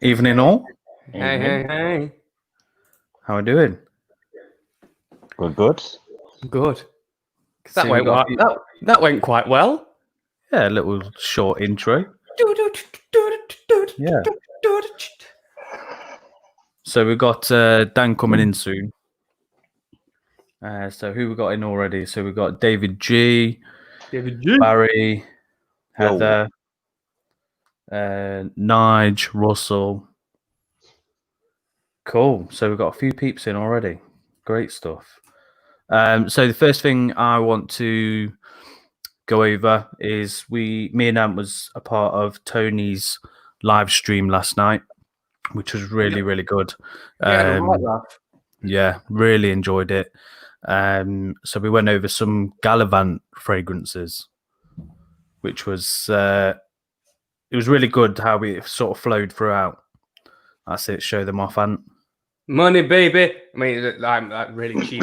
Evening all. Hey. How are we doing? Good. That went quite well. Yeah, a little short intro. Yeah. So we've got Dan coming in soon. So who we got in already? So we've got David G, Barry, Heather, Nige, Russell. Cool. So we've got a few peeps in already. Great stuff. So the first thing I want to go over is me and Ant was a part of Tony's live stream last night, which was really good. Yeah, really enjoyed it. So we went over some Gallivant fragrances, which was it was really good how we sort of flowed throughout. That's it. Show them off, Ant. Money, baby. I mean, I'm really cheap.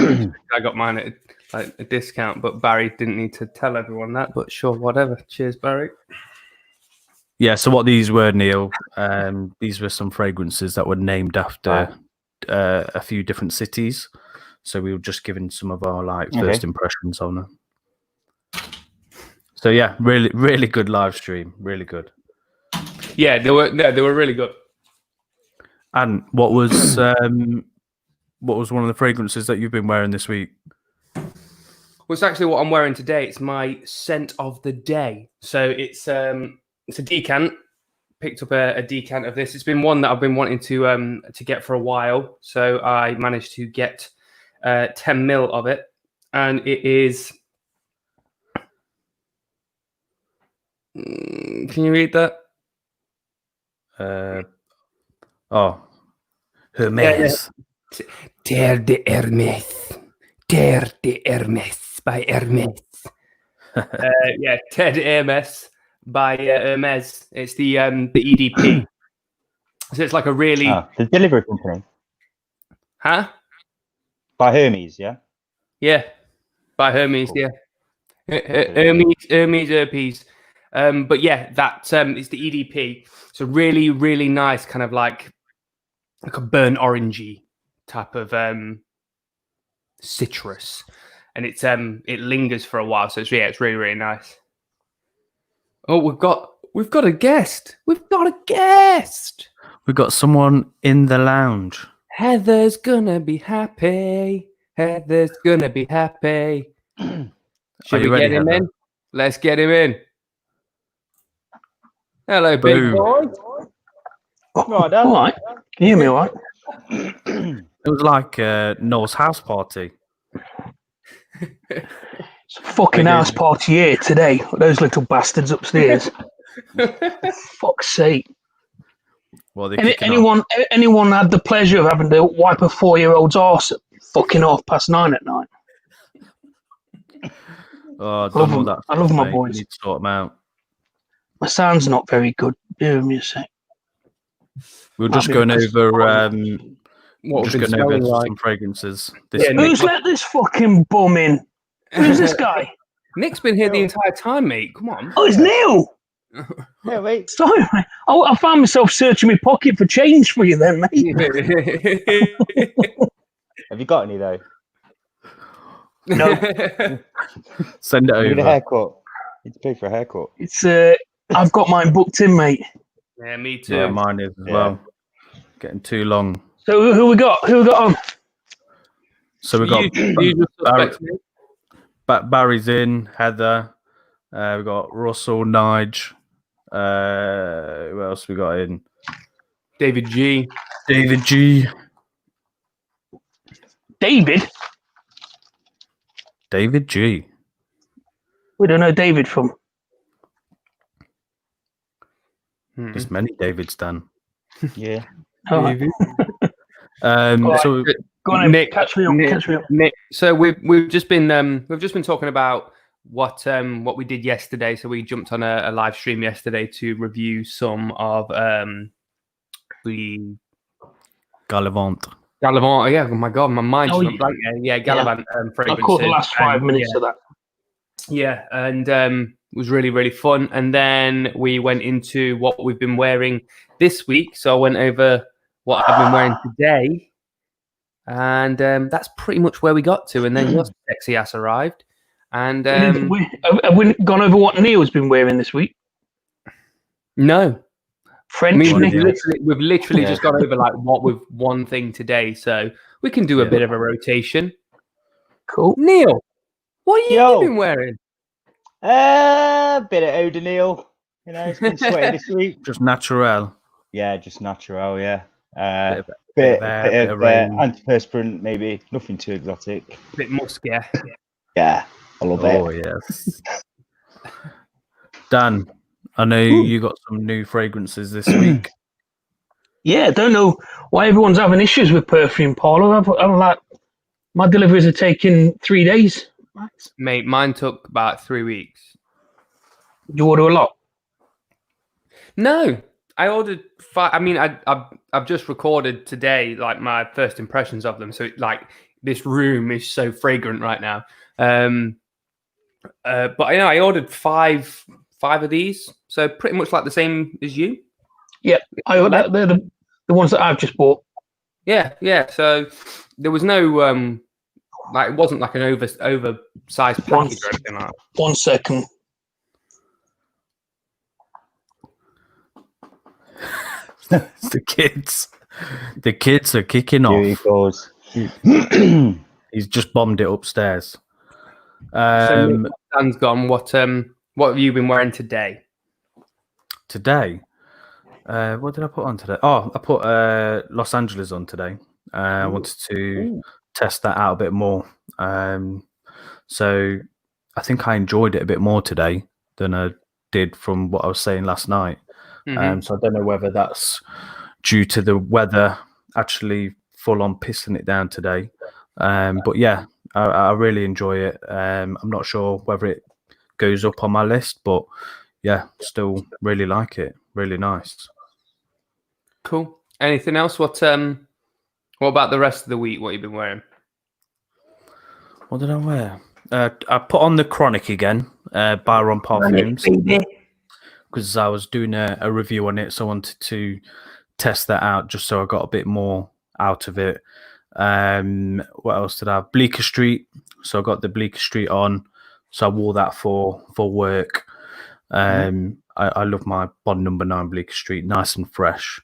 I got mine at a discount, but Barry didn't need to tell everyone that. But sure, whatever. Cheers, Barry. Yeah. So what these were, Neil? These were some fragrances that were named after a few different cities. So we were just giving some of our first impressions on them. So yeah, really good live stream. Really good. Yeah, they were really good. And what was one of the fragrances that you've been wearing this week? Well, it's actually what I'm wearing today. It's my scent of the day. So it's a decant. Picked up a decant of this. It's been one that I've been wanting to get for a while. So I managed to get 10 ml of it, and it is. Can you read that? Hermes. Terre de Hermes. Terre de Hermes by Hermes. Terre de Hermes by Hermes. It's the EDP. So it's like a really... the delivery company. Huh? By Hermes, yeah? Yeah. By Hermes, cool. Yeah. Hermes. But yeah, that is the EDP. So really nice, kind of like a burnt orangey type of citrus, and it lingers for a while. So it's really nice. Oh, we've got a guest. We've got someone in the lounge. Heather's gonna be happy. Should we get him in? Let's get him in. Hello, big boy. Right, all right. Can you hear me all right? It was like Noel's house party. It's a fucking house party here today. Those little bastards upstairs. Fuck's sake. Well, anyone had the pleasure of having to wipe a 4-year-old's arse at fucking 9:30 at night? Oh, I love my boys. You need to sort them out. My sound's not very good. Give me a sec. We were just going over some fragrances. Who's let this fucking bum in? Who's this guy? Nick's been here the entire time, mate. Come on. Oh, it's Neil. Yeah, wait. Sorry, mate. I found myself searching my pocket for change for you then, mate. Have you got any though? No. Send it over. Need a haircut. Need to pay for a haircut. It's I've got mine booked in, mate. Yeah, me too. Yeah, mine is as well. Getting too long. So who we got? Who we got on? So we got Barry's in, Heather. We got Russell, Nige. Who else we got in? David G. David? David G. We don't know David from. There's many Davids, Dan. Yeah. So go on, Nick, catch me up. Nick, so we've just been talking about what we did yesterday. So we jumped on a live stream yesterday to review some of the Gallivant. Gallivant. Yeah, oh my god, my mind just Oh, went blank there. Yeah, Gallivant I fragrances. caught the last 5 minutes of that. Yeah, and it was really, really fun. And then we went into what we've been wearing this week. So I went over what I've been wearing today. And that's pretty much where we got to. And then your sexy ass arrived. And Have we gone over what Neil's been wearing this week? no. French. I mean, Neil? we've literally just gone over like what with one thing today. So we can do a bit of a rotation. Cool. Neil, what have you Yo. been wearing? Bit of O'Donnell. You know, it's been sweaty this week. Just natural. Yeah, just natural. Yeah. Bit Bit of of rain. antiperspirant, maybe. Nothing too exotic. Bit musky. Yeah, I love Oh it. yes. Dan, I know you got some new fragrances this week. Yeah, I don't know why everyone's having issues with Perfume Parlour. I'm like, my deliveries are taking 3 days. Max. Mate, mine took about 3 weeks. You order a lot? No, I ordered 5. I mean, I've just recorded today, like my first impressions of them. So like this room is so fragrant right now. But I ordered five of these, so pretty much like the same as you. Yeah, they're the ones that I've just bought. Yeah. So there was no like it wasn't like an oversized package or anything like that. 1 second. The kids are kicking Here he off. goes. He's just bombed it upstairs. So Dan's gone. What have you been wearing today? Today, what did I put on today? Oh, I put Los Angeles on today. I wanted to test that out a bit more. So I think I enjoyed it a bit more today than I did from what I was saying last night. So I don't know whether that's due to the weather actually full on pissing it down today. But yeah, I really enjoy it. I'm not sure whether it goes up on my list, but yeah, still really like it. Really nice. Cool. Anything else? What about the rest of the week? What you've been wearing? What did I wear? I put on the Chronic again, Byron Parfums, because I was doing a review on it, so I wanted to test that out just so I got a bit more out of it. What else did I have? Bleecker Street. So I got the Bleecker Street on, so I wore that for work. I love my Bond number 9 Bleecker Street, nice and fresh.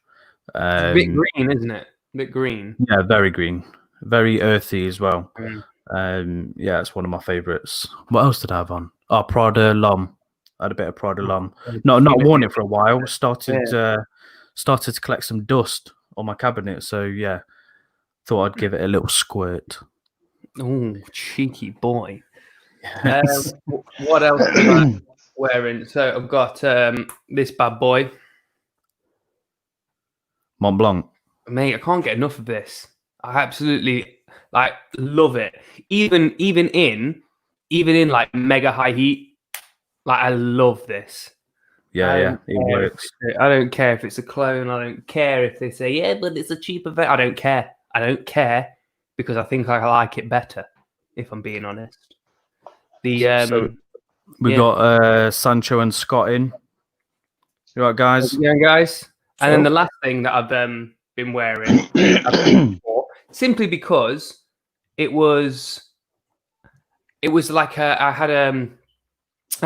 It's a bit green, isn't it? A bit green. Yeah, very green, very earthy as well. Mm. Yeah, it's one of my favorites. What else did I have on? Oh, Prada L'Homme. I had a bit of Prada L'Homme. Not worn it for a while. Started to collect some dust on my cabinet. So yeah, thought I'd give it a little squirt. Oh, cheeky boy. Yes. What else am I wearing? So I've got this bad boy. Mont Blanc. Mate, I can't get enough of this. I absolutely love it. Even in like mega high heat, like I love this. Yeah, it works. I don't care if it's a clone. I don't care if they say, yeah, but it's a cheaper vet. I don't care. I don't care because I think I like it better, if I'm being honest. So we got Sancho and Scott in. You right, guys? Yeah, guys. And then the last thing that I've been wearing, simply because it was like I had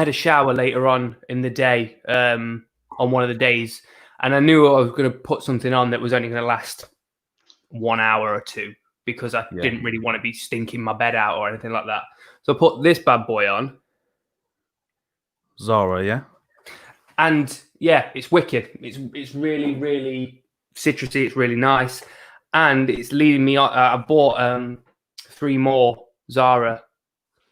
a shower later on in the day on one of the days, and I knew I was going to put something on that was only going to last 1 hour or two because I didn't really want to be stinking my bed out or anything like that. So I put this bad boy on. Zara, yeah? And yeah, it's wicked. It's really, really citrusy. It's really nice. And it's leading me on. I bought 3 more Zara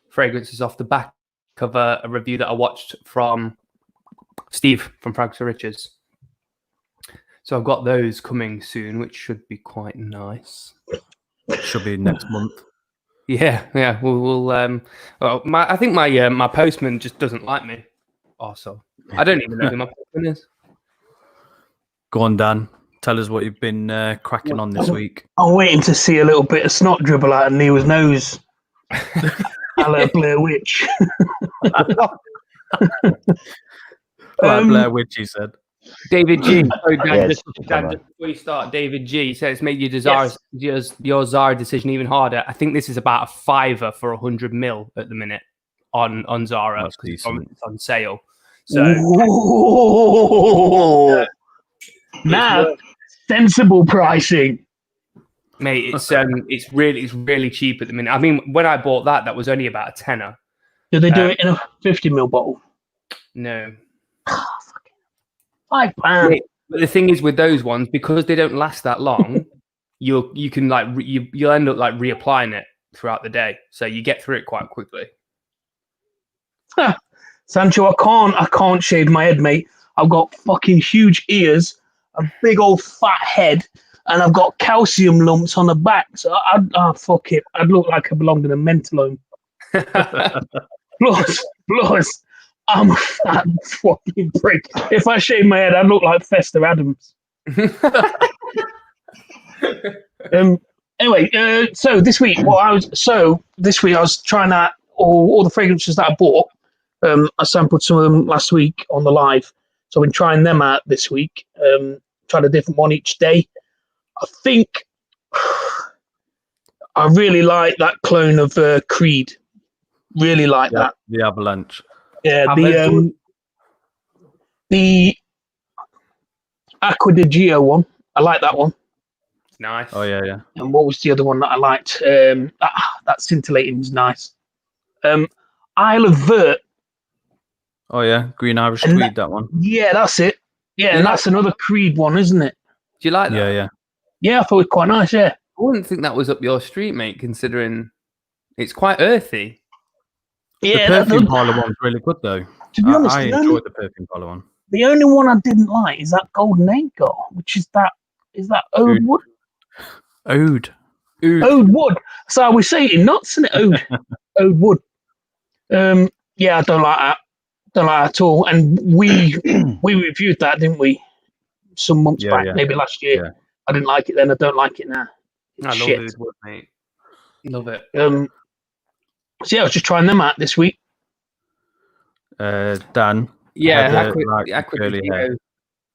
fragrances off the back of a review that I watched from Steve from Frags for Riches. So I've got those coming soon, which should be quite nice. Should be next month. Yeah. We'll I think my postman just doesn't like me. Also, I don't even know who my postman is. Go on, Dan. Tell us what you've been cracking on this week. I'm waiting to see a little bit of snot dribble out of Neil's nose. Hello, Blair Witch. Blair Witch, he said. David G. Oh, Dan, Yes, Dan, just before you start, David G says, "Make your Zara decision even harder." I think this is about a $5 for 100 mil at the minute on Zara. That's It's decent. on sale. So Ooh. Now, sensible pricing. mate, it's really cheap at the minute. I mean, when I bought that was only about a tenner. Do they do it in a 50 ml bottle? No. £5. Mate, but the thing is with those ones, because they don't last that long, you'll end up like reapplying it throughout the day, so you get through it quite quickly. Sancho, I can't shave my head, mate. I've got fucking huge ears, a big old fat head, and I've got calcium lumps on the back. So fuck it. I'd look like I belonged in a mental home. Plus, I'm a fat fucking prick. If I shave my head, I'd look like Fester Adams. Anyway, so this week, I was trying out all the fragrances that I bought. I sampled some of them last week on the live, so I've been trying them out this week. Tried a different one each day. I think I really like that clone of Creed. Really like that. The Avalanche. Yeah, the Aqua di Gio one. I like that one. Nice. Oh yeah. And what was the other one that I liked? That scintillating was nice. Isle of Vert. Oh yeah, Green Irish And Tweed, that one. Yeah, that's it. Yeah, and that's another Creed one, isn't it? Do you like that? Yeah. Yeah, I thought it was quite nice, yeah. I wouldn't think that was up your street, mate, considering it's quite earthy. Yeah, The Perfume Parlour one's really good though. to be honest, I enjoyed the Perfume Parlour one. the only one I didn't like is that Golden Agar, which is that Ode Wood? Ode. Ode Wood. So we say it nuts, isn't it? Ode Wood. Yeah, I don't like that. Don't like that at all. And we reviewed that, didn't we? Some months back, maybe last year. Yeah. I didn't like it then. I don't like it now. I love Shit. Oud Wood, mate. Love it. So yeah, I was just trying them out this week. Dan. Yeah, had Aqua curly di hair. Gio.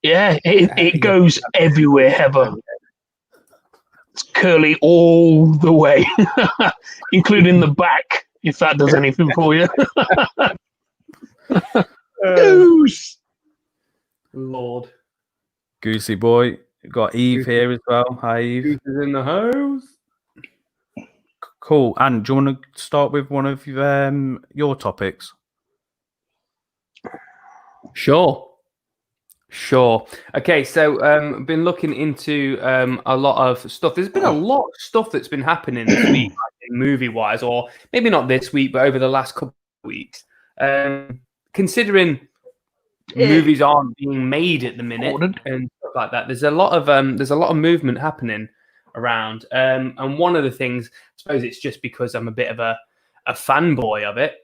Yeah, it goes everywhere, Heather. It's curly all the way, including the back, if that does anything for you. Goose. Lord. Goosey boy. Got Eve here as well. Hi Eve. Goose is in the house. Cool. And do you want to start with one of your topics? Sure. Okay, so I've been looking into a lot of stuff. There's been a lot of stuff that's been happening this week, movie-wise, or maybe not this week, but over the last couple of weeks. Considering movies aren't being made at the minute and stuff like that, there's a lot of movement happening around. And one of the things, I suppose it's just because I'm a bit of a fanboy of it,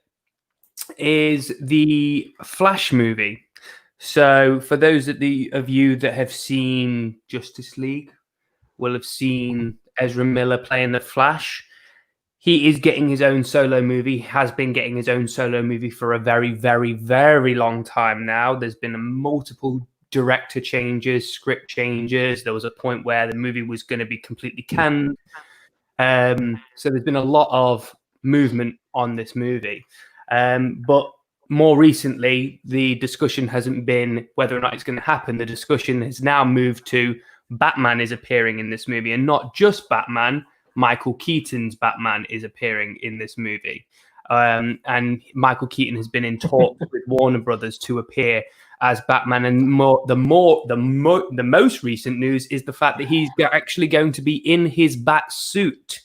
is the Flash movie. So for those of you that have seen Justice League will have seen Ezra Miller playing the Flash. He is getting his own solo movie, has been getting his own solo movie for a very, very, very long time now. There's been multiple director changes, script changes. There was a point where the movie was going to be completely canned. So there's been a lot of movement on this movie. But more recently, the discussion hasn't been whether or not it's going to happen. The discussion has now moved to Batman is appearing in this movie, and not just Batman. Michael Keaton's Batman is appearing in this movie. And Michael Keaton has been in talks with Warner Brothers to appear as Batman. And the most recent news is the fact that he's actually going to be in his bat suit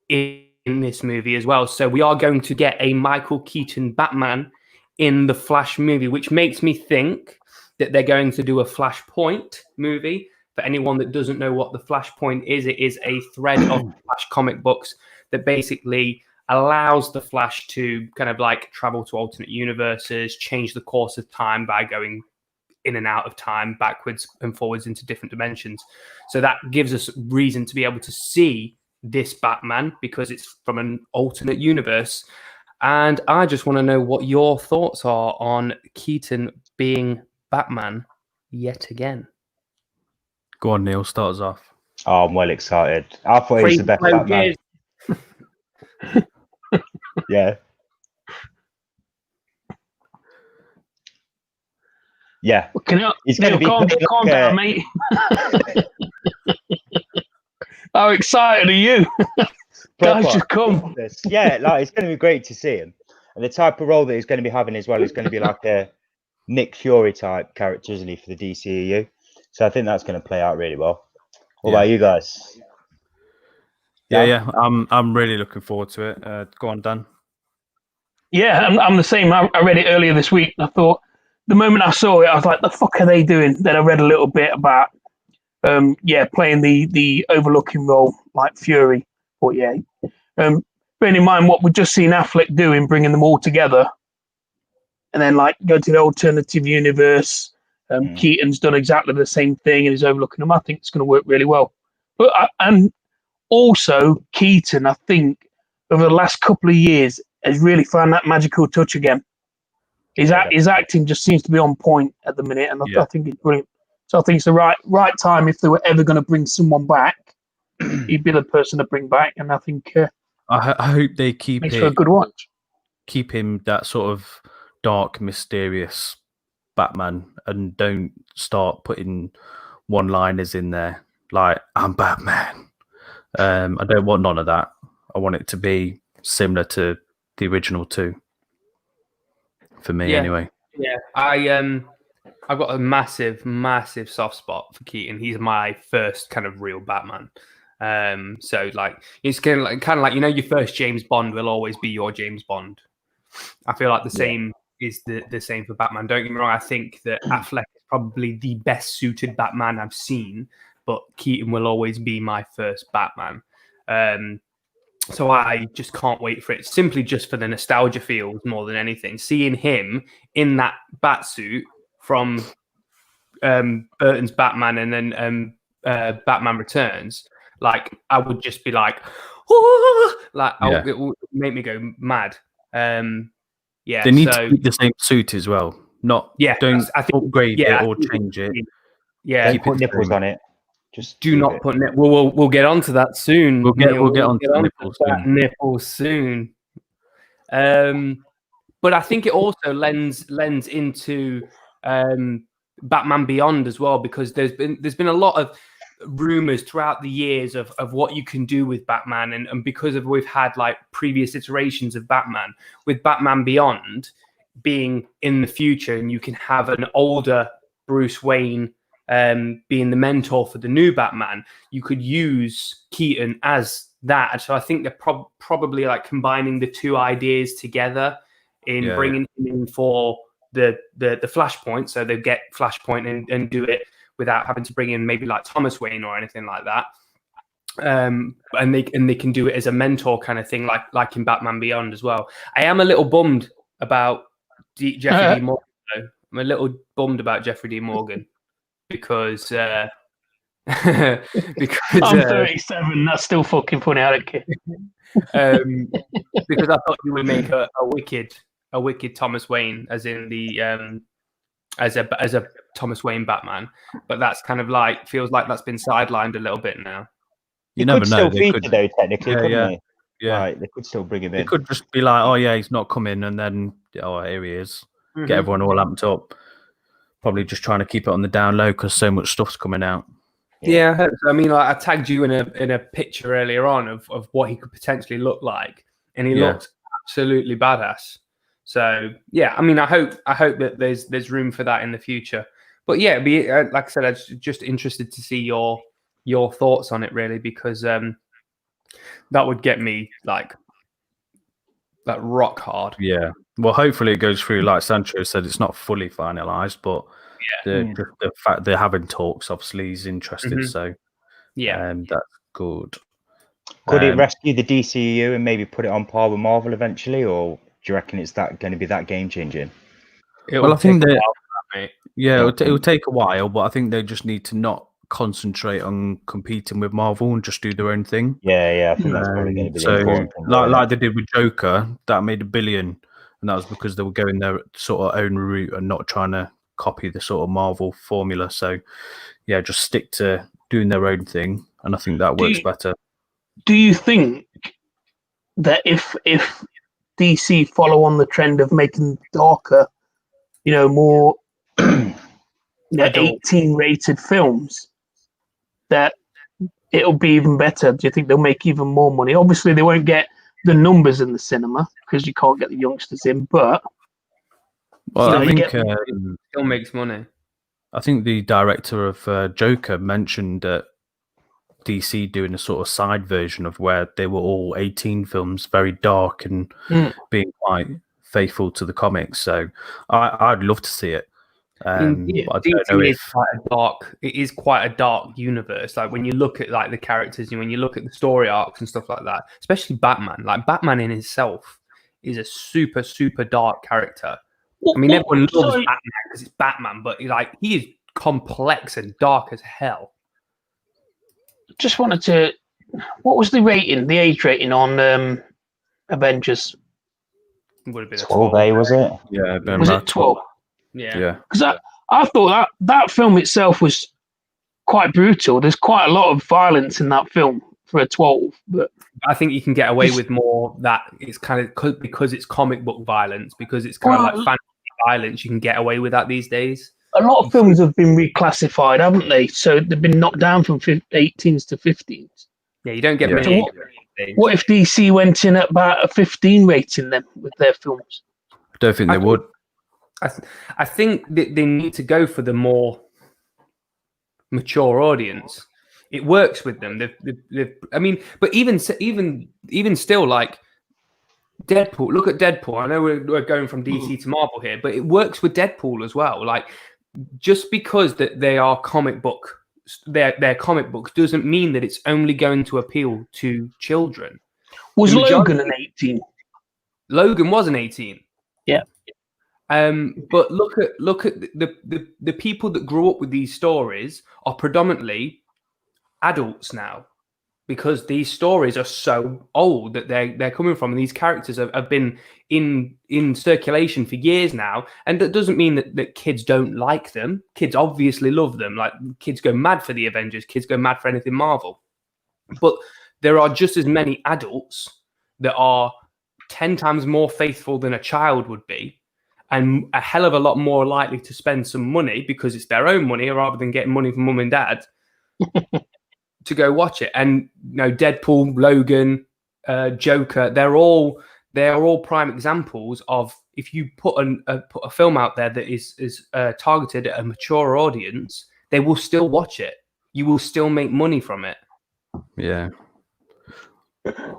in this movie as well. So we are going to get a Michael Keaton Batman in the Flash movie, which makes me think that they're going to do a Flashpoint movie. For anyone that doesn't know what the Flashpoint is, it is a thread of Flash comic books that basically allows the Flash to kind of like travel to alternate universes, change the course of time by going in and out of time, backwards and forwards into different dimensions. So that gives us reason to be able to see this Batman because it's from an alternate universe. And I just want to know what your thoughts are on Keaton being Batman yet again. Go on, Neil. Start us off. Oh, I'm well excited. I thought he was the best Batman. Yeah. Yeah. He's going to be calm down, mate. How excited are you? Guys, just come. Yeah, like it's going to be great to see him. And the type of role that he's going to be having as well is going to be like a Nick Fury type character, isn't he, for the DCEU? So I think that's going to play out really well. What about you guys? Yeah. I'm really looking forward to it. Go on, Dan. Yeah, I'm the same. I read it earlier this week. And I thought the moment I saw it, I was like, "The fuck are they doing?" Then I read a little bit about, playing the overlooking role like Fury. But yeah, bearing in mind what we've just seen Affleck doing, bringing them all together, and then like go to the alternative universe. Keaton's done exactly the same thing and he's overlooking them. I think it's going to work really well. But and also Keaton, I think over the last couple of years has really found that magical touch again. His acting just seems to be on point at the minute, and I think it's brilliant. So I think it's the right time if they were ever going to bring someone back, he'd be the person to bring back. And I think I hope they keep makes for a good watch. Keep him that sort of dark, mysterious Batman, and don't start putting one-liners in there like "I'm Batman." I don't want none of that. I want it to be similar to the original two. For me, anyway. Yeah, I've got a massive soft spot for Keaton. He's my first kind of real Batman. So like it's kind of like your first James Bond will always be your James Bond. I feel like the same is the same for Batman. Don't get me wrong. I think that Affleck is probably the best suited Batman I've seen, but Keaton will always be my first Batman. So I just can't wait for it, simply just for the nostalgia feels more than anything. Seeing him in that bat suit from Burton's Batman and then Batman Returns, like I would just be like, it will make me go mad. They need to keep the same suit as well. Don't upgrade it or change it. Yeah, don't put nipples on it. Just do not put nipples. We'll get onto that soon. We'll get onto the nipples soon. But I think it also lends into Batman Beyond as well, because there's been a lot of rumors throughout the years of what you can do with Batman, and because of we've had like previous iterations of Batman, with Batman Beyond being in the future, and you can have an older Bruce Wayne being the mentor for the new Batman, you could use Keaton as that. So I think they're probably like combining the two ideas together in bringing him in for the Flashpoint. So they get Flashpoint and do it without having to bring in maybe like Thomas Wayne or anything like that. And they can do it as a mentor kind of thing, like in Batman Beyond as well. I am a little bummed about Jeffrey D. Morgan, though. I'm a little bummed about Jeffrey D. Morgan. Because I'm 37. That's still fucking funny. I don't care. Because I thought you would make a wicked Thomas Wayne, as in the as a Thomas Wayne Batman, but that's kind of like feels like that's been sidelined a little bit now. You never know. They could though, technically, couldn't they? Yeah. Right, they could still bring him in. It could just be like, oh yeah, he's not coming, and then here he is. Mm-hmm. Get everyone all amped up. Probably just trying to keep it on the down low because so much stuff's coming out. Yeah, I mean, like I tagged you in a picture earlier on of what he could potentially look like, and he looked absolutely badass. So yeah, I mean, I hope that there's room for that in the future. But yeah, like I said, I'm just interested to see your thoughts on it, really, because that would get me like rock hard. Yeah. Well, hopefully it goes through. Like Sancho said, it's not fully finalised, but the fact they're having talks, obviously, he's interested. Mm-hmm. So that's good. Could it rescue the DCU and maybe put it on par with Marvel eventually, or do you reckon it's going to be that game changing? Well, I think mate. Yeah, it'll take a while, but I think they just need to not concentrate on competing with Marvel and just do their own thing. Yeah, I think that's probably going to be the important thing. Like they did with Joker, that made $1 billion, and that was because they were going their sort of own route and not trying to copy the sort of Marvel formula. So, yeah, just stick to doing their own thing, and I think that works better. Do you think that if DC follow on the trend of making darker, more 18 rated films, that it'll be even better? Do you think they'll make even more money? Obviously, they won't get the numbers in the cinema because you can't get the youngsters in, but I think still makes money. I think the director of Joker mentioned that DC doing a sort of side version of where they were all 18 films, very dark and being quite faithful to the comics. So I'd love to see it. But I don't know if it is quite a dark universe. Like when you look at like the characters and when you look at the story arcs and stuff like that, especially Batman. Like Batman in himself is a super, super dark character. Everyone loves Batman because it's Batman, but like he is complex and dark as hell. Just wanted to. What was the rating? The age rating on Avengers? It would have been 12A, was it? Yeah, was it 12? Yeah. Because I thought that film itself was quite brutal. There's quite a lot of violence in that film for a 12. But I think you can get away with more that it's kind of because it's comic book violence, because it's kind of like fantasy violence. You can get away with that these days. A lot of films have been reclassified, haven't they? So they've been knocked down from 18s to 15s. Yeah, you don't get many. What if DC went in at about a 15 rating then with their films? I don't think they would. I think that they need to go for the more mature audience. It works with them. But even still, like Deadpool. Look at Deadpool. I know we're going from DC to Marvel here, but it works with Deadpool as well. Like just because that they are comic book, they're comic books doesn't mean that it's only going to appeal to children. Was Logan an 18? Logan was an 18. Yeah. But look at the people that grew up with these stories are predominantly adults now, because these stories are so old that they're coming from, and these characters have been in circulation for years now. And that doesn't mean that kids don't like them. Kids obviously love them. Like kids go mad for the Avengers, kids go mad for anything Marvel. But there are just as many adults that are 10 times more faithful than a child would be, and a hell of a lot more likely to spend some money because it's their own money rather than getting money from mum and dad to go watch it. And Deadpool, Logan, Joker, they're all prime examples of, if you put a film out there that is targeted at a mature audience, they will still watch it. You will still make money from it. Yeah.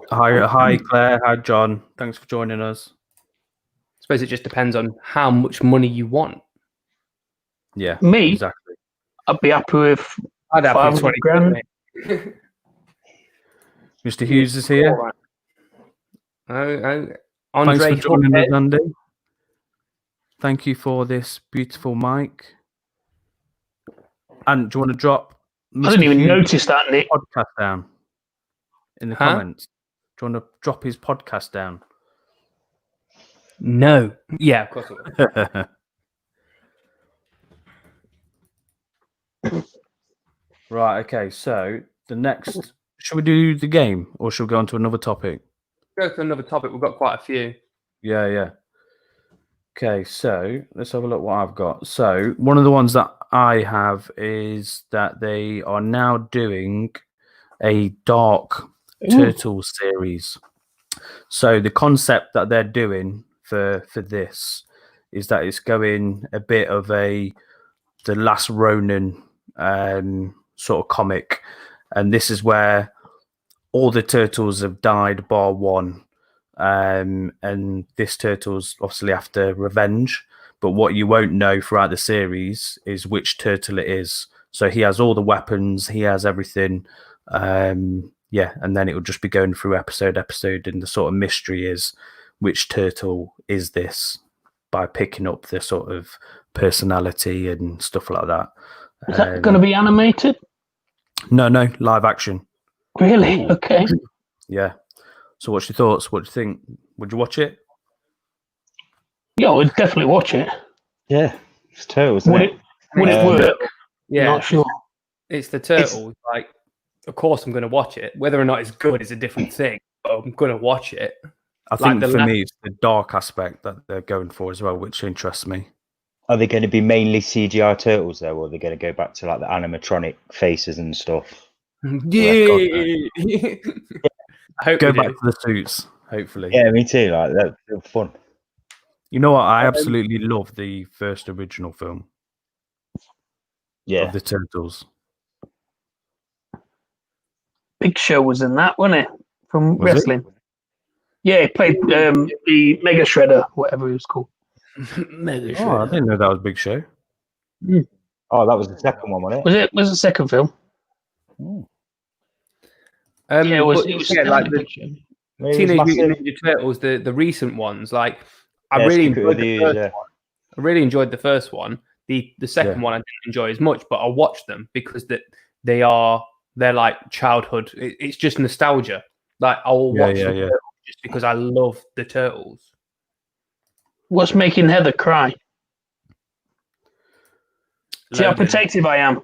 Hi Claire. Hi John. Thanks for joining us. I suppose it just depends on how much money you want. Yeah, me, exactly. I'd be happy with. I'd have 20 grand. Mr. Hughes is here. Andre, thanks for joining us, Andy. Thank you for this beautiful mic. And do you want to drop Mr. I didn't even notice that, Nick. Podcast down in the comments? Do you want to drop his podcast down? No. Yeah, of course I will. Right, okay, so the next... Should we do the game, or should we go on to another topic? Go to another topic. We've got quite a few. Yeah. Okay, so let's have a look what I've got. So one of the ones that I have is that they are now doing a Dark Turtle series. So the concept that they're doing for this is that it's going a bit of the Last Ronin sort of comic, and this is where all the turtles have died bar one, and this turtle's obviously after revenge, but what you won't know throughout the series is which turtle it is. So he has all the weapons, he has everything, and then it will just be going through episode, and the sort of mystery is which turtle is this, by picking up the sort of personality and stuff like that. Is that going to be animated? No, live action. Really? Okay. Yeah. So what's your thoughts? What do you think? Would you watch it? Yeah, I would definitely watch it. Yeah, it's turtles, isn't Would it? it work? Yeah, Not sure. It's the turtles. Like, of course, I'm going to watch it. Whether or not it's good is a different thing. But I'm going to watch it. I think for me, it's the dark aspect that they're going for as well, which interests me. Are they going to be mainly CGI turtles though, or are they going to go back to like the animatronic faces and stuff? Yeah. I hope Go they back do. to the suits, hopefully. Yeah, me too. Like that's fun. You know what? I absolutely love the first original film Yeah, of the Turtles. Big Show was in that, wasn't it? From Was it? wrestling. Yeah, he played the Mega Shredder, whatever he was called. Mega Oh, I didn't know that was Big Show. Oh, that was the second one, wasn't Was it? Was the second film? it? Yeah, it was. But, It was yeah, like definitely the Big Show. Maybe Teenage it was Mutant massive. Ninja Turtles, the recent ones. Like, I Yeah, really Stick It enjoyed With the You, first yeah. one. I really enjoyed the first one. The second Yeah. one I didn't enjoy as much, but I'll watch them because they're like childhood. It's just nostalgia. Like, I'll watch the Turtles just because I love the Turtles. What's making Heather cry? See how Logan. protective I am.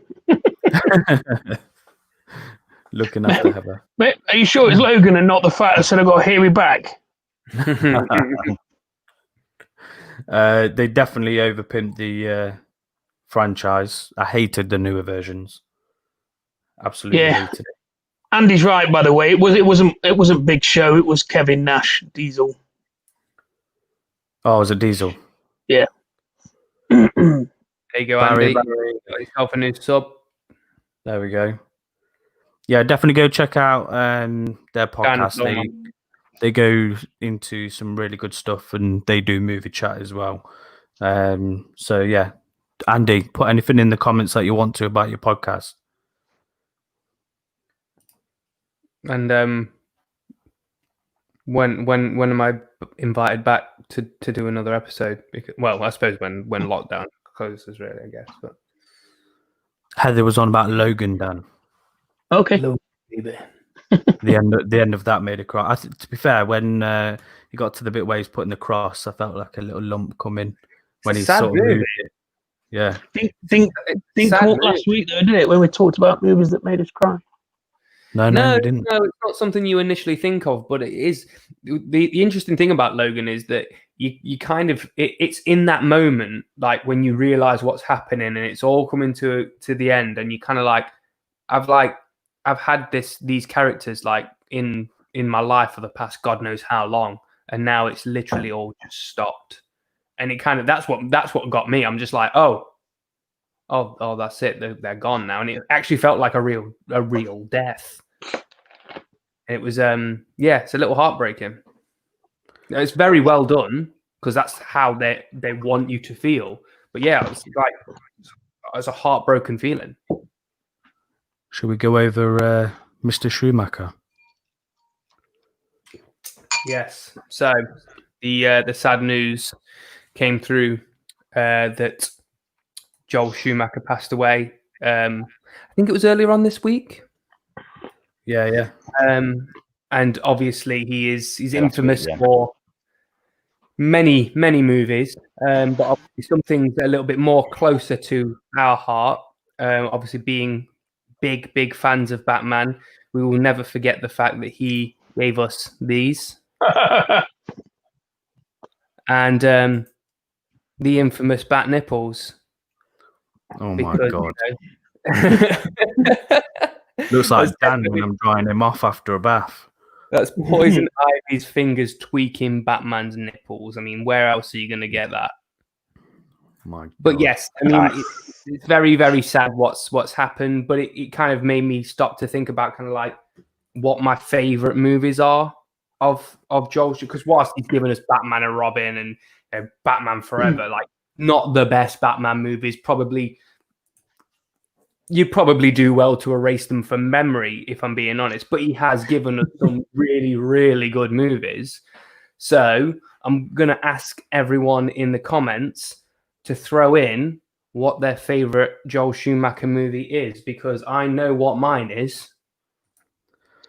Looking after Heather. Mate, are you sure it's Logan and not the fact that said I got a hairy back? They definitely overpimped the franchise. I hated the newer versions. Absolutely hated it. Andy's right, by the way. It wasn't Big Show. It was Kevin Nash Diesel. Oh, it was a Diesel. Yeah. There you go, Barry. Andy. Got yourself a new sub. There we go. Yeah, definitely go check out their podcast. Dinosaur They go into some really good stuff, and they do movie chat as well. So yeah, Andy, put anything in the comments that you want to about your podcast. And when am I invited back to do another episode? Because, well, I suppose when lockdown closes, really, I guess. But Heather was on about Logan, Dan. Okay. The end of that made a cry. To be fair, when he got to the bit where he's putting the cross, I felt like a little lump coming when he sort of moved it. Yeah. Didn't come up last week though, did it? When we talked about movies that made us cry. No, we didn't. No, it's not something you initially think of, but it is. The interesting thing about Logan is that you kind of it's in that moment, like when you realize what's happening and it's all coming to the end, and you kind of like I've had these characters like in my life for the past God knows how long, and now it's literally all just stopped, and it kind of that's what got me. I'm just like, oh, that's it. They're gone now, and it actually felt like a real death. And it was it's a little heartbreaking. It's very well done because that's how they want you to feel. But yeah, it was a heartbroken feeling. Should we go over Mr. Schumacher? Yes. So the sad news came through that Joel Schumacher passed away. I think it was earlier on this week. Yeah. And obviously he's infamous for many movies, but obviously something a little bit more closer to our heart. Obviously being big fans of Batman, we will never forget the fact that he gave us these and the infamous bat nipples. Oh my God. You know, Looks like Dan when I'm drying him off after a bath. that's Poison Ivy's fingers tweaking Batman's nipples. I mean, where else are you going to get that? My God. But yes, I mean, it's very, very sad what's happened, but it kind of made me stop to think about kind of like what my favorite movies are of Joel's, because whilst he's given us Batman and Robin and Batman Forever, like not the best Batman movies, you'd probably do well to erase them from memory, if I'm being honest. But he has given us some really, really good movies. So I'm going to ask everyone in the comments to throw in what their favorite Joel Schumacher movie is, because I know what mine is.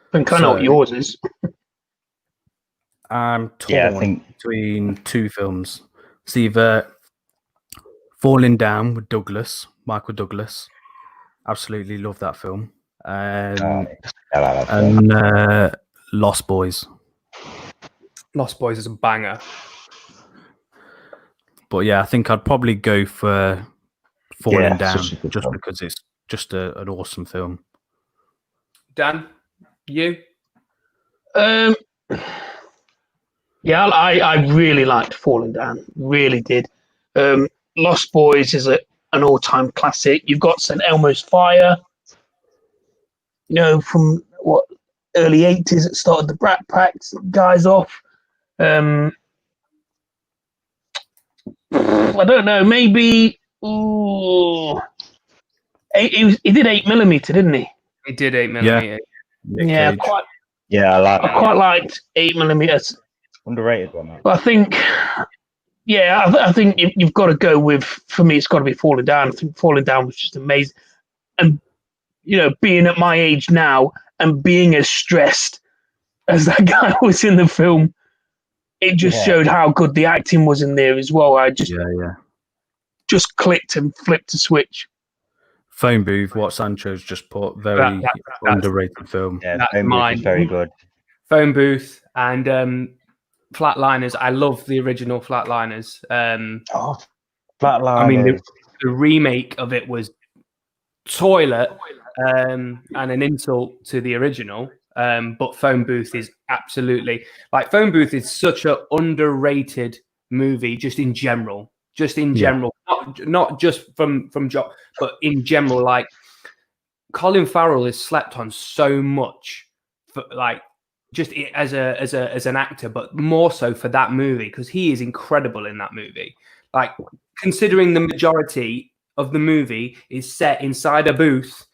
I think I know what yours is. I'm torn Yeah, I think between two films. It's either Falling Down with Michael Douglas. Absolutely love that film. And Lost Boys. Lost Boys is a banger. But yeah, I think I'd probably go for Falling Down such a good just film. because it's just an awesome film. Dan, you? Yeah, I really liked Falling Down. Really did. Lost Boys is an all-time classic. You've got St. Elmo's Fire. You know, from what early '80s, it started the Brat Packs guys off. I don't know. Maybe. Ooh, he did 8mm, didn't he? He did 8mm. Nick Yeah, Cage. I quite liked 8mm. Underrated one, mate. But I think, yeah, I think you've got to go with. For me, it's got to be Falling Down. I think Falling Down was just amazing, and you know, being at my age now and being as stressed as that guy was in the film, it just showed how good the acting was in there as well. I just just clicked and flipped a switch. Phone Booth, what Sancho's just put, very underrated film. Yeah, That's Phone Booth mine. is very good. Phone Booth and Flatliners. I love the original Flatliners. Flatliners. I mean, the remake of it was toilet and an insult to the original. But Phone Booth is absolutely Phone Booth is such an underrated movie, just in general. Not just from Joe, but in general. Like Colin Farrell is slept on so much, for, just as an actor, but more so for that movie, because he is incredible in that movie. Like, considering the majority of the movie is set inside a booth,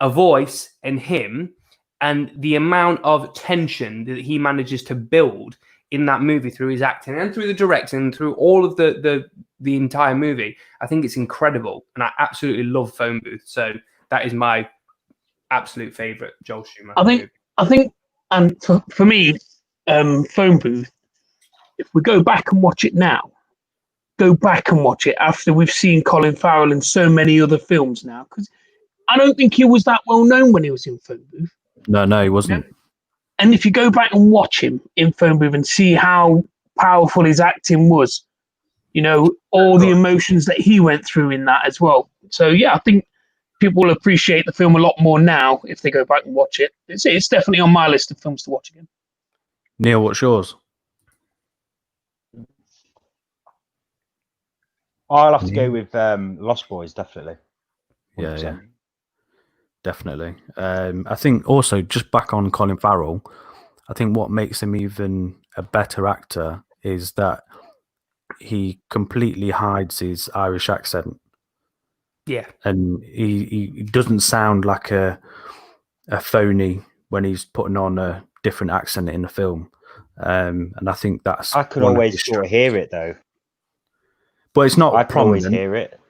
a voice, and him, and the amount of tension that he manages to build in that movie through his acting and through the directing and through all of the entire movie, I think it's incredible, and I absolutely love Phone Booth. So that is my absolute favorite Joel Schumacher movie. I think, and for me, Phone Booth, if we go back and watch it now, go back and watch it after we've seen Colin Farrell in so many other films now, because I don't think he was that well known when he was in Phone Booth. No, he wasn't. And if you go back and watch him in Phone Booth and see how powerful his acting was, you know, all the emotions that he went through in that as well. So, yeah, I think people will appreciate the film a lot more now if they go back and watch it. It's definitely on my list of films to watch again. Neil, what's yours? I'll have to go with Lost Boys, definitely. 100%. Yeah. Definitely. I think also, just back on Colin Farrell, I think what makes him even a better actor is that he completely hides his Irish accent. Yeah. And he doesn't sound like a phony when he's putting on a different accent in the film. And I think that's... I could always sort of hear it, though. But it's not I could prominent. always hear it.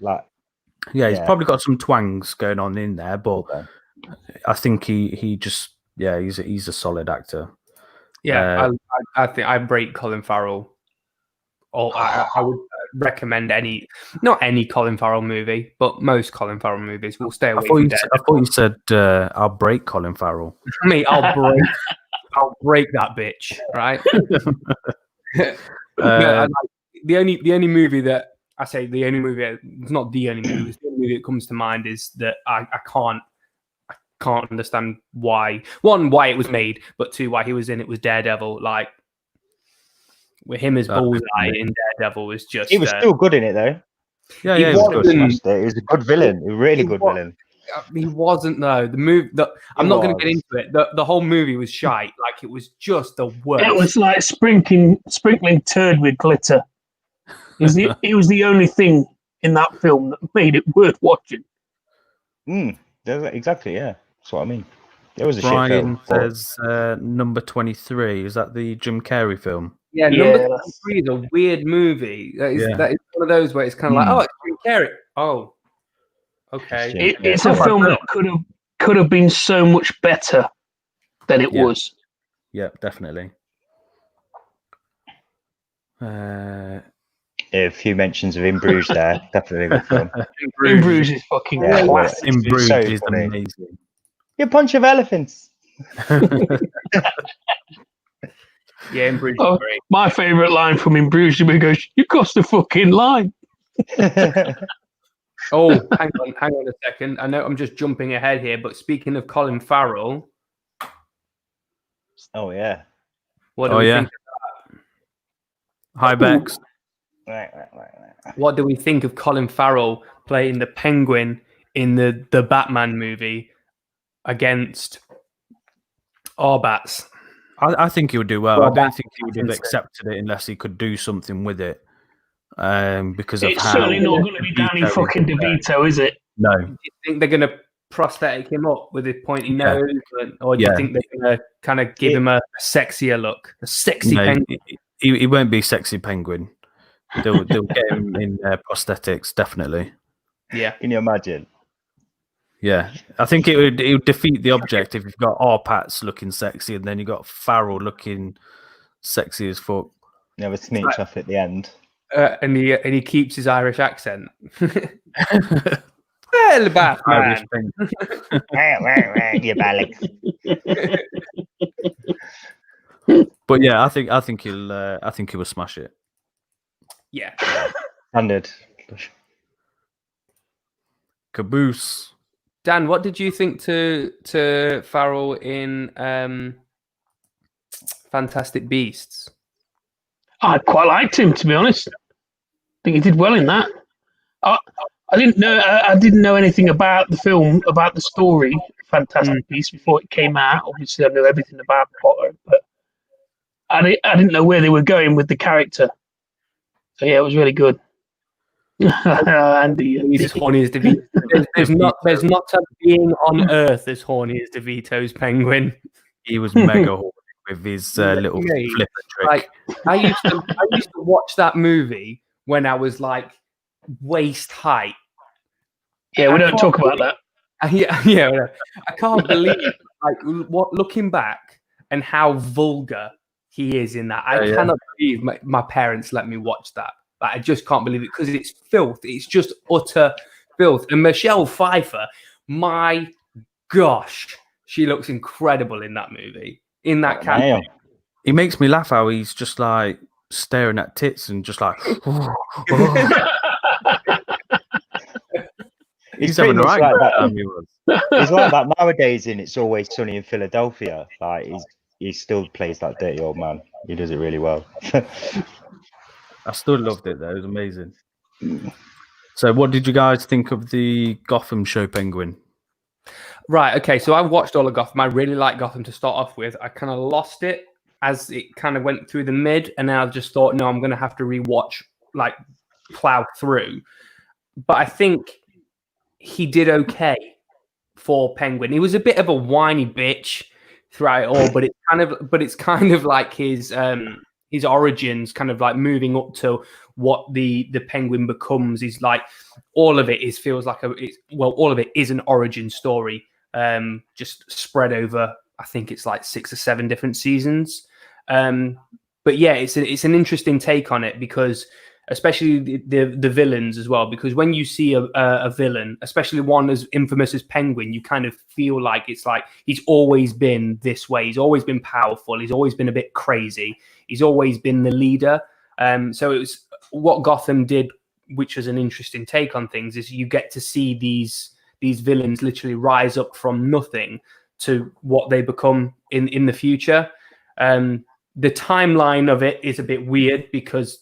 Yeah, he's probably got some twangs going on in there, but I think he just he's a solid actor. Yeah, I think I rate Colin Farrell. I would recommend not any Colin Farrell movie, but most Colin Farrell movies. We'll stay away from that. I thought you said I'll break Colin Farrell. Me, I'll break that bitch, right? The only movie that I say the only movie, it's not the only movie. The only movie that comes to mind is that I can't understand why it was made, but two, why he was in it was Daredevil. Like, with him as Bullseye in Daredevil was just... He was still good in it, though. Yeah, he was good. He was a good villain, a really good villain. He wasn't, though. I'm not going to get into it. The whole movie was shite. Like, it was just the worst. It was like sprinkling turd with glitter. It was the only thing in that film that made it worth watching. Exactly, yeah. That's what I mean. It was a Brian shit film. says number 23. Is that the Jim Carrey film? Yeah, Yeah, number that's- 3 is a weird movie. That is, Yeah. that is one of those where it's kind of like, oh, it's Jim Carrey. Oh, okay. it's a film that could have been so much better than it Yeah. was. Yeah, definitely. A few mentions of In Bruges there. Definitely a good film. In Bruges is fucking Yeah, classic. In It's Bruges so is funny. amazing. You bunch of elephants. Yeah, in Bruges. Oh, Great. my favourite line from In Bruges is where he goes, "You crossed the fucking line." Oh, hang on a second. I know I'm just jumping ahead here, but speaking of Colin Farrell, Oh yeah. what do Oh, we yeah. think? Hi, Bex. Right. What do we think of Colin Farrell playing the Penguin in the Batman movie against Arbats? I think he would do well. Well, I don't that's think he would have insane. accepted it unless he could do something with it. Because of It's how certainly not going to be Danny DeVito is fucking in there. DeVito, is it? No, Do you think they're going to prosthetic him up with his pointy Yeah. nose, or do you Yeah. think they're going to kind of give him a sexier look, a sexy no, penguin? he won't be sexy penguin. They'll get him in prosthetics, definitely. Yeah, Can you imagine? Yeah, I think it would defeat the object if you've got Arpats looking sexy and then you got Farrell looking sexy as fuck. You have a snitch off at the end. and he keeps his Irish accent. Well, Irish Batman. thing. You Alex. But yeah, I think he will smash it. Yeah. Standard. Caboose. Dan, what did you think to Farrell in Fantastic Beasts? I quite liked him, to be honest. I think he did well in that. I didn't know. I didn't know anything about the film, about the story, Fantastic Beasts, before it came out. Obviously, I knew everything about Potter, but I didn't know where they were going with the character. So yeah, it was really good. Andy, He's as horny as DeVito. There's not a being on earth as horny as DeVito's penguin. He was mega horny with his little Mate, flipper trick. Like I used to watch that movie when I was like waist height. yeah, we I don't can't talk about that. Yeah. I can't believe looking back and how vulgar he is in that. I cannot believe my parents let me watch that. Like, I just can't believe it because it's filth. It's just utter filth. And Michelle Pfeiffer, my gosh, she looks incredible in that movie. In that character. He makes me laugh how he's just like staring at tits and just like he's having the right like time, he was. He's like that nowadays in It's Always Sunny in Philadelphia. Like he still plays that dirty old man. He does it really well. I still loved it though. It was amazing. So what did you guys think of the Gotham show Penguin? Right, okay, so I watched all of Gotham. I really like Gotham to start off with. I kind of lost it as it kind of went through the mid, and then I just thought, no, I'm going to have to rewatch, like, plow through. But I think he did okay for Penguin. He was a bit of a whiny bitch throughout it all, but it's kind of like his origins, kind of like moving up to what the Penguin becomes. Is like all of it feels like all of it is an origin story, just spread over. I think it's like 6 or 7 different seasons. But yeah, it's an interesting take on it because especially the villains as well. Because when you see a villain, especially one as infamous as Penguin, you kind of feel like it's like he's always been this way. He's always been powerful. He's always been a bit crazy. He's always been the leader. So it was what Gotham did, which was an interesting take on things, is you get to see these villains literally rise up from nothing to what they become in the future. The timeline of it is a bit weird because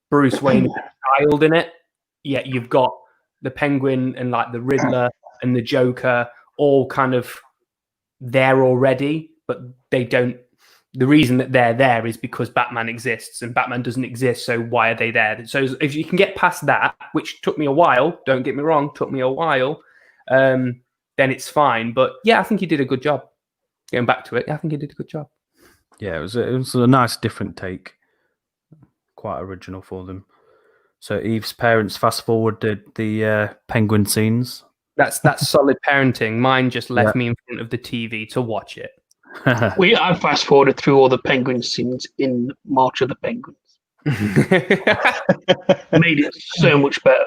Bruce Wayne is a child in it, yet you've got the Penguin and like the Riddler and the Joker all kind of there already, but they don't. The reason that they're there is because Batman exists and Batman doesn't exist. So why are they there? So if you can get past that, which took me a while, don't get me wrong, took me a while, then it's fine. But yeah, I think he did a good job. Getting back to it, I think he did a good job. Yeah, it was a nice different take. quite original for them. So Eve's parents fast forwarded the penguin scenes. That's solid parenting. Mine just left me in front of the TV to watch it. I fast forwarded through all the penguin scenes in March of the Penguins. Made it so much better.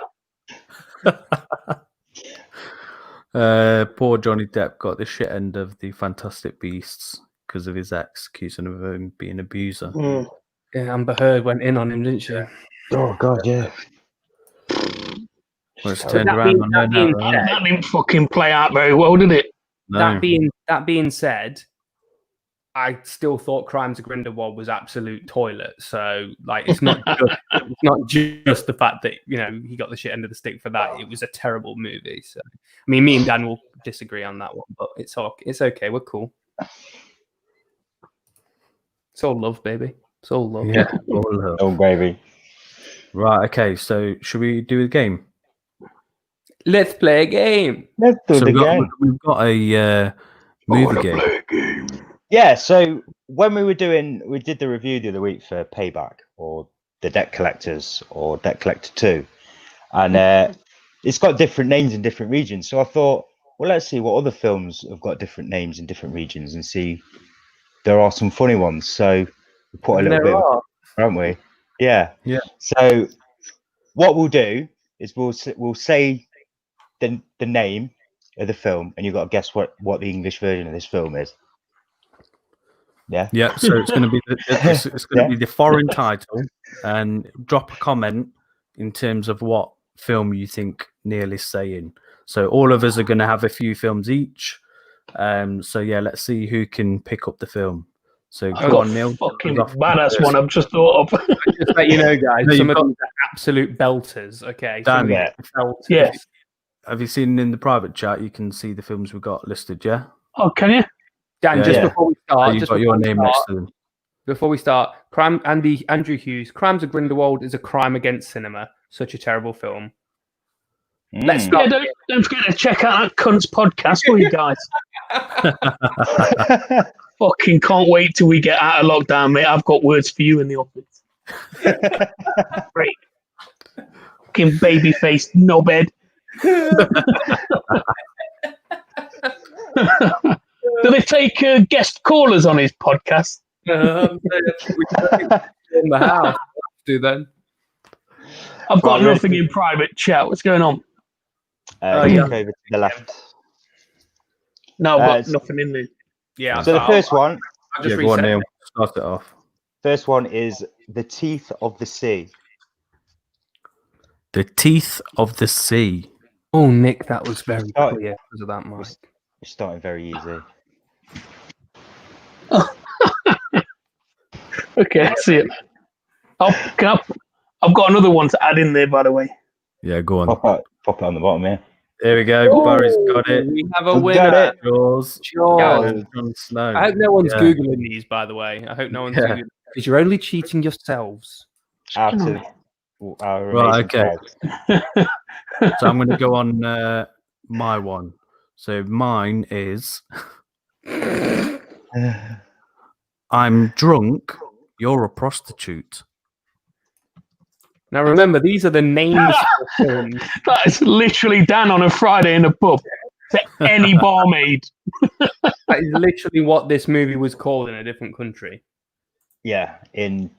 Poor Johnny Depp got the shit end of the Fantastic Beasts because of his ex, accusing him of being an abuser. Mm. Yeah, Amber Heard went in on him, didn't she? Oh God, yeah. Well, it's turned That around being- on her that being now. hasn't it? That didn't fucking play out very well, did it? No. That being said, I still thought Crimes of Grindelwald was absolute toilet. So like, it's not just the fact that he got the shit end of the stick for that. It was a terrible movie. So I mean, me and Dan will disagree on that one, but it's okay. We're cool. It's all love, baby. It's all love. Yeah. all love. Oh, baby. Right. Okay. So should we do the game? Let's play a game. Let's do So the game. we've got a movie game. Yeah, so when we did the review the other week for Payback or The Debt Collectors or Debt Collector 2, and it's got different names in different regions. So I thought, well, let's see what other films have got different names in different regions and see there are some funny ones. So we put a little bit, haven't we? Yeah. Yeah. So what we'll do is we'll say the name of the film, and you've got to guess what the English version of this film is. Yeah. Yeah. So it's going to be be the foreign title, and drop a comment in terms of what film you think Neil is saying. So all of us are going to have a few films each. So yeah, let's see who can pick up the film. So I've go got on, Neil. fucking badass one I've just thought of. Just let you know, guys. No, some you've of these are absolute belters. Okay. Dan, Some of these are belters. Yeah. Have you seen in the private chat? You can see the films we've got listed. Yeah. Oh, can you? Dan, Yeah, just yeah. before we So start, you've got your name next to them. Before we start, Andrew Hughes, Crimes of Grindelwald is a crime against cinema. Such a terrible film. Let's Mm. start. Yeah, don't forget to check out that cunt's podcast, will you guys? Fucking can't wait till we get out of lockdown, mate. I've got words for you in the office. Great. Fucking baby-faced knobhead. Do they take guest callers on his podcast? We can in the house. Do then. I've got Right, ready nothing for- in private chat. What's going on? yeah. Look over to the left. No, I've got it's- nothing in there. Yeah. So the first one, I'll just Yeah, go on, reset. Neil. Start it off. is The Teeth of the Sea. The Teeth of the Sea. Oh, Nick, that was very Oh. clear because of that mic. We're starting very easy. Okay, I see it. I've got another one to add in there, by the way. Yeah, go on. Pop it on the bottom here. There we go. Barry's got it. We have a We've winner. got it. Yours. Jaws. Jon Snow. I hope no one's Yeah. Googling these, by the way. I hope no one's Yeah. Googling because you're only cheating yourselves. Out of our Right, amazing okay. prize. So I'm going to go on my one. So mine is I'm drunk, you're a prostitute. Now remember, these are the names for films. That is literally Dan on a Friday in a pub to any barmaid. That is literally what this movie was called in a different country. Yeah, in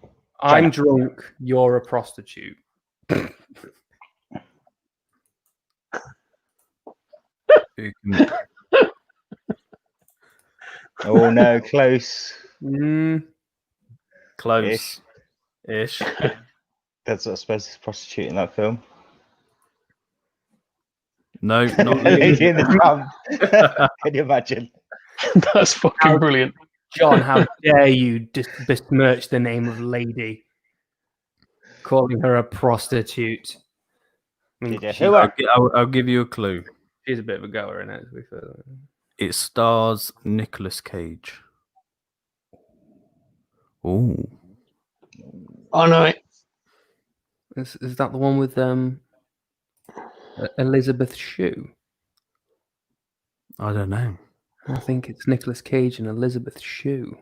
I'm drunk, you're a prostitute. Who can- oh no, close. Close. Ish. That's what I suppose is prostitute in that film. No, not Lady really. in the Tramp. Can you imagine? That's fucking brilliant. John, how dare you besmirch the name of Lady, calling her a prostitute? I mean, Did you? Who are- I'll give you a clue. she's a bit of a goer in it, to be fair. It stars Nicolas Cage. Ooh. Oh no, Is that the one with Elizabeth Shue? I don't know. I think it's Nicolas Cage and Elizabeth Shue.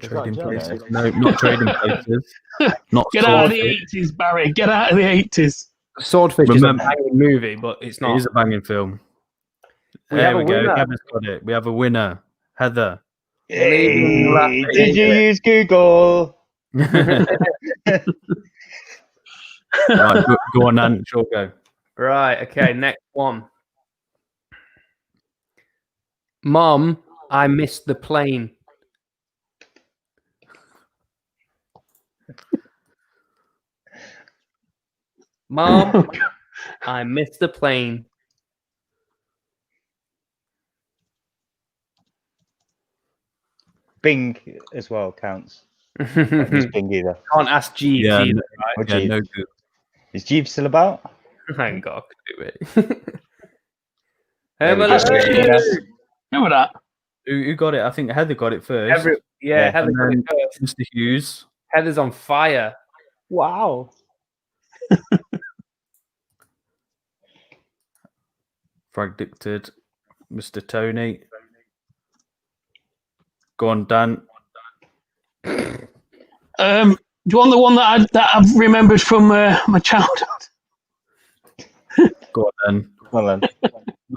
Trading Jono? places. No, not trading places. Not Get out of the Swordfish. 80s, Barry. Get out of the 80s. Swordfish is a Remember- banging movie, but it's It not. is a banging film. We There have a we go. winner. Heather's got it. We have a winner. Heather. Leaving last Hey, did you use Google? Right, go on, Ant. Sure, go. Right. Okay. Next one. Mom, I missed the plane. Mom, I missed the plane. Bing as well counts. Not Can't use Bing either. ask Jeeves Yeah, either. Or Yeah, Jeeves. no good. Is Jeeves still about? I ain't got a clue, mate. There we go. Emily! Remember that? Who got it? I think Heather got it first. Yeah, Yeah, Heather and got it then first. Mr. Hughes. Heather's on fire. Wow. Frag dictated. Mr. Tony. Go on, Dan. Do you want the one that I've remembered from my childhood? Go on, then. Well then.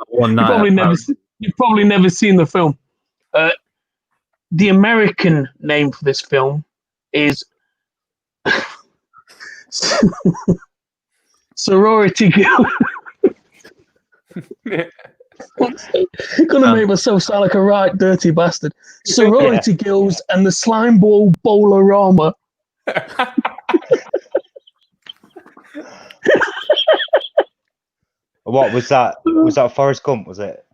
One night. You've probably never seen the film. The American name for this film is Sorority Girl. Gonna make myself sound like a right dirty bastard. Sorority Girls and the Slime Ball Bowlerama. What was that? Was that Forrest Gump? Was it?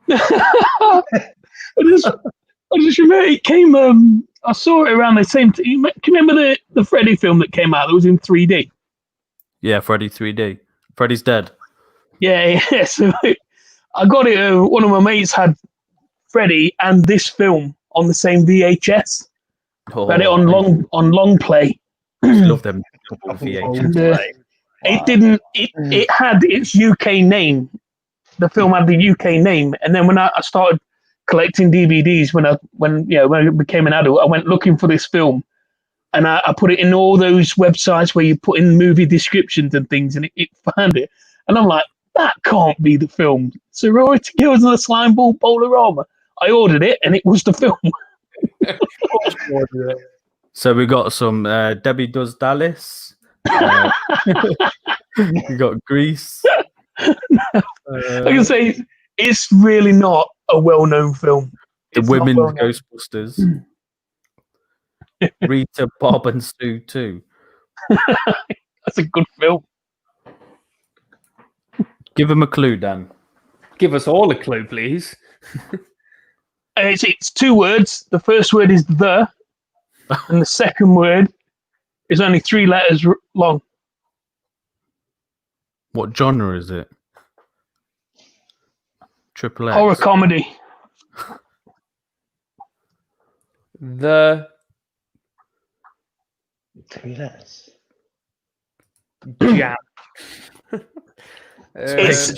I just remember it came. I saw it around the same time. Can you remember the Freddy film that came out that was in 3D? Yeah, Freddy 3D. Freddy's dead. Yeah. So I got it. One of my mates had Freddy and this film on the same VHS. Had it on long play. I love them VHS. And, it didn't. It had its UK name. The film had the UK name, and then when I started collecting DVDs, when I became an adult, I went looking for this film, and I put it in all those websites where you put in movie descriptions and things, and it found it, and I'm like, that can't be the film. Sorority Girls and the Slime Ball Bowlerama. I ordered it, and it was the film. So we got some Debbie Does Dallas. We got Grease. I can say it's really not a well-known film. The It's not Women's well-known. Ghostbusters. Rita, Bob, and Sue too. That's a good film. Give him a clue, Dan. Give us all a clue, please. It's two words. The first word is the, and the second word is only 3 letters long. What genre is it? Triple X. Horror comedy. The 3 letters. Jam. It's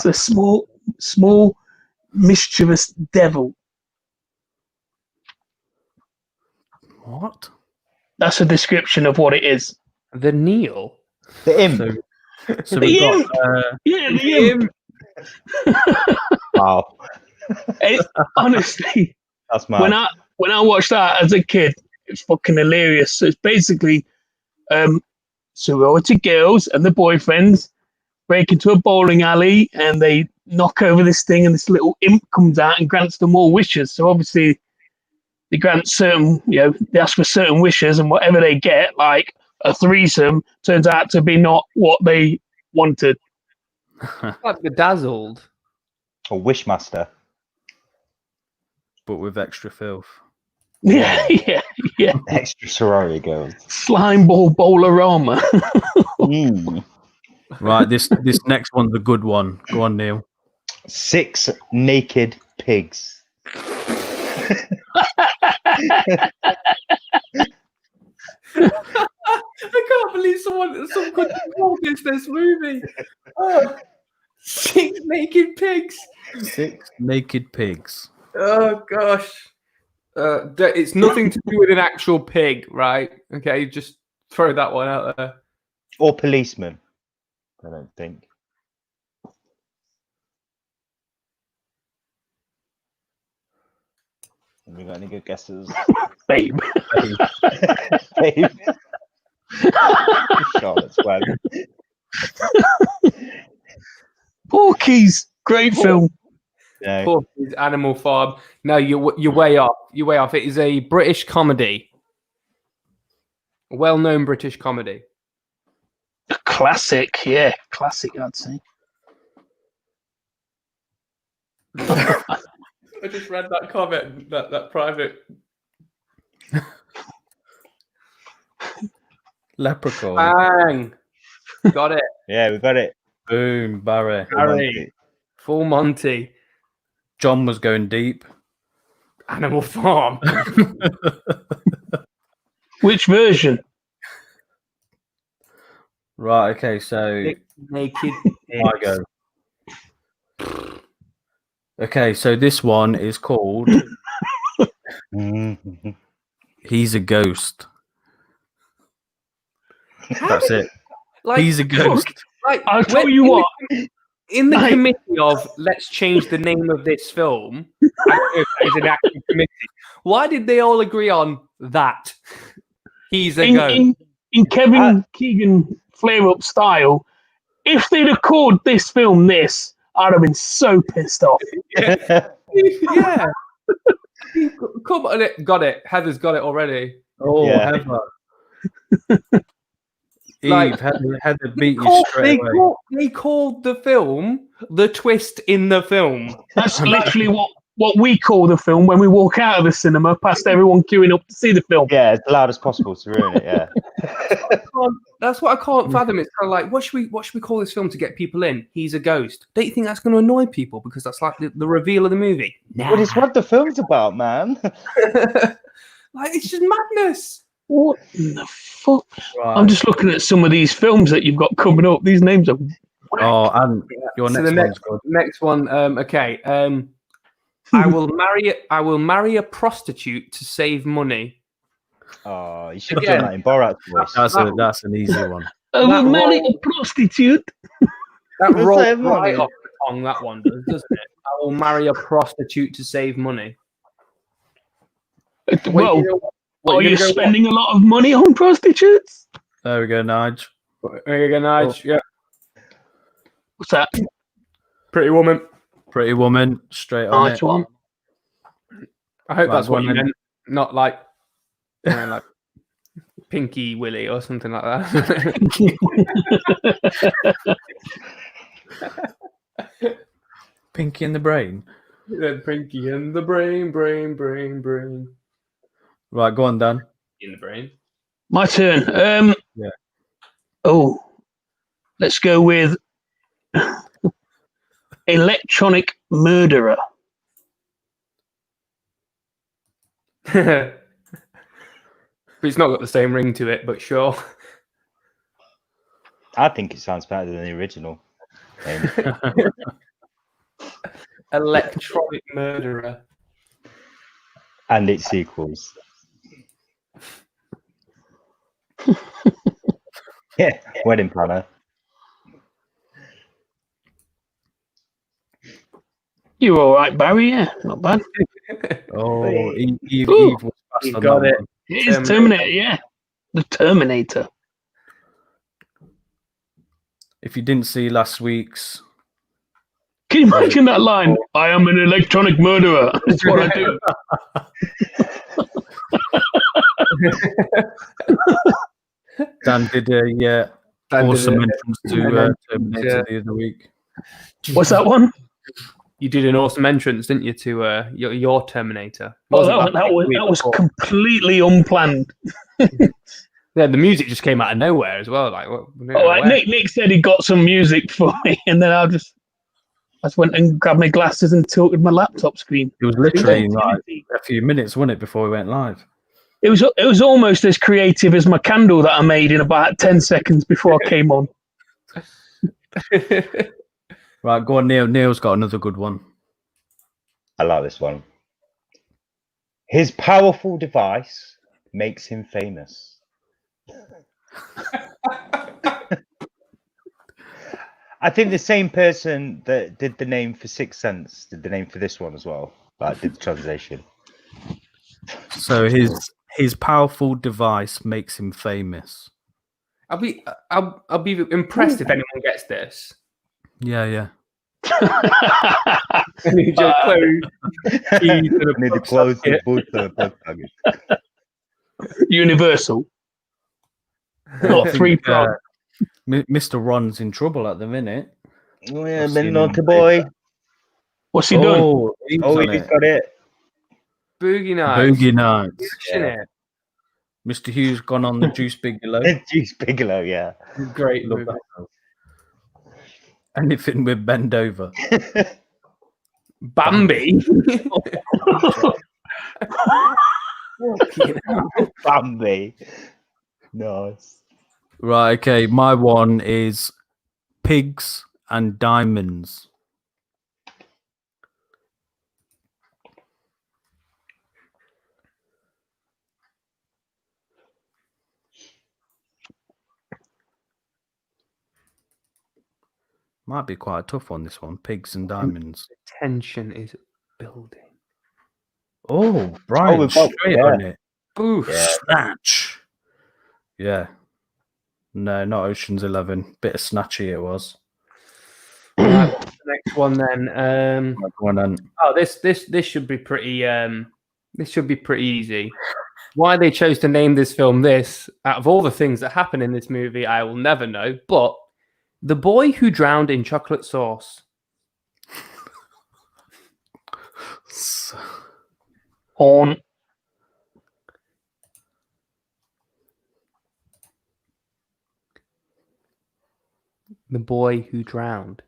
a small mischievous devil. What? That's a description of what it is. The Neil. The Imp. So we got Yeah, the imp. Wow. Honestly, That's mad. when I watched that as a kid, it's fucking hilarious. So it's basically sorority girls and the boyfriends break into a bowling alley and they knock over this thing, and this little imp comes out and grants them all wishes. So obviously they grant certain, they ask for certain wishes, and whatever they get, like a threesome, turns out to be not what they wanted. Like Bedazzled. Or Wishmaster. but with extra filth. Yeah. Extra sorority girls. Slime Ball Bowlerama. Right, this next one's a good one. Go on, Neil. 6 naked pigs. I can't believe some could call this movie. Oh. 6 naked pigs. 6 naked pigs. Oh gosh. It's nothing to do with an actual pig, right? Okay, just throw that one out there. Or policeman. I don't think. Have we got any good guesses? Babe. Babe. Charlotte's Web. Porky's. Great film. No. Porky's Animal Farm. No, you're way off. You're way off. It is a British comedy. A well-known British comedy. A classic, yeah. Classic, I'd say. I just read that comment, that private. Leprechaun. Bang! Got it. Yeah, we got it. Boom, Barry. Harry. Full Monty. John was going deep. Animal Farm. Which version? Right, okay, so Naked. I go. Okay, so this one is called He's a Ghost. That's it. Like, He's a ghost. Like, I'll tell you what. In the Like- committee of let's change the name of this film, as an acting committee, why did they all agree on that? He's a ghost. In Kevin Keegan flare-up style, if they'd have called this film this, I'd have been so pissed off. Yeah. Come on, got it. Heather's got it already. Oh, Yeah. Heather. Eve, Like- Heather beat you straight away. They called the film The Twist in the Film. That's literally what we call the film when we walk out of the cinema past everyone queuing up to see the film. Yeah, as loud as possible to ruin it, yeah. That's what I can't fathom. It's kind of like, what should we call this film to get people in? He's a ghost. Don't you think that's going to annoy people because that's like the reveal of the movie? Nah. What is what the film's about, man? Like, it's just madness. What in the fuck? Right. I'm just looking at some of these films that you've got coming up. These names are whack. Oh, and your So next the one's good. next one. Okay. I will marry a prostitute to save money. Oh, you should have Again. done that in Borat's voice. That's an easy one. I will that marry role- a prostitute. That To rolls save money. right off the tongue. That one does, doesn't it? I will marry a prostitute to save money. Well, What, are you gonna go spending a lot of money on prostitutes? There we go, Nige. what? There you go, Nige. Yeah. What's that? Pretty Woman. Pretty Woman, straight on Nice it. one. I hope Right, that's what you woman. meant. Not like, like Pinky Willy or something like that. Pinky in the Brain. Pinky in the brain. Right, go on, Dan. In the brain. My turn. Yeah. Oh, let's go with Electronic Murderer. But it's not got the same ring to it, but sure. I think it sounds better than the original. Electronic Murderer. And its sequels. Yeah, Wedding Planner. You're all right, Barry. Yeah, not bad. Oh, Eve Ooh, was fast you on got that it. one. It is Terminator. Yeah, the Terminator. If you didn't see last week's, Can you imagine that line? I am an electronic murderer. That's what I do. Dan did a awesome entrance to Terminator the other week. What's that one? You did an awesome entrance, didn't you, to your Terminator? Oh, Wasn't that was before? completely unplanned. Yeah, the music just came out of nowhere as well. Like, Nick said he got some music for me, and then I just went and grabbed my glasses and tilted my laptop screen. It was literally like a few minutes, wasn't it, before we went live? It was almost as creative as my candle that I made in about 10 seconds before I came on. Right, go on, Neil. Neil's got another good one. I like this one. His powerful device makes him famous. I think the same person that did the name for Sixth Sense did the name for this one as well. Like, did the translation. So his powerful device makes him famous. I'll be impressed if anyone gets this. Yeah. I need to close. I need to close the boot for the plug package. Universal. Well, I Three think, prong. Mr. Ron's in trouble at the minute. Oh, yeah, I've been seen naughty him boy. What's he done? Oh, he's Oh, on he's it. got it. Boogie Nights. Boogie Nights. Smashing Yeah. it. Mr. Hughes gone on the Juice Bigelow. Juice Bigelow, yeah. Great Love movie. that. Anything with bend over. Bambi. Bambi. Nice. Right, okay. My one is pigs and diamonds. Might be quite a tough one, this one. Pigs and diamonds. Tension is building. Oh, Brian, we've got- straight yeah. on it. Boof. Yeah. Snatch. Yeah. No, not Ocean's 11. Bit of snatchy it was. Right, what's the next one then? Go on then. Oh, this should be pretty. This should be pretty easy. Why they chose to name this film this, out of all the things that happen in this movie, I will never know. But the boy who drowned in chocolate sauce. Horn. The boy who drowned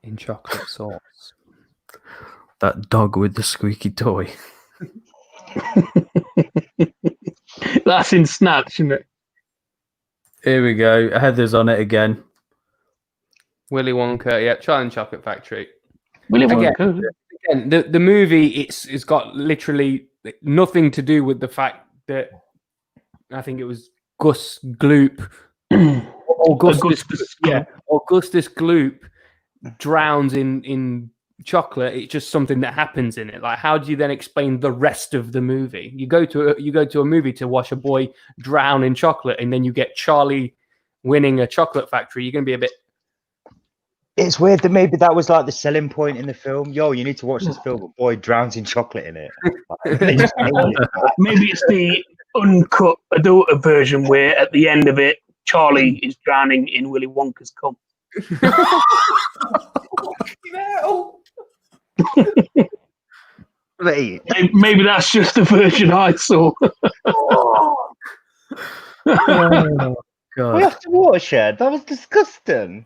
in chocolate sauce. That dog with the squeaky toy. That's in Snatch, isn't it? Here we go. Heather's on it again. Willy Wonka, yeah, Charlie and the Chocolate Factory. Willy Again, Wonka. Again, the movie it's got literally nothing to do with the fact that I think it was Gus Gloop Augustus Gloop drowns in chocolate. It's just something that happens in it. Like, how do you then explain the rest of the movie? You go to a movie to watch a boy drown in chocolate, and then you get Charlie winning a chocolate factory. You're going to be a bit. It's weird that maybe that was like the selling point in the film. Yo, you need to watch this film. A boy drowns in chocolate in it. They just named it. Maybe it's the uncut adult version where at the end of it, Charlie is drowning in Willy Wonka's cum. Mate, Maybe that's just the version I saw. Oh, we God. have to watch it. That was disgusting.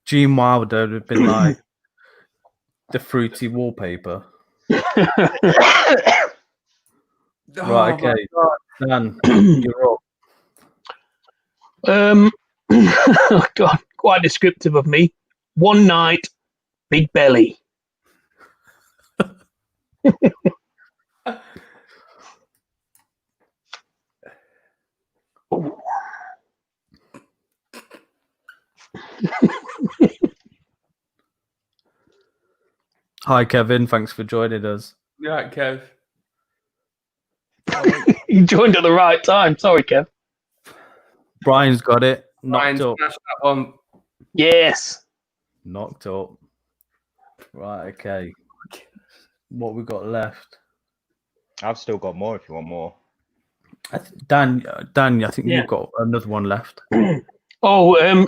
Gene Wilder would have been like the fruity wallpaper. Right, okay. Dan, you're up. Oh God, quite descriptive of me. One night, big belly. Hi, Kevin. Thanks for joining us. You're right, Kev. You joined at the right time. Sorry, Kev. Brian's got it. Ryan, Knocked up. smash that one. Yes. Knocked up. Right, okay. What we got left? I've still got more if you want more. Dan, I think Yeah. you've got another one left. Oh,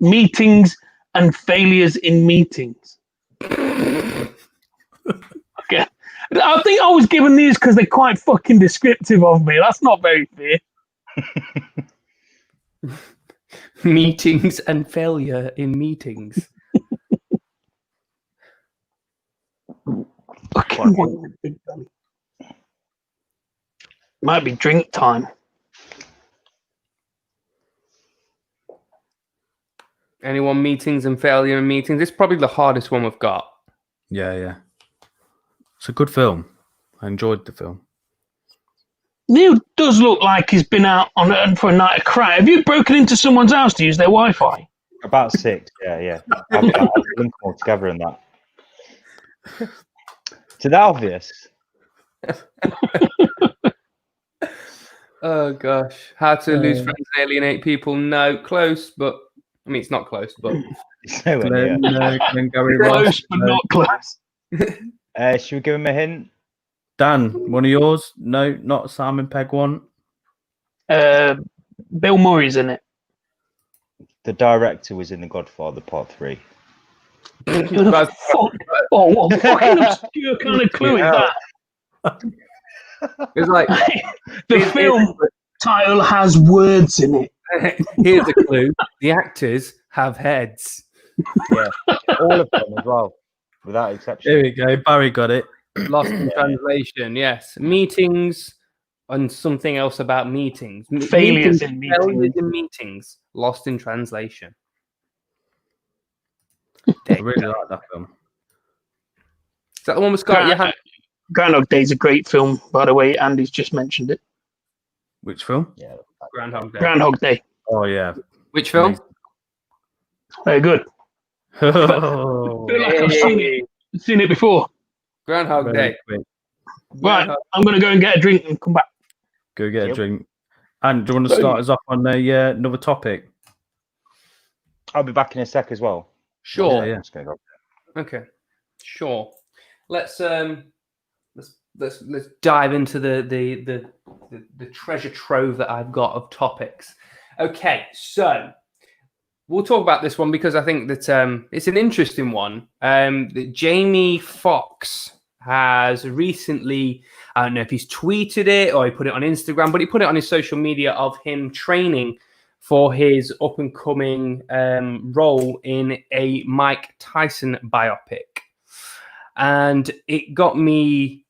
meetings and failures in meetings. Okay. I think I was given these because they're quite fucking descriptive of me. That's not very fair. Meetings and failure in meetings. Fucking one with big belly. Might be drink time. Anyone meetings and failure in meetings? It's probably the hardest one we've got. Yeah. It's a good film. I enjoyed the film. Neil does look like he's been out for a night of crack. Have you broken into someone's house to use their Wi-Fi? About 6, yeah. I've linked them all together in that. Is that obvious? Oh gosh, how to lose friends and alienate people? No, close, but I mean it's not close, but It's nowhere near. Gary Close, Ross, but not close. Should we give him a hint? Dan, one of yours? No, not Simon Pegg one. Bill Murray's in it. The director was in The Godfather Part 3. That's- What fucking obscure kind of clue is that? it's like The film title has words in it. here's a clue: the actors have heads. Yeah, all of them as well, without exception. There we go. Barry got it. Lost in translation. Yes, meetings and something else about meetings. Failures in Failures meetings. in meetings. Lost in translation. I really like that film. Is that the one with Scott Johansson? Groundhog Day's a great film, by the way. Andy's just mentioned it. Which film? Yeah, Groundhog Day. Groundhog Day. Oh yeah. Which film? Very good. Oh, I feel like I've seen it before. Groundhog very Day. quick. Right, I'm going to go and get a drink and come back. Go get a Yep. drink. And do you want to start us off on another topic? I'll be back in a sec as well. Sure. Yeah. I'm just gonna go. Okay. Sure. Let's dive into the treasure trove that I've got of topics. Okay, so we'll talk about this one because I think that it's an interesting one. That Jamie Foxx has recently, I don't know if he's tweeted it or he put it on Instagram, but he put it on his social media of him training for his up and coming role in a Mike Tyson biopic. And it got me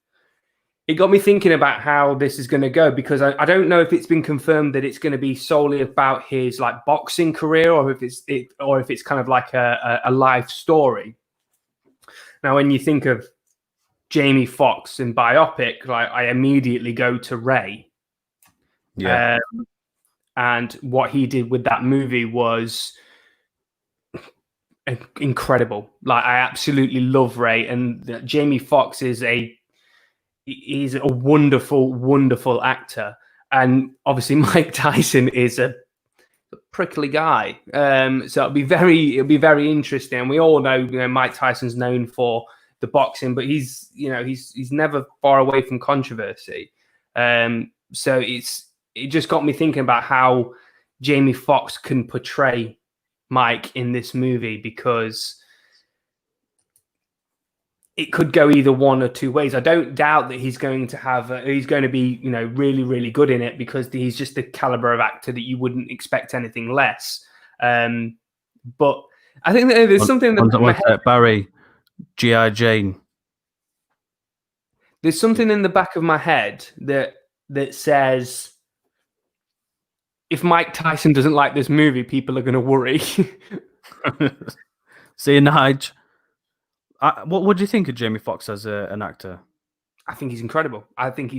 thinking about how this is going to go, because I don't know if it's been confirmed that it's going to be solely about his like boxing career, or if it's kind of like a life story. Now, when you think of Jamie Foxx in biopic, like I immediately go to Ray. Yeah. And what he did with that movie was incredible. Like I absolutely love Ray, and Jamie Foxx is he's a wonderful, wonderful actor. And obviously Mike Tyson is a prickly guy. So it'll be very interesting. We all know, Mike Tyson's known for the boxing, but he's never far away from controversy. So it just got me thinking about how Jamie Foxx can portray Mike in this movie, because it could go either one or two ways. I don't doubt that he's going to be, really, really good in it, because he's just the caliber of actor that you wouldn't expect anything less. But I think that there's something that Barry, G.I. Jane. There's something in the back of my head that says, if Mike Tyson doesn't like this movie, people are going to worry. See you, Nige. What do you think of Jamie Foxx as an actor? I think he's incredible. I think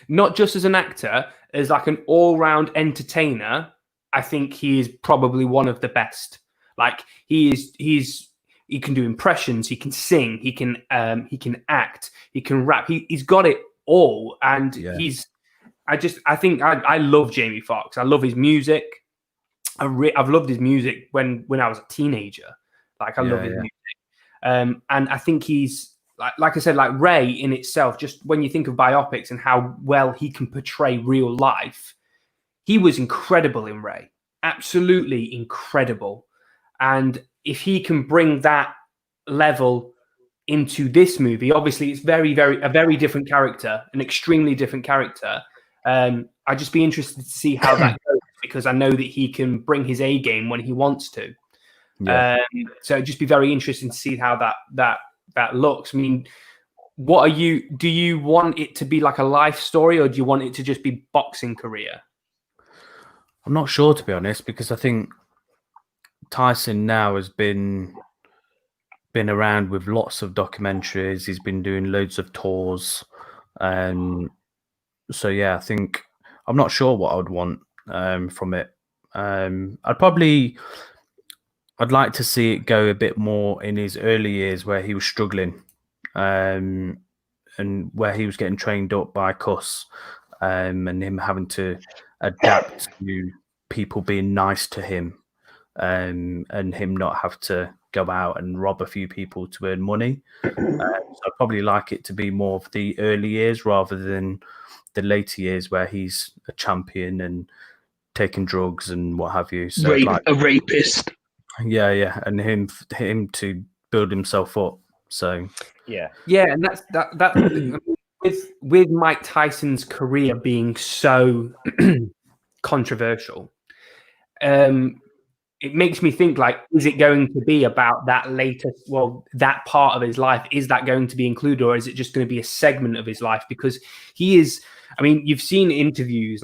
not just as an actor, as like an all-round entertainer. I think he is probably one of the best. Like he can do impressions, he can sing, he can act, he can rap. He's got it all, and I love Jamie Foxx. I love his music. I've loved his music when I was a teenager. Like I love his music. And I think he's like I said, like Ray in itself, just when you think of biopics and how well he can portray real life, he was incredible in Ray. Absolutely incredible. And if he can bring that level into this movie, obviously it's a very different character, an extremely different character. I'd just be interested to see how that goes, because I know that he can bring his A game when he wants to. Yeah. So it'd just be very interesting to see how that looks. I mean, do you want it to be like a life story, or do you want it to just be boxing career? I'm not sure, to be honest, because I think Tyson now has been around with lots of documentaries. He's been doing loads of tours. So yeah, I think I'm not sure what I would want from it. I'd like to see it go a bit more in his early years where he was struggling, and where he was getting trained up by Cuss, and him having to adapt to people being nice to him, and him not have to go out and rob a few people to earn money. So I'd probably like it to be more of the early years rather than the later years where he's a champion and taking drugs and what have you. So a rapist. Yeah, and him to build himself up. So Yeah, and that with Mike Tyson's career being so controversial, it makes me think, like, is it going to be about that that part of his life? Is that going to be included, or is it just going to be a segment of his life? Because he is, I mean, you've seen interviews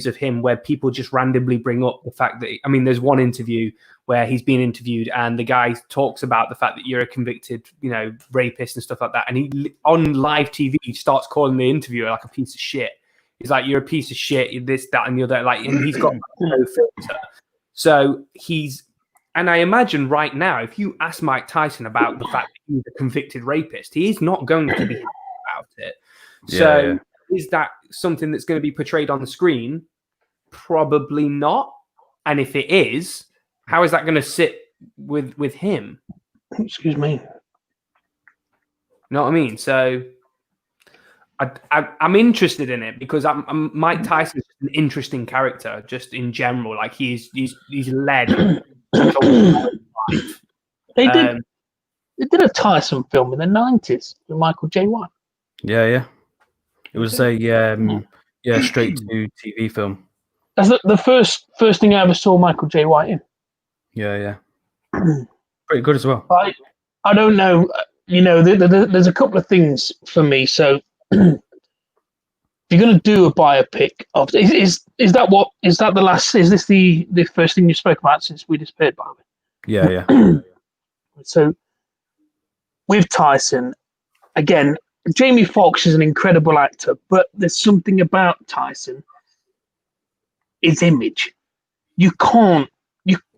of him where people just randomly bring up the fact that, I mean, there's one interview where he's being interviewed and the guy talks about the fact that you're a convicted, rapist and stuff like that. And he, on live TV, starts calling the interviewer like a piece of shit. He's like, you're a piece of shit, you're this, that, and the other. Like, and he's got no filter. So and I imagine right now, if you ask Mike Tyson about the fact that he's a convicted rapist, he is not going to be happy about it. So is that something that's going to be portrayed on the screen? Probably not. And if it is, how is that going to sit with him? Excuse me. You know what I mean? So I'm interested in it because Mike Tyson's an interesting character, just in general. Like he's led. They did a Tyson film in the 90s with Michael J. White. Yeah. It was a straight to TV film. That's the first thing I ever saw Michael J. White in. Yeah. Pretty good as well. I don't know. There's a couple of things for me. So, if you're going to do a biopic of, is that the last? Is this the first thing you spoke about since we disappeared, by the way? Yeah. So, with Tyson, again, Jamie Foxx is an incredible actor, but there's something about Tyson, his image.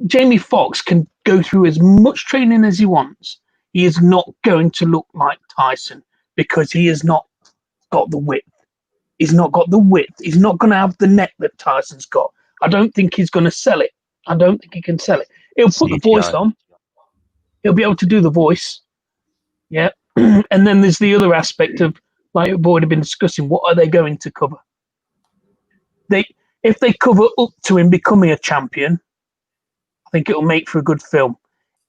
Jamie Foxx can go through as much training as he wants. He is not going to look like Tyson because he has not got the width. He's not got the width. He's not going to have the neck that Tyson's got. I don't think he's going to sell it. I don't think he can sell it. He'll put the voice on. He'll be able to do the voice. Yeah. And then there's the other aspect of, like we've already been discussing, what are they going to cover? If they cover up to him becoming a champion, I think it'll make for a good film.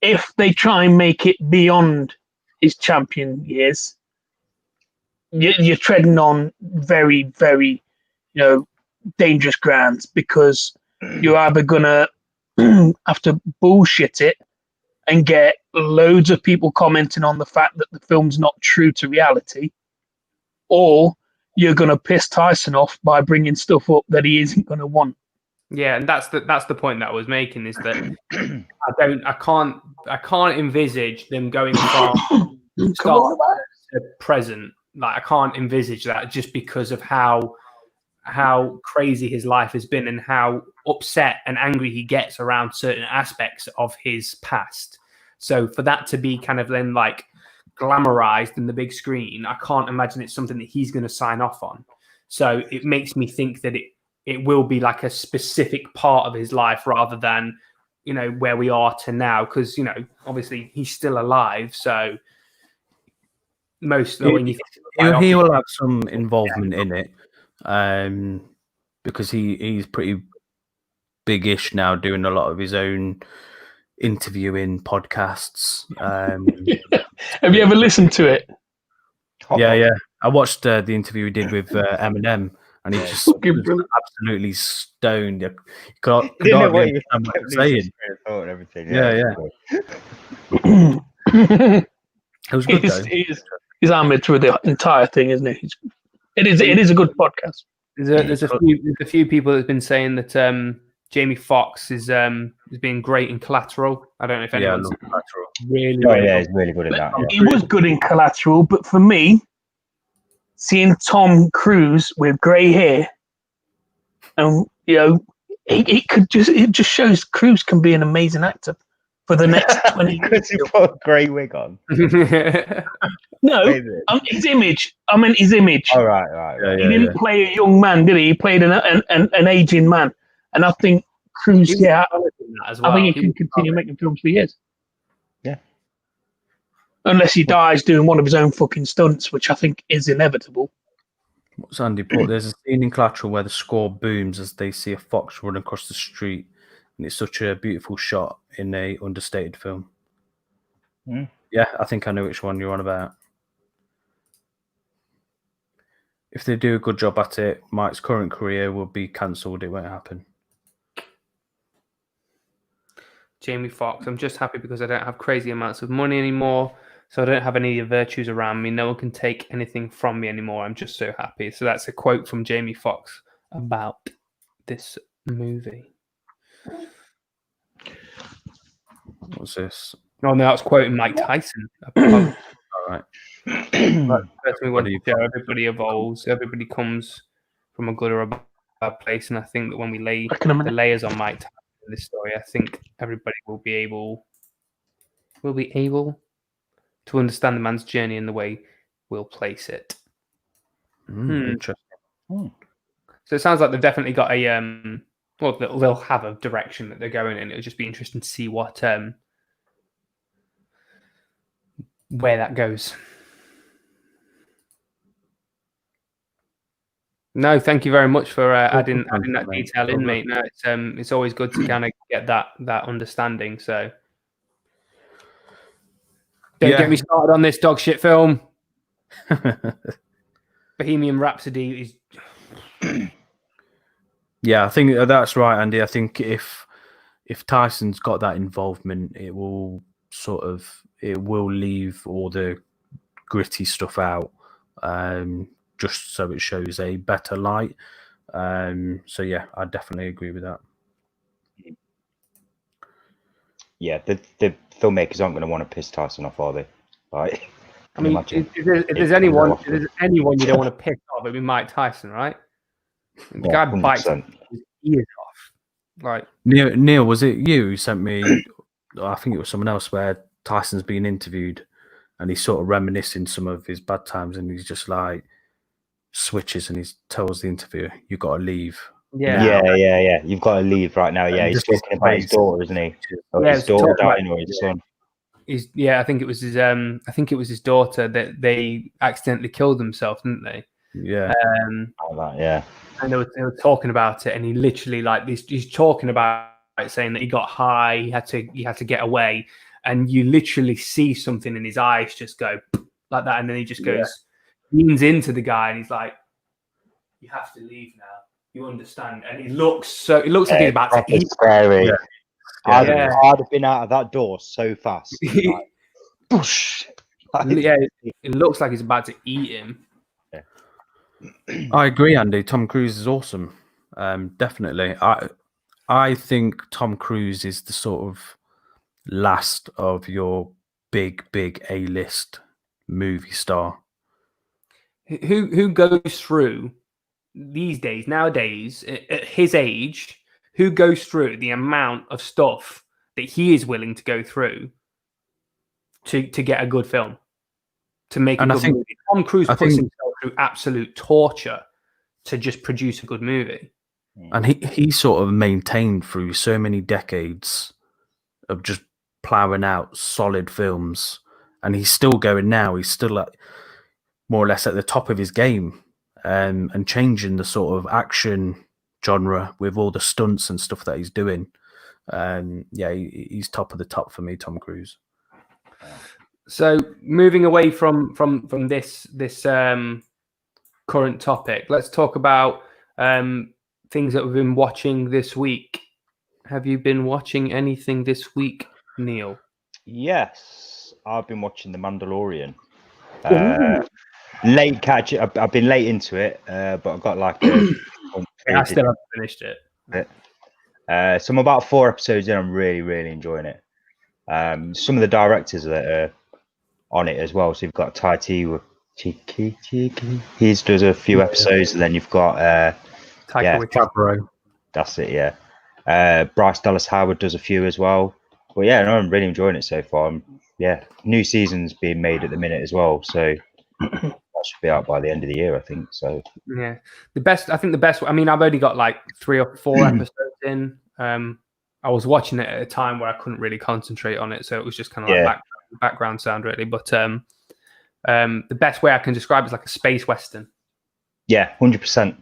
If they try and make it beyond his champion years, you're treading on very, very, dangerous grounds, because you're either gonna have to bullshit it and get loads of people commenting on the fact that the film's not true to reality, or you're gonna piss Tyson off by bringing stuff up that he isn't gonna want. Yeah, and that's the point that I was making, is that I can't envisage them going from start to present. Like, I can't envisage that, just because of how crazy his life has been and how upset and angry he gets around certain aspects of his past. So for that to be kind of then like glamorized in the big screen, I can't imagine it's something that he's going to sign off on. So it makes me think that it will be like a specific part of his life rather than, where we are to now. Because, obviously he's still alive. So most when you think he will have some involvement in it, because he's pretty big-ish now, doing a lot of his own interviewing podcasts. Have you ever listened to it? Yeah. I watched the interview he did with Eminem, and he just was absolutely stoned. You can't know what he was saying. And everything. Yeah. It was good though. He's armored through the entire thing, isn't he? It is a good podcast. There's a few people that've been saying that Jamie Foxx is being great in Collateral. I don't know if Yeah, I anyone's love Collateral. really, Oh really yeah, good. he's really good in that. Yeah. He was good in Collateral, but for me, seeing Tom Cruise with grey hair, and it just shows Cruise can be an amazing actor for the next 20 years. Because he put a grey wig on. No, Wait a minute. his image. I meant his image. Oh, right. He didn't play a young man, did he? He played an aging man, and I think Cruise. He was Yeah, solid in that as well. I think he He can was continue solid. making films for years. Yeah. Unless he dies doing one of his own fucking stunts, which I think is inevitable. What's Andy put? There's a scene in Collateral where the score booms as they see a fox run across the street, and it's such a beautiful shot in a understated film. Mm. Yeah, I think I know which one you're on about. If they do a good job at it, Mike's current career will be cancelled. It won't happen. Jamie Foxx. I'm just happy because I don't have crazy amounts of money anymore. So I don't have any virtues around me. No one can take anything from me anymore. I'm just so happy. So that's a quote from Jamie Foxx about this movie. What's this? Oh, no, that's quoting Mike Tyson. All right. First, we want to show everybody evolves. Everybody comes from a good or a bad place. And I think that when we lay the layers on Mike Tyson in this story, I think everybody will be able to understand the man's journey and the way we'll place it. Interesting. So it sounds like they've definitely got a well, they'll have a direction that they're going in. It'll just be interesting to see what where that goes. No, thank you very much for adding that detail in, mate. No, it's always good to kind of get that understanding. So don't get me started on this dog shit film. Bohemian Rhapsody is. Yeah, I think that's right, Andy. I think if Tyson's got that involvement, it will leave all the gritty stuff out, just so it shows a better light. So yeah, I definitely agree with that. Yeah, the filmmakers aren't going to want to piss Tyson off, are they? Right. I mean, if there's anyone you don't want to piss off, it'd be Mike Tyson, right? The guy bites his ears off. Like Neil, was it you who sent me? I think it was someone else where Tyson's being interviewed, and he's sort of reminiscing some of his bad times, and he's just like switches, and he tells the interviewer, "You got to leave." Yeah. You've got to leave right now. Yeah, he's talking about his daughter, isn't he? Or his daughter dying, or his son. I think it was his. I think it was his daughter that they accidentally killed themselves, didn't they? Yeah. Yeah. And they were talking about it, and he literally he's talking about it, saying that he got high, he had to get away, and you literally see something in his eyes just go like that, and then he just leans into the guy, and he's like, "You have to leave now. You understand?" And it looks like he's about to eat. Scary. Yeah. I'd have been out of that door so fast. Like, whoosh. Yeah, it looks like he's about to eat him. I agree, Andy. Tom Cruise is awesome. Definitely. I think Tom Cruise is the sort of last of your big A-list movie star. Who goes through these days, nowadays, at his age, who goes through the amount of stuff that he is willing to go through to get a good film, to make a good movie? Tom Cruise puts himself through absolute torture to just produce a good movie. And he sort of maintained through so many decades of just ploughing out solid films, and he's still going now. He's still more or less at the top of his game, and changing the sort of action genre with all the stunts and stuff that he's doing. He's top of the top for me, Tom Cruise. So moving away from this current topic, let's talk about things that we've been watching this week. Have you been watching anything this week, Neil? Yes, I've been watching The Mandalorian. Late catch. I've been late into it, but I've got like I still haven't finished it. So I'm about 4 episodes in. I'm really, really enjoying it. Some of the directors that are on it as well. So you've got Taiti. He does a few episodes, and then you've got Taika Waititi. Favreau. that's it, yeah. Bryce Dallas Howard does a few as well. But yeah, no, I'm really enjoying it so far. New season's being made at the minute as well, so that should be out by the end of the year, I think. So Yeah, I think the best. I mean, I've only got like 3 or 4 episodes in. I was watching it at a time where I couldn't really concentrate on it, so it was just kind of like background sound, really. But the best way I can describe it is like a space western. yeah, 100%.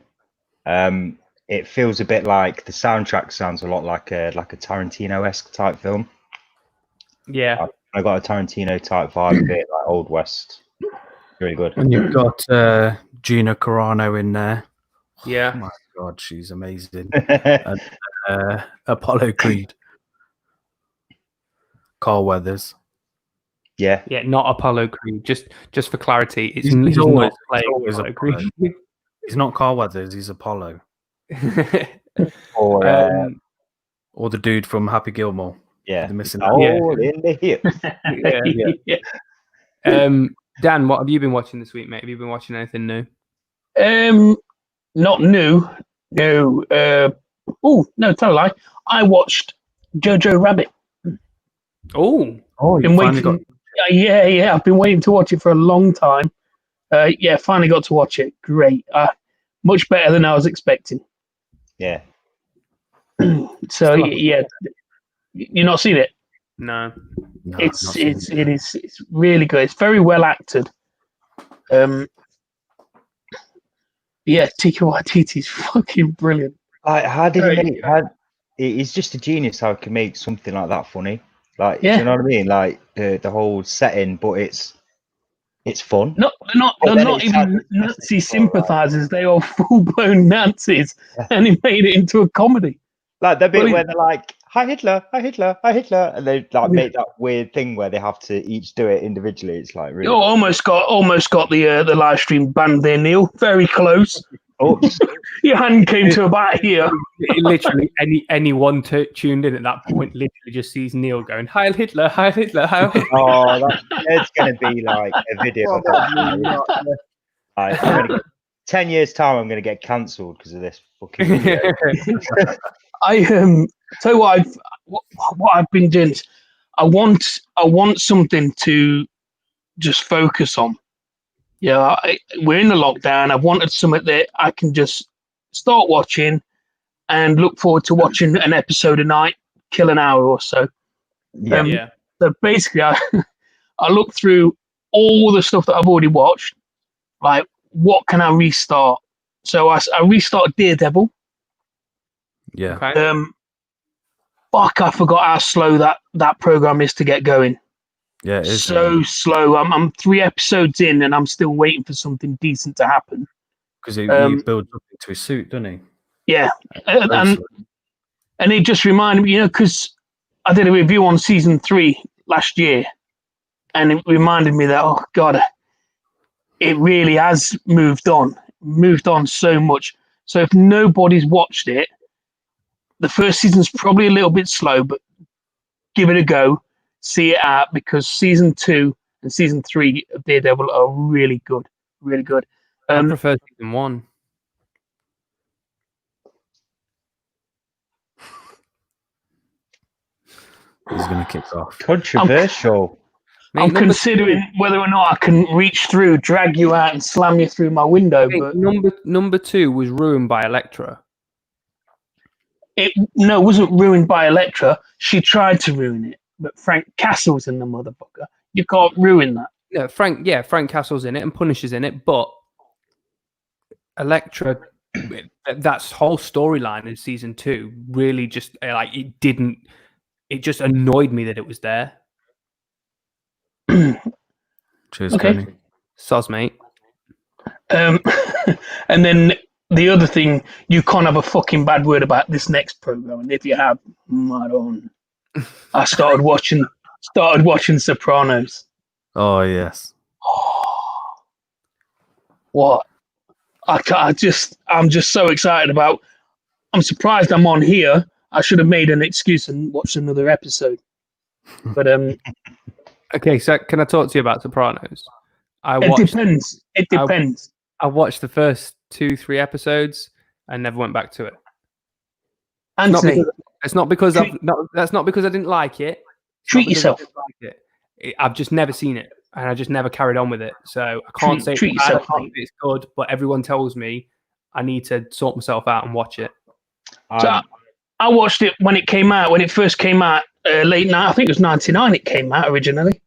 It feels a bit like the soundtrack sounds a lot like a Tarantino-esque type film. Yeah, I got a Tarantino type vibe, a bit like Old West. Really good. And you've got Gina Carano in there. yeah. Oh my God, she's amazing. And, Apollo Creed. Carl Weathers. Yeah. Yeah, not Apollo Creed. Just for clarity, it's He's always always Apollo Apollo. Creed. He's not Carl Weathers, he's Apollo. Or Or the dude from Happy Gilmore. yeah. The missing All in the hips. Dan, what have you been watching this week, mate? Have you been watching anything new? Not new. No. No, tell a lie. I watched Jojo Rabbit. Oh, you Been finally waiting. Yeah. I've been waiting to watch it for a long time. Finally got to watch it. Great. Much better than I was expecting. Yeah. So yeah, you not seen it? No. No, It's really good. It's very well acted. Tika Waititi's fucking brilliant. Like, how did he make? He's just a genius. How he can make something like that funny. Like, do you know what I mean? Like the whole setting, but it's fun. They're not even Nazi sympathizers. They are full blown Nazis, and he made it into a comedy. Like the bit where they're like, "Hi Hitler, hi Hitler, hi Hitler," and they like make that weird thing where they have to each do it individually. It's like really. You almost got the live stream banned there, Neil. Very close. Oops. Your hand came to about here. Literally, anyone tuned in at that point literally just sees Neil going, "Heil Hitler, Heil Hitler, Heil Hitler." Oh, it's going to be like a video. Of that. Like, 10 years time, I'm going to get cancelled because of this fucking video. I tell you what I've been doing. Is I want something to just focus on. Yeah, we're in the lockdown. I've wanted something that I can just start watching and look forward to watching an episode a night, kill an hour or so. Yeah. So basically, I look through all the stuff that I've already watched. Like, what can I restart? So I restarted Daredevil. Yeah. Okay. Fuck, I forgot how slow that program is to get going. Yeah, it is. So slow. I'm 3 episodes in and I'm still waiting for something decent to happen. Because he builds up into his suit, doesn't he? Yeah. And it just reminded me, because I did a review on season 3 last year, and it reminded me that, oh God, it really has moved on so much. So if nobody's watched it, the first season's probably a little bit slow, but give it a go. See it out, because season 2 and season 3 of Daredevil are really good. Really good. I prefer season 1. He's going to kick off. Controversial. I'm considering whether or not I can reach through, drag you out, and slam you through my window. But number 2 was ruined by Elektra. It wasn't ruined by Elektra. She tried to ruin it, but Frank Castle's in the motherfucker. You can't ruin that. No, Frank Castle's in it and Punisher's in it, but Elektra, that whole storyline in season 2 really just it just annoyed me that it was there. Cheers, Okay. Tony. Soz, mate. And then the other thing, you can't have a fucking bad word about this next program, and if you have, I don't. I started watching Sopranos. Oh, yes. What? I'm just so excited about. I'm surprised I'm on here. I should have made an excuse and watched another episode. But Okay, so can I talk to you about Sopranos? it depends. It depends. I watched the first 2-3 episodes and never went back to it. Anthony, That's not because I didn't like it. treat yourself. I've just never seen it, and I just never carried on with it. So I can't say treat it's bad, yourself, I can't say it's good, but everyone tells me I need to sort myself out and watch it. So I watched it when it came out, when it first came out, late night. I think it was 99 it came out originally.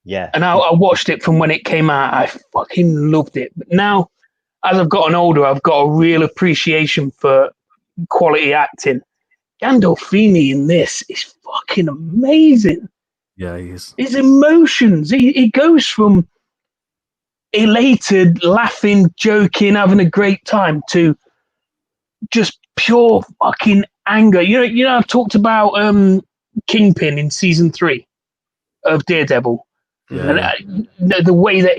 Yeah. And I watched it from when it came out. I fucking loved it. But now, as I've gotten older, I've got a real appreciation for quality acting. Gandolfini in this is fucking amazing. Yeah, he is. His emotions, he goes from elated, laughing, joking, having a great time to just pure fucking anger. You know, I've talked about Kingpin in season 3 of Daredevil. Yeah. And the way that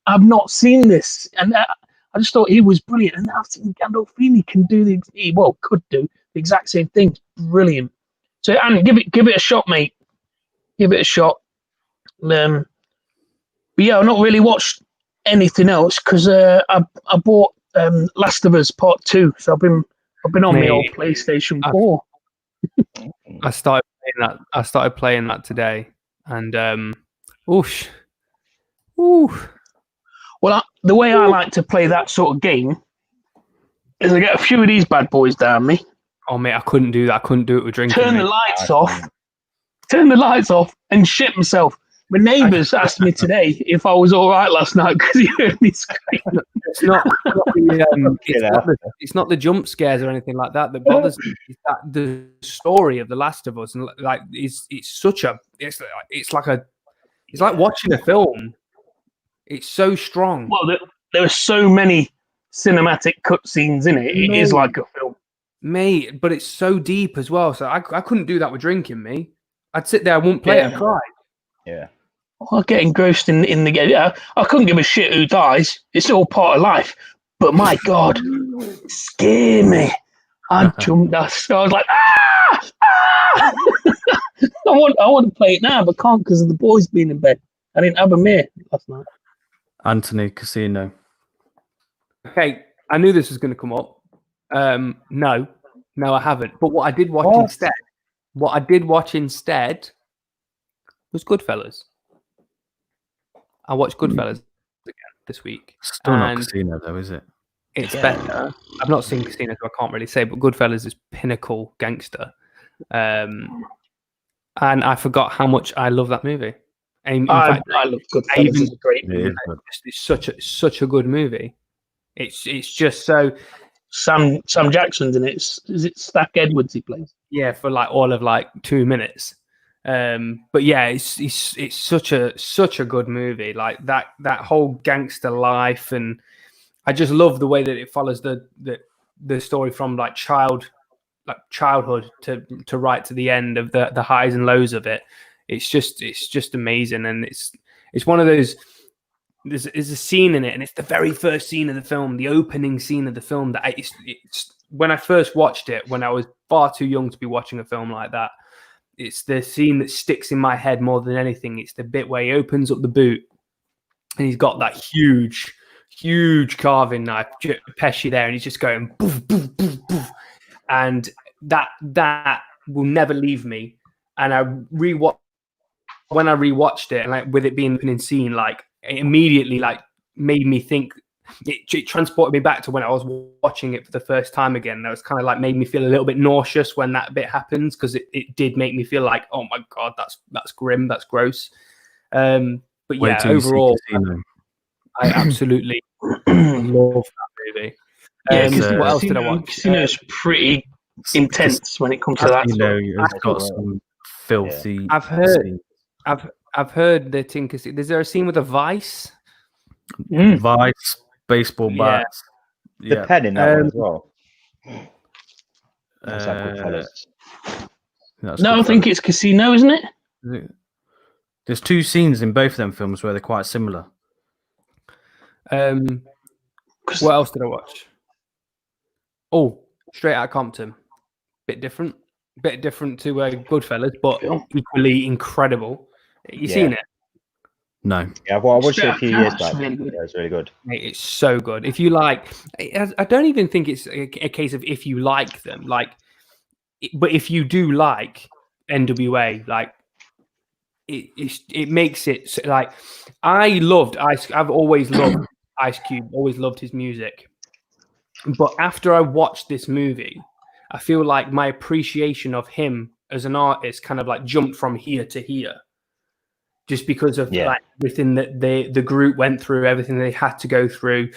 I've not seen this, and I just thought he was brilliant. And I've seen Gandolfini could do the exact same thing. Brilliant. So, and give it a shot, mate. Give it a shot. But yeah, I've not really watched anything else because I bought Last of Us Part 2, so I've been on my old PlayStation 4. I started playing that today, and oosh. Well, the way I like to play that sort of game is I get a few of these bad boys down me. Oh mate, I couldn't do that. I couldn't do it with drinking. Turn the lights off, and shit myself. My neighbours asked me today if I was all right last night because he heard me scream. It's not the jump scares or anything like that bothers me. It's that the story of The Last of Us, and like it's like watching a film. It's so strong. Well, there are so many cinematic cutscenes in it. It is like a film, mate. But it's so deep as well. So I couldn't do that with drinking. Me, I'd sit there, I wouldn't play it, and cry. Yeah. I get engrossed in the game. I couldn't give a shit who dies. It's all part of life. But my God, it scared me. I jumped. I was like, ah! I want to play it now, but can't because of the boys being in bed. I didn't have a mirror last night. Anthony Casino. Okay, I knew this was going to come up. No, I haven't. But what I did watch instead was Goodfellas. I watched Goodfellas again this week. Still not Casino though, is it? It's better. I've not seen Casino, so I can't really say. But Goodfellas is pinnacle gangster, and I forgot how much I love that movie. And in fact, I love Goodfellas. It's a great movie. It's such a good movie. It's just so. Sam Jackson's in it. Is it Stack Edwards he plays? Yeah, for like all of like 2 minutes. But yeah, it's such a good movie. Like that whole gangster life, and I just love the way that it follows the story from like childhood to right to the end of the highs and lows of it. It's just amazing, and it's one of those. There's a scene in it, and it's the very first scene of the film, the opening scene of the film. That it's when I first watched it, when I was far too young to be watching a film like that. It's the scene that sticks in my head more than anything. It's the bit where he opens up the boot, and he's got that huge carving knife, Pesci there, and he's just going boof, boof, boof, boof. And that will never leave me. And when I rewatched it, and like with it being an opening scene, like it immediately like made me think. It transported me back to when I was watching it for the first time again. That was kind of like made me feel a little bit nauseous when that bit happens, because it did make me feel like, oh my God, that's grim, that's gross. But yeah, overall, I absolutely love that movie. What else did I watch? Casino's pretty intense when it comes to that. It's got some filthy. I've heard that in Casino, is there a scene with a vice? Vice, baseball bats. The pen in that one as well. No, I think it's Casino, isn't it? There's 2 scenes in both of them films where they're quite similar. What else did I watch? Oh, Straight Outta Compton. bit different to Goodfellas, but Film. equally incredible. You seen it? No. Yeah, well, I watched it a few years It's back. really good. Yeah, it's really good. Mate, it's so good. If you like, I don't even think it's a case of if you like them, like, but if you do like NWA, like, it makes it like, I've always loved Ice Cube, always loved his music, but after I watched this movie, I feel like my appreciation of him as an artist kind of like jumped from here to here. Just because of like everything that the group went through, everything they had to go through,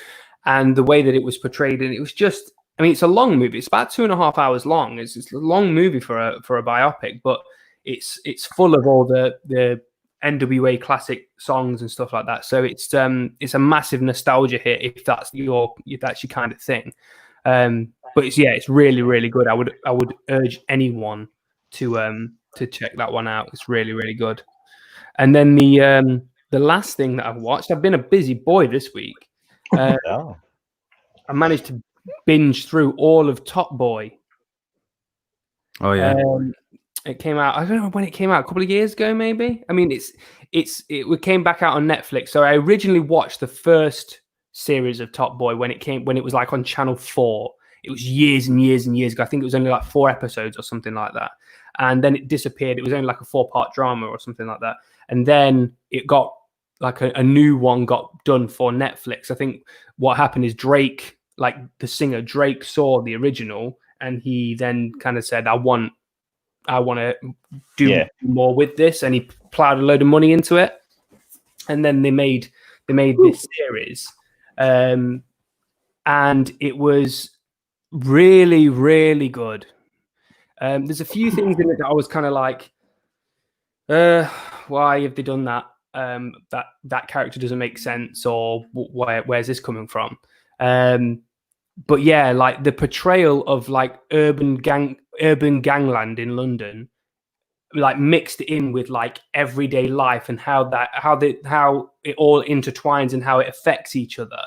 and the way that it was portrayed. And it was just, I mean, it's a long movie. It's about 2.5 hours long. It's a long movie for a biopic, but it's full of all the NWA classic songs and stuff like that. So it's a massive nostalgia hit if that's your kind of thing. But it's really, really good. I would urge anyone to check that one out. It's really, really good. And then the last thing that I've watched, I've been a busy boy this week. I managed to binge through all of Top Boy. Oh yeah. It came out, I don't know when it came out, a couple of years ago maybe. I mean, it came back out on Netflix. So I originally watched the first series of Top Boy when it was like on Channel 4. It was years and years and years ago. I think it was only like 4 episodes or something like that. And then it disappeared. It was only like a 4-part drama or something like that. And then it got like a new one got done for Netflix. I think what happened is Drake, like the singer Drake, saw the original and he then kind of said, I want to do more with this. And he plowed a load of money into it. And then they made this series. And it was really, really good. There's a few things in it that I was kind of like, why have they done that? That character doesn't make sense, or where's this coming from? But yeah, like the portrayal of like urban gangland in London, like mixed in with like everyday life and how it all intertwines and how it affects each other.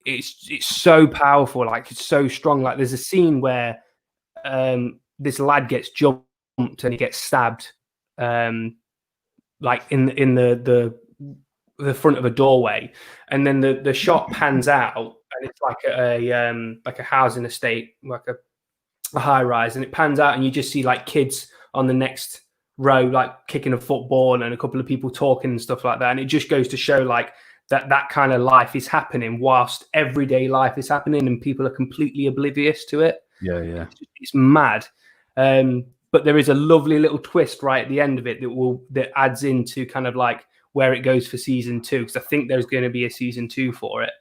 It's so powerful, like it's so strong. Like there's a scene where this lad gets jumped and he gets stabbed, like in the front of a doorway, and then the shot pans out and it's like a housing estate, like a high rise, and it pans out and you just see like kids on the next row like kicking a football and a couple of people talking and stuff like that, and it just goes to show like that kind of life is happening whilst everyday life is happening and people are completely oblivious to it. It's mad. But there is a lovely little twist right at the end of it that adds into kind of like where it goes for season 2, because I think there's going to be a season 2 for it.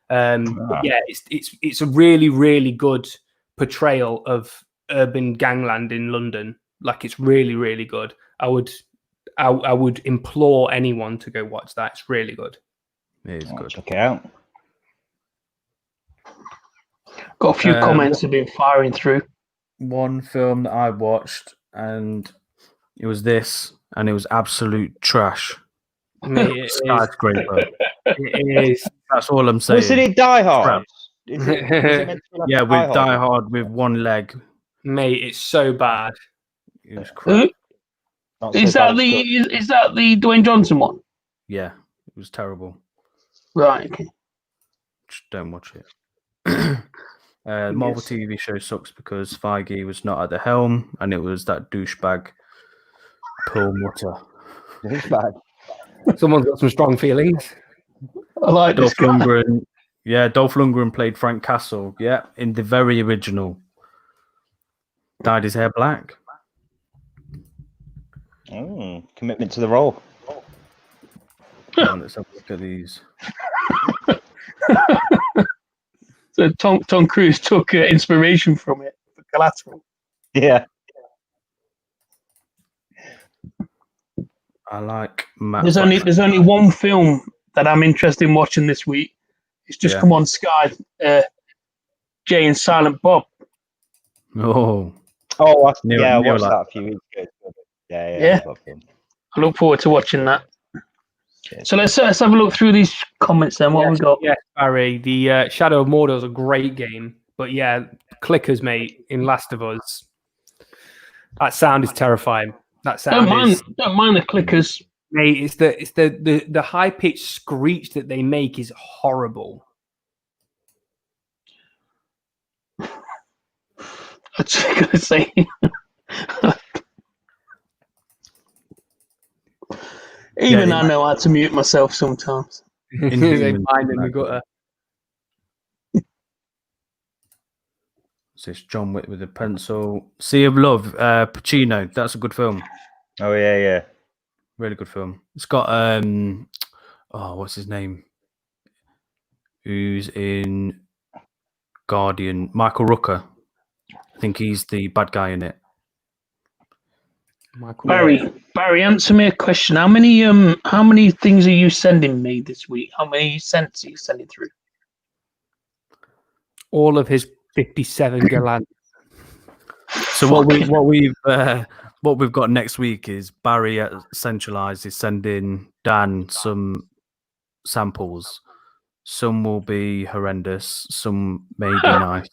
But yeah, it's a really, really good portrayal of urban gangland in London. Like it's really, really good. I would implore anyone to go watch that. It's really good. It is good. Check it out. Got a few comments have been firing through. One film that I watched, and it was this, and it was absolute trash. Skyscraper. It is. That's all I'm saying. Wasn't it Die Hard? Was it meant to be like Yeah, Die with Hard? Die Hard with one leg. Mate, it's so bad. It was crap. Not so Is bad, that it's the Dwayne Johnson one? Yeah, it was terrible. Right. Okay. Just don't watch it. Marvel TV show sucks because Feige was not at the helm, and it was that douchebag Perlmutter. good. Bad. Someone's got some strong feelings. I like this Dolph guy. Lundgren. Yeah, Dolph Lundgren played Frank Castle. Yeah, in the very original. Dyed his hair black. Commitment to the role. Let's have a look at these. So Tom Cruise took inspiration from it for Collateral. Yeah. I like Matt. There's only one film that I'm interested in watching this week. It's just come on Sky. Jay and Silent Bob. Oh, I watched Neil that like a few weeks ago. Yeah. I love him. I look forward to watching that. So let's have a look through these comments then. What have we got? Yeah, Barry. The Shadow of Mordor is a great game, but yeah, clickers, mate, in Last of Us. That sound is terrifying. That Don't sound is, mind the clickers. mate. It's the high pitched screech that they make is horrible. I was gonna say. Even I know how to mute myself sometimes. They Inhuman. find in the gutter. So it's John Wick with a pencil. Sea of Love, Pacino. That's a good film. Oh yeah. Really good film. It's got what's his name? Who's in Guardian? Michael Rooker. I think he's the bad guy in it. Michael, Barry, answer me a question. How many things are you sending me this week? How many cents are you sending through? all of his 57 gallant. So what we've got next week is Barry at Centralized is sending Dan some samples. Some will be horrendous, some may be nice,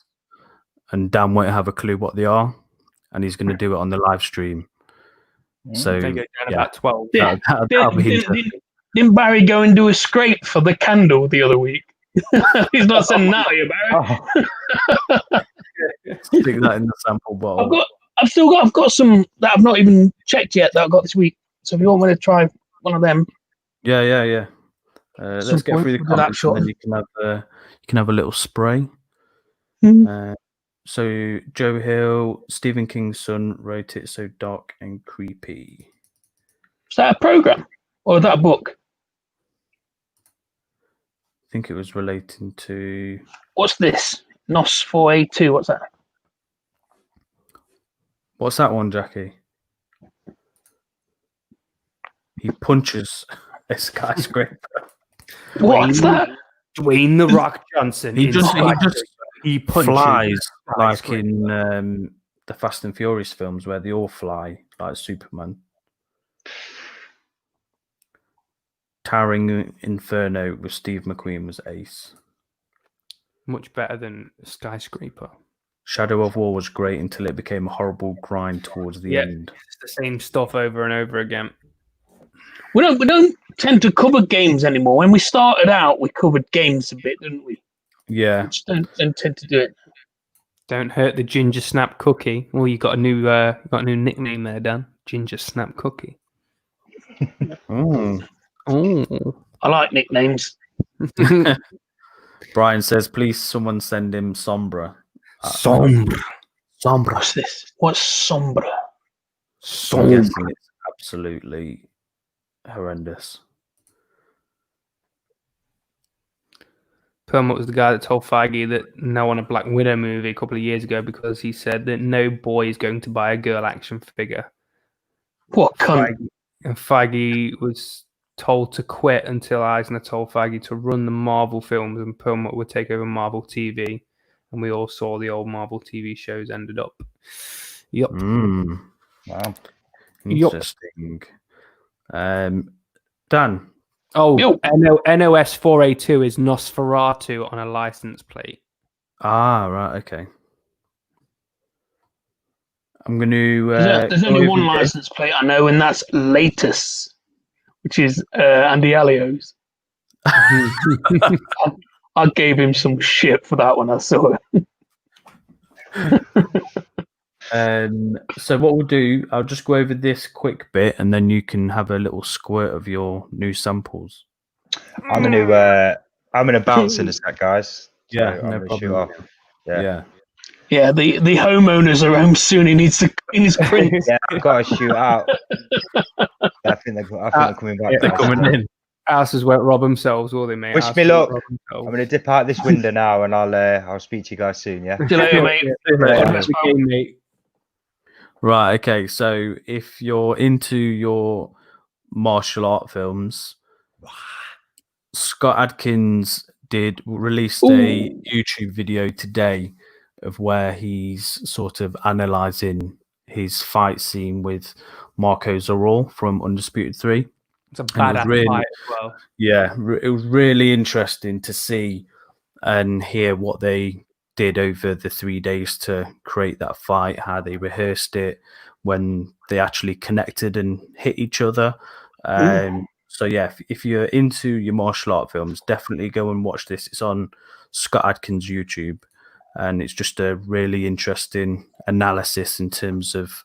and Dan won't have a clue what they are, and he's going to do it on the live stream. So They go down yeah, about 12. that'll be interesting. Didn't Barry go and do a scrape for the candle the other week? He's not sending that to you, Barry. Stick that in the sample bottle. I've got some that I've not even checked yet that I got this week. So if you want me to try one of them, Yeah. Let's get through the point, we'll do that comments, and then shortly. you can have a little spray. Mhm. So Joe Hill, Stephen King's son wrote it so dark and creepy. Is that a program or is that a book? I think it was relating to. What's this? NOS 4A2. What's that? What's that one, Jackie? He punches a skyscraper. What's that? Dwayne the Rock Johnson. He in just Skyscraper. He punches flies like Skyscraper. in the Fast and Furious films where they all fly like Superman. Towering Inferno with Steve McQueen was ace. Much better than Skyscraper. Shadow of War was great until it became a horrible grind towards the Yeah. end. It's the same stuff over and over again. We don't tend to cover games anymore. When we started out, we covered games a bit, didn't we? Yeah. We just don't tend to do it. Don't hurt the Ginger Snap Cookie. Well, you got a new nickname there, Dan. Ginger Snap Cookie. Mm. Oh. I like nicknames. Brian says, please someone send him Sombra. Sombra. What's this? What's Sombra? I'm guessing it's absolutely horrendous. Permut was the guy that told Feige that no on a Black Widow movie a couple of years ago because he said that no boy is going to buy a girl action figure. What cunt? And Feige was told to quit until Eisner told Feige to run the Marvel films and Permut would take over Marvel TV. And we all saw the old Marvel TV shows ended up. Yep. Wow. Interesting. Dan. Oh, Yo. NOS 4A2 is Nosferatu on a license plate. Ah, right, okay. I'm going to... There's only one license plate I know, and that's Latus, which is Andy Alio's. I gave him some shit for that one. I saw it. So what we'll do, I'll just go over this quick bit, and then you can have a little squirt of your new samples. I'm gonna bounce in a sec, guys. Yeah, I'm no gonna shoot problem. off. Yeah. Yeah, the homeowners are home soon. He needs print. Yeah, I've got to shoot out. I think they're coming back. They're coming in. Houses won't rob themselves, will they, mate? Wish Houses me won't luck. rob themselves. I'm gonna dip out this window now, and I'll speak to you guys soon. Yeah. See you later, mate. Later. God bless, The pal. game, mate. Right, okay. So if you're into your martial art films, Scott Adkins released a YouTube video today of where he's sort of analysing his fight scene with Marco Zorol from Undisputed 3. It's a And it was badass fight as well. Yeah, it was really interesting to see and hear what they did over the 3 days to create that fight, how they rehearsed it, when they actually connected and hit each other. Ooh. So yeah, if you're into your martial art films, definitely go and watch this. It's on Scott Adkins' YouTube, and it's just a really interesting analysis in terms of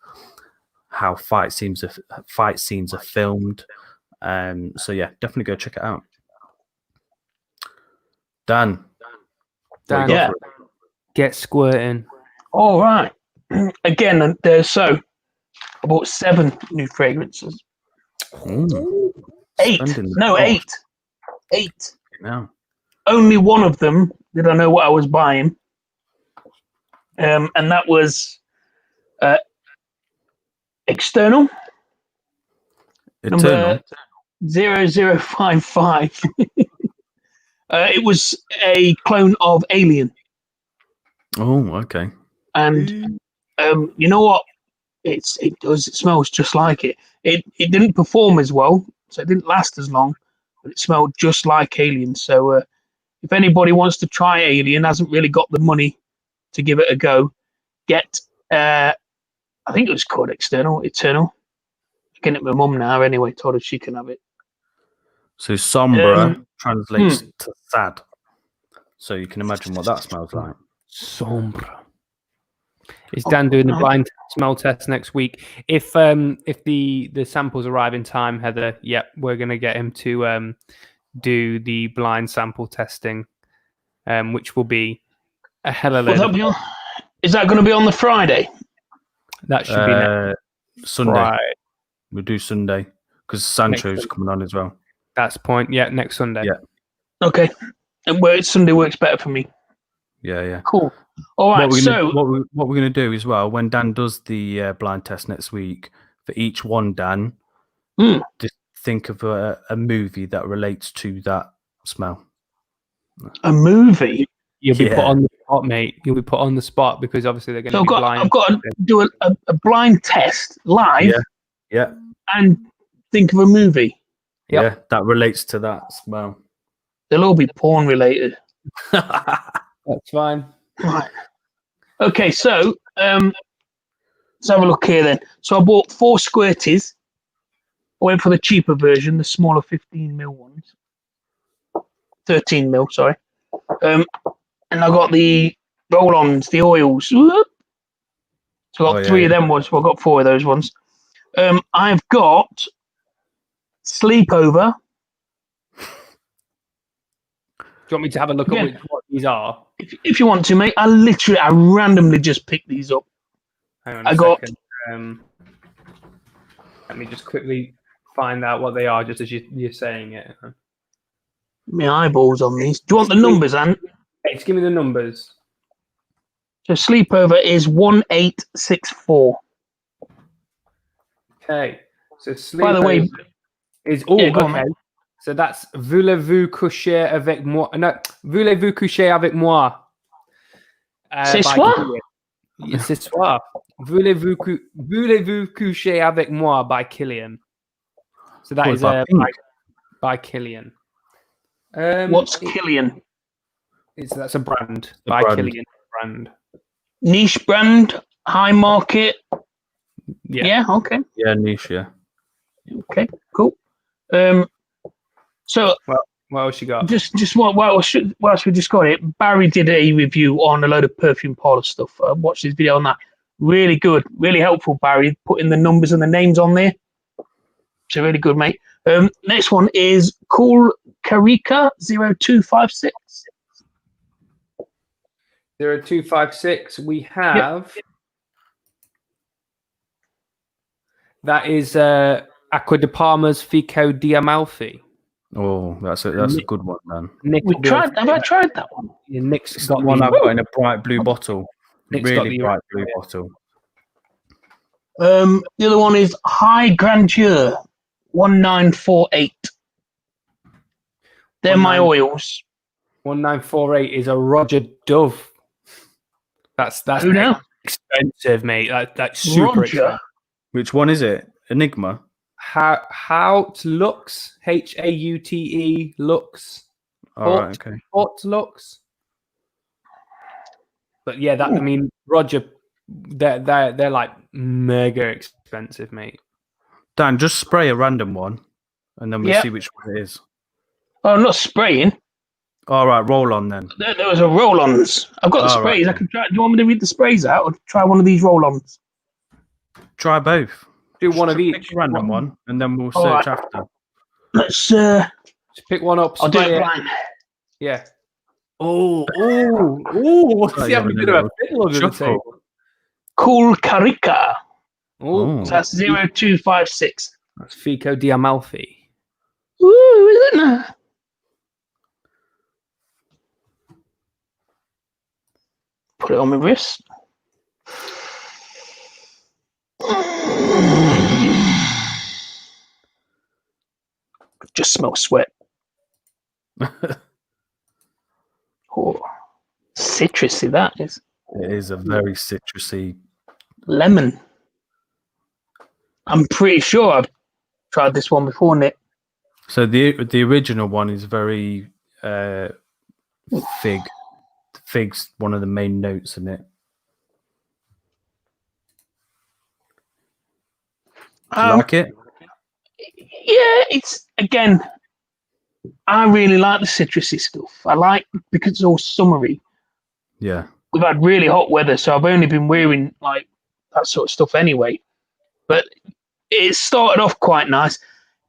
how fight scenes are filmed. So yeah, definitely go check it out. Dan, what you got Yeah. for it? Get squirting. All right. Again, so I bought 7 new fragrances. Mm, 8. spending the No, cash 8. 8. now. Only one of them did I know what I was buying. And that was external. Eternal. Number 0055. It was a clone of Alien. Oh, okay. And you know what? It smells just like it. It didn't perform as well, so it didn't last as long, but it smelled just like Alien. So if anybody wants to try Alien, hasn't really got the money to give it a go, get I think it was called Eternal. Getting it with my mum now anyway, told her she can have it. So sombra translates to sad. So you can imagine what that smells like. Sombra. Is Dan doing the blind smell test next week? If the samples arrive in time, Heather, yep, we're gonna get him to do the blind sample testing, which will be a hell of a load. Is that going to be on the Friday? That should be next Sunday. Friday. We'll do Sunday because Sancho's coming on as well. That's the point. Yeah, next Sunday. Yeah. Okay. And Sunday works better for me. Yeah. Cool. All right. What we're gonna do as well when Dan does the blind test next week, for each one, Dan, just think of a movie that relates to that smell. A movie. You'll be put on the spot, mate. You'll be put on the spot because obviously they're going to be blind. I've got to do a blind test live. Yeah. And think of a movie. Yep. Yeah, that relates to that smell. They'll all be porn related. That's fine. Right. Okay, so let's have a look here then. So I bought 4 squirties. I went for the cheaper version, the smaller 15mm ones. 13mm, sorry. And I got the roll-ons, the oils. So I got 3 of them ones. Well, I got 4 of those ones. I've got Sleepover. Do you want me to have a look at what these are? If you want to, mate. I randomly just picked these up. Hang on a second. Let me just quickly find out what they are, just as you're saying it. My eyeballs on these. Do you want the numbers, Ant? Hey, just give me the numbers. So Sleepover is 1864. Okay. So Sleepover By the way, is okay. On, so that's Voulez-vous coucher avec moi? No, Voulez-vous coucher avec moi? C'est soir? C'est soir. Voulez-vous coucher avec moi by Killian? So that is by Killian. What's Killian? That's a brand. Killian brand. Niche brand, high market. Yeah. Okay. Yeah, niche. Yeah. Okay. Cool. So what else you got? Just whilst we just got it, Barry did a review on a load of Perfume Parlour stuff. I watched his video on that. Really good, really helpful, Barry, putting the numbers and the names on there. So really good, mate. Next one is Cool Karika 0256. 0256. We have that is Acqua di Parma's Fico di Amalfi. Oh, that's a good one, man. Have I tried that one? Yeah, Nick's It's got the one I've got in a bright blue bottle. Nick's Really bright blue bottle. The other one is High Grandeur 1948. They're my oils. 1948 is a Roger Dove. That's Who now? Expensive, mate. That's super expensive. Which one is it? Enigma. Haute Lux, Haute Lux. All right, okay. Haute Lux. But yeah, I mean, Roger they're like mega expensive, mate. Dan, just spray a random one, and then we'll Yep. see which one it is. Oh, I'm not spraying. All right, roll on then. There was a roll-ons. I've got the All right. sprays. I can try. Do you want me to read the sprays out, or try one of these roll-ons? Try both. Do one of Pick each. a random one, and then we'll All search right. after. Let's. Just pick one up. I'll do Spray it it. blind. Yeah. Oh. What's Oh, he yeah, having a and bit then of a it'll fiddle under the shuffle. table? Cool Carica. Oh, So that's 0256. that's Fico di Amalfi. Ooh, isn't it? Put it on my wrist. Just smell sweat. Oh, citrusy that is. It is a very citrusy. Lemon. I'm pretty sure I've tried this one before, Nick. So the original one is very fig. Fig's one of the main notes in it. Do you like it? Yeah, it's again. I really like the citrusy stuff. I like because it's all summery. Yeah. We've had really hot weather, so I've only been wearing like that sort of stuff anyway. But it started off quite nice.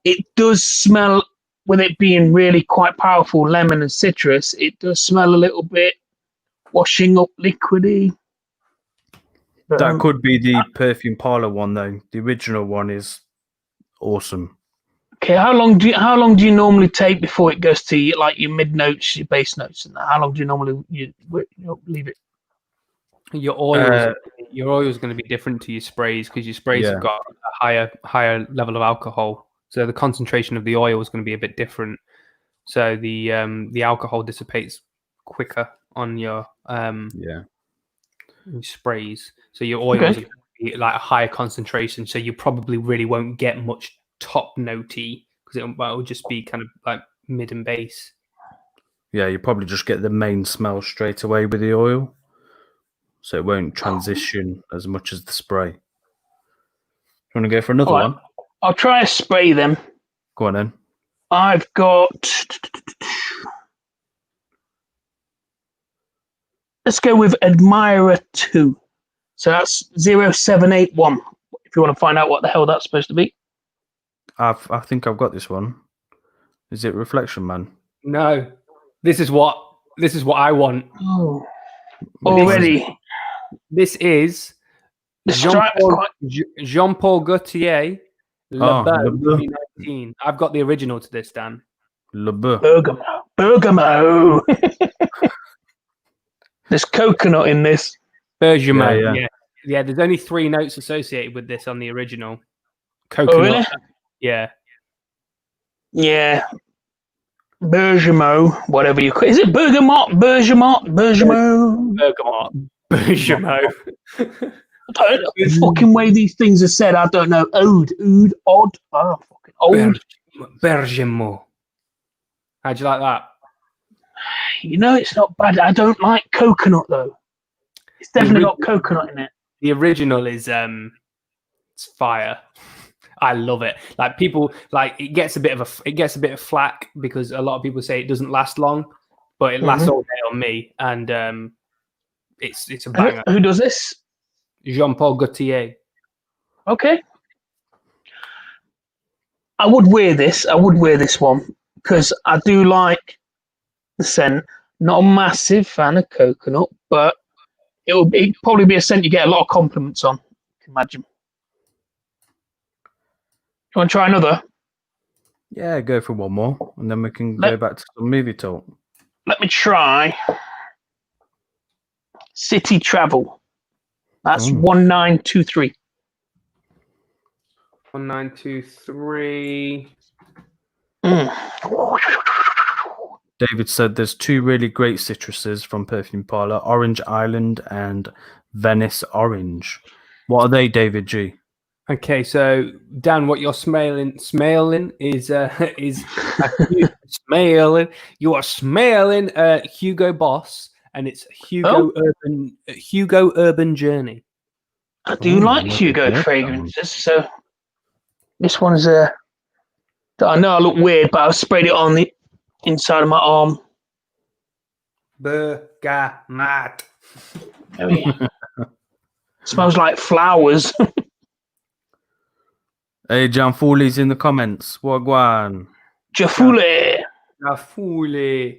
It does smell, with it being really quite powerful, lemon and citrus. It does smell a little bit washing up liquidy. But, That could be the Perfume Parlour one though. The original one is awesome. okay, how long do you normally take before it goes to like your mid notes, your bass notes, and that? How long do you normally leave it? Your oil's going to be different to your sprays because your sprays Yeah. have got a higher level of alcohol, so the concentration of the oil is going to be a bit different. So the alcohol dissipates quicker on your sprays. So your oils are going to be like a higher concentration. So you probably really won't get much top notey because it will just be kind of like mid and bass. Yeah, you probably just get the main smell straight away with the oil. So it won't transition as much as the spray. You want to go for another one? I'll try a spray then. Go on then. I've got. Let's go with Admirer 2. So that's 0781. If you want to find out what the hell that's supposed to be. I think I've got this one. Is it Reflection Man? No, this is what I want. Oh, already. This is The stripe is quite. Jean-Paul Gaultier, Le Beau Le Beau. 2019. I've got the original to this, Dan. Le Beau. Bergamo. There's coconut in this. Bergamo. Yeah. There's only 3 notes associated with this on the original. Coconut. Oh, really? Yeah. Yeah. Bergamo, whatever you call it. Is it Bergamot? Bergamot? Bergamo. The fucking way these things are said, I don't know. Oud, odd. Oh, fucking old. Bergamo. How'd you like that? You know, it's not bad. I don't like coconut though. It's definitely got coconut in it. The original is it's fire. I love it. Like people like it gets a bit of flack because a lot of people say it doesn't last long, but it lasts all day on me, and it's a banger. Who does this? Jean-Paul Gaultier. Okay. I would wear this. I would wear this one because I do like the scent. Not a massive fan of coconut, but it'd probably be a scent you get a lot of compliments on. I can imagine. You want to try another? Yeah, go for one more, and then we can go back to some movie talk. Let me try City Travel. That's 1923. 1923. David said there's 2 really great citruses from Perfume Parlour, Orange Island and Venice Orange. What are they, David G? Okay, so Dan, what you're smelling is smelling. You are smelling Hugo Boss, and it's Hugo Urban Journey. I do like never Hugo heard that fragrances. So this one is a. I know I look weird, but I sprayed it on the inside of my arm. Bergamat. Oh, yeah. Smells like flowers. Hey, John Foley's in the comments. Wagwan. Jafule. Rafule.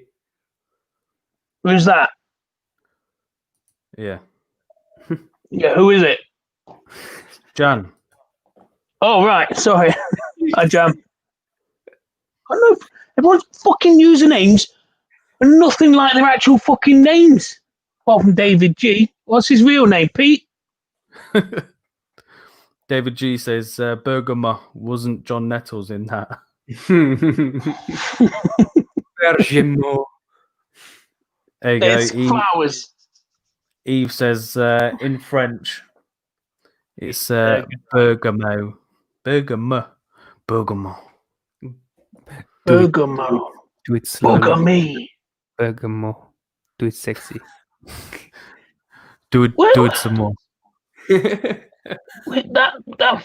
Who's that? Yeah. Yeah, who is it? Jan. Oh, right. Sorry. Hi, Jam. I know everyone's fucking usernames are nothing like their actual fucking names. Apart from David G. What's his real name? Pete? David G says Bergamo wasn't John Nettles in that. Bergamo. There you go. It's flowers. Eve says in French, it's Bergamo. Bergamo. Bergamo. Bergamo. Do it slowly. Bergamy. Bergamo. Do it sexy. Do it some more. Wait, that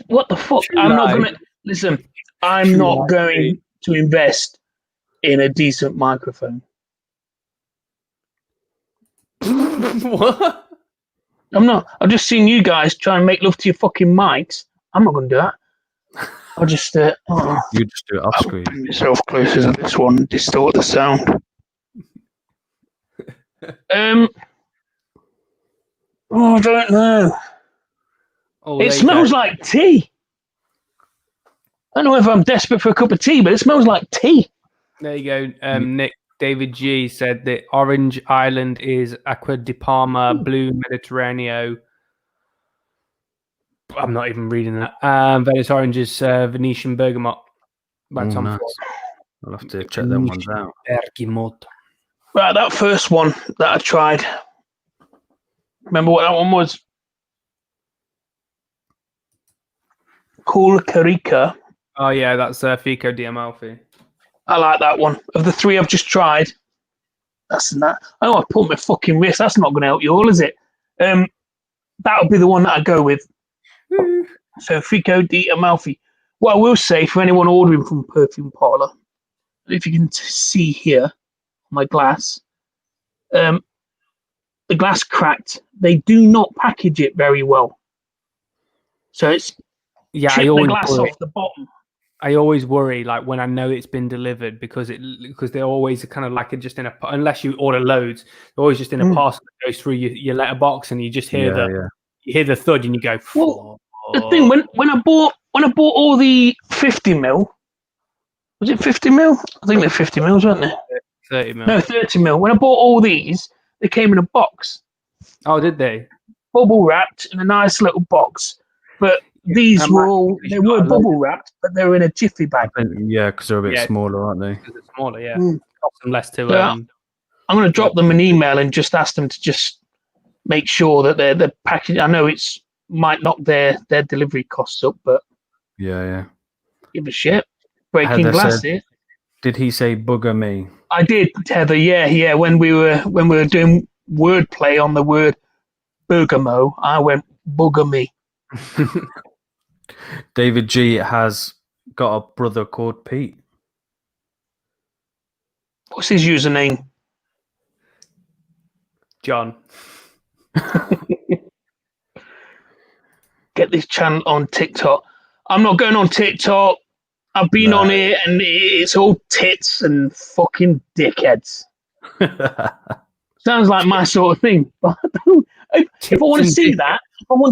what the fuck? True I'm not lie. gonna listen. I'm True not lie. going to invest in a decent microphone. What? I'm not. I've just seen you guys try and make love to your fucking mics. I'm not gonna do that. I'll just You just do it off screen. bring myself closer to this one and distort the sound. Oh, I don't know. Oh, It there you smells go. like tea. I don't know if I'm desperate for a cup of tea, but it smells like tea. There you go. Nick David G said that Orange Island is Aqua di Parma, Blue Mediterraneo. I'm not even reading that. Venice Orange is Venetian Bergamot. By Tom nice. Ford. I'll have to check them ones out. Bergamot. Right, that first one that I tried. Remember what that one was? Cool Carica. Oh yeah, that's Fico di Amalfi. I like that one. Of the three I've just tried, that's not. Oh, I put my fucking wrist. That's not going to help you all, is it? That'll be the one that I go with. So Fico di Amalfi. What I will say for anyone ordering from Perfume Parlour, if you can see here, my glass, the glass cracked. They do not package it very well. So it's Yeah, chipped the glass off the bottom. I always worry, like when I know it's been delivered, because they're always kind of like just in a, unless you order loads, they're always just in a parcel that goes through your letterbox, and you just hear you hear the thud, and you go. Well, the thing when I bought all the 50 mil, was it 50 mil? I think they're 50 mils, weren't they? 30 mil. No, 30 mil. When I bought all these, they came in a box, Oh, did they? bubble wrapped in a nice little box. But these were all bubble wrapped, but they were in a jiffy bag. Yeah, because they're a bit smaller, aren't they? Because it's smaller, yeah. Mm. Costs them less to. Yeah. I'm going to drop them an email and just ask them to just make sure that they're packaged. I know it's might knock their delivery costs up, but Yeah. give a shit. Breaking Heather glass said- here. Did he say bugger me? I did, Heather. Yeah. When we were doing wordplay on the word Bergamo, I went bugger me. David G has got a brother called Pete. What's his username? John. Get this channel on TikTok. I'm not going on TikTok. I've been on it, and it's all tits and fucking dickheads. Sounds like my sort of thing. But if I want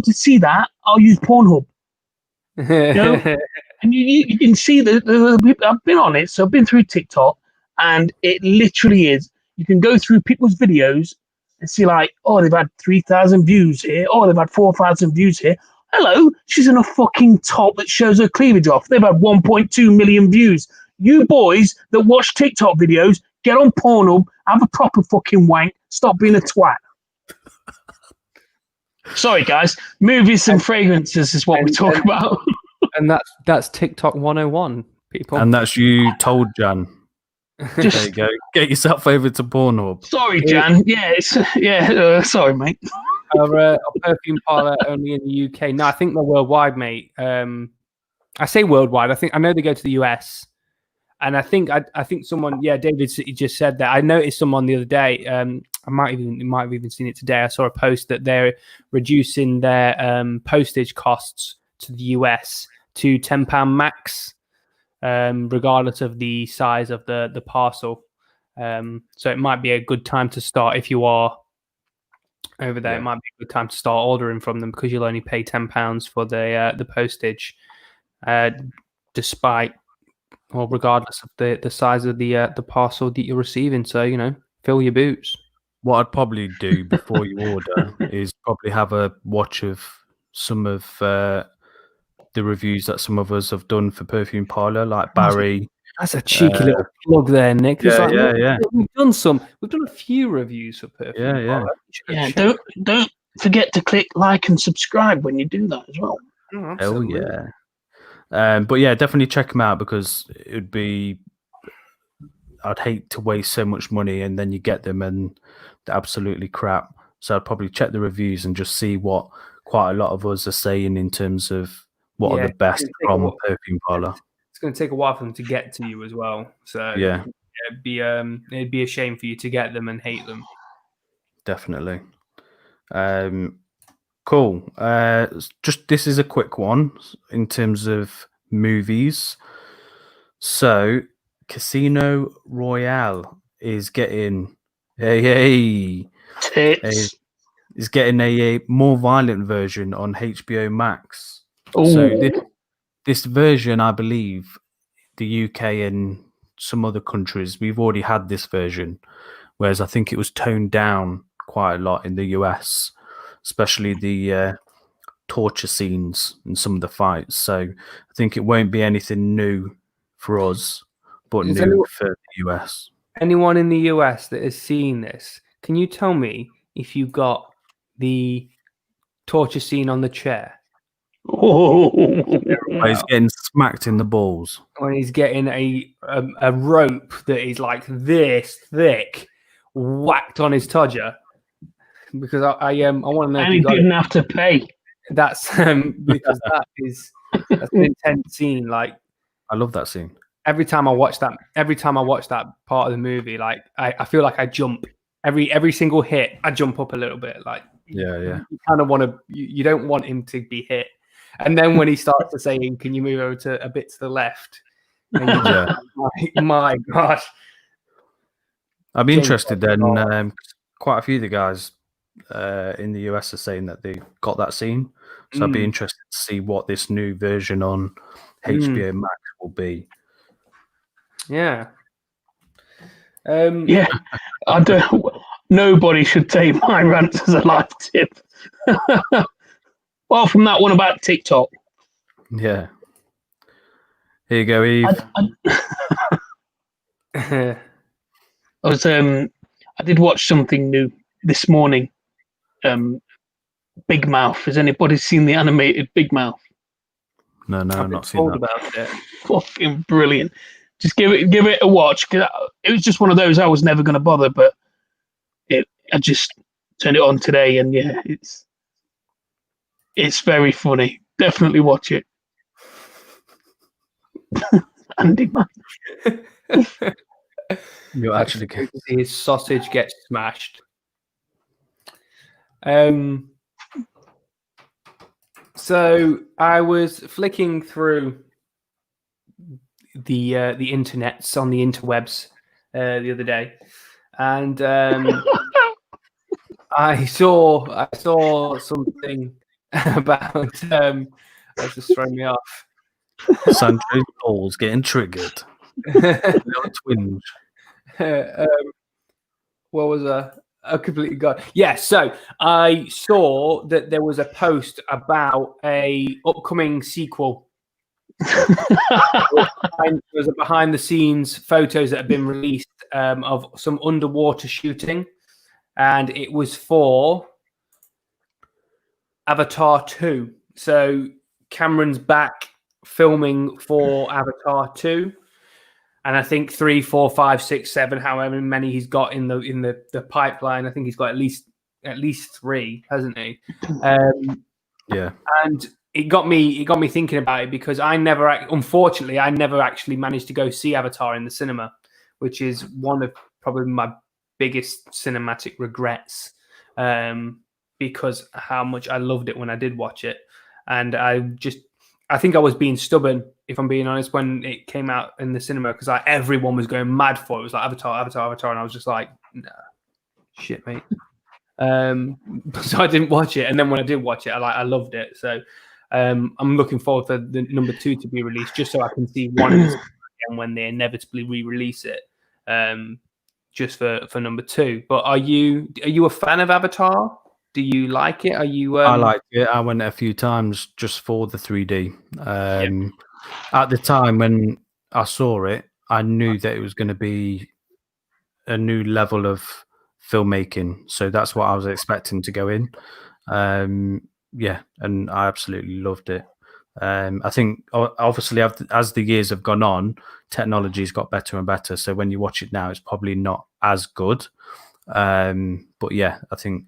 to see that, I'll use Pornhub. know? And you can see the people. I've been on it, so I've been through TikTok, and it literally is. You can go through people's videos and see like, oh, they've had 3,000 views here. Oh, they've had 4,000 views here. Hello, she's in a fucking top that shows her cleavage off. They've had 1.2 million views. You boys that watch TikTok videos, get on Pornhub, have a proper fucking wank. Stop being a twat. Sorry, guys. Movies and fragrances is what we talk about. And that's TikTok 101, people. And that's you told Jan. There you go. Get yourself over to Pornhub. Sorry, Jan. Yeah, sorry, mate. are Perfume Parlour only in the UK? No, I think they're worldwide, mate. I say worldwide. I know they go to the US, and I think someone, David just said that. I noticed someone the other day. I might have even seen it today. I saw a post that they're reducing their postage costs to the US to £10 max, regardless of the size of the parcel. So it might be a good time to start if you are over there. It might be a good time to start ordering from them because you'll only pay £10 for the postage, despite or regardless of the size of the parcel that you're receiving. So fill your boots. What I'd probably do before you order is probably have a watch of some of the reviews that some of us have done for Perfume Parlour, like Barry. That's a cheeky little plug there, Nick. Yeah. We've done a few reviews for Perfume Parlour. Yeah, don't forget to click like and subscribe when you do that as well. Oh, hell yeah. But yeah, definitely check them out because it would be. I'd hate to waste so much money and then you get them and they're absolutely crap. So I'd probably check the reviews and just see what quite a lot of us are saying in terms of what are the best from Perfume Parlour. It's going to take a while for them to get to you as well. So it'd be a shame for you to get them and hate them. Definitely. Cool. Just this is a quick one in terms of movies. So Casino Royale is getting is getting a more violent version on HBO Max. Ooh. So this version, I believe, the UK and some other countries, we've already had this version, whereas I think it was toned down quite a lot in the US, especially the torture scenes and some of the fights. So I think it won't be anything new for us, but new for the US. Anyone in the US that has seen this, can you tell me if you got the torture scene on the chair? He's getting smacked in the balls. When he's getting a rope that is like this thick whacked on his todger. Because I want to know. And he didn't have to pay. That's because that's an intense scene. Like, I love that scene. Every time I watch that part of the movie, like I feel like I jump every single hit. I jump up a little bit. Like, you kind of want to. You don't want him to be hit. And then when he starts to say, "Can you move over to a bit to the left?" And like, my God. I'd be interested then. Quite a few of the guys in the US are saying that they got that scene. So I'd be interested to see what this new version on HBO Max will be. Yeah. I don't. Nobody should take my rant as a life tip. Well, from that one about TikTok. Yeah. Here you go, Eve. I did watch something new this morning. Big Mouth. Has anybody seen the animated Big Mouth? No, I've not seen that. About it. Fucking brilliant. Just give it a watch. Cause it was just one of those I was never going to bother, but I just turned it on today, and yeah, it's very funny. Definitely watch it. Andy, man. You actually can see his sausage get smashed. So I was flicking through the internets on the interwebs the other day, and I saw something about that's just thrown me off. Sancho's balls getting triggered. Twinge. What was I completely got? Yeah, so I saw that there was a post about a upcoming sequel. There's a behind the scenes photos that have been released of some underwater shooting, and it was for Avatar 2. So Cameron's back filming for Avatar 2. And I think 3, 4, 5, 6, 7, however many he's got in the pipeline. I think he's got at least at least 3, hasn't he? Yeah. And it got me thinking about it because unfortunately, I never actually managed to go see Avatar in the cinema, which is one of probably my biggest cinematic regrets, because how much I loved it when I did watch it. And I think I was being stubborn, if I'm being honest, when it came out in the cinema, because everyone was going mad for it. It was like Avatar, and I was just like, nah, shit, mate. So I didn't watch it, and then when I did watch it, I loved it. So I'm looking forward for the number 2 to be released, just so I can see one again when they inevitably re-release it, just for number 2. But are you a fan of Avatar? Do you like it? Are you? I liked it. I went a few times just for the 3D. At the time when I saw it, I knew that it was going to be a new level of filmmaking, so that's what I was expecting to go in. And I absolutely loved it. I think obviously as the years have gone on, technology's got better and better, so when you watch it now, it's probably not as good. But yeah, I think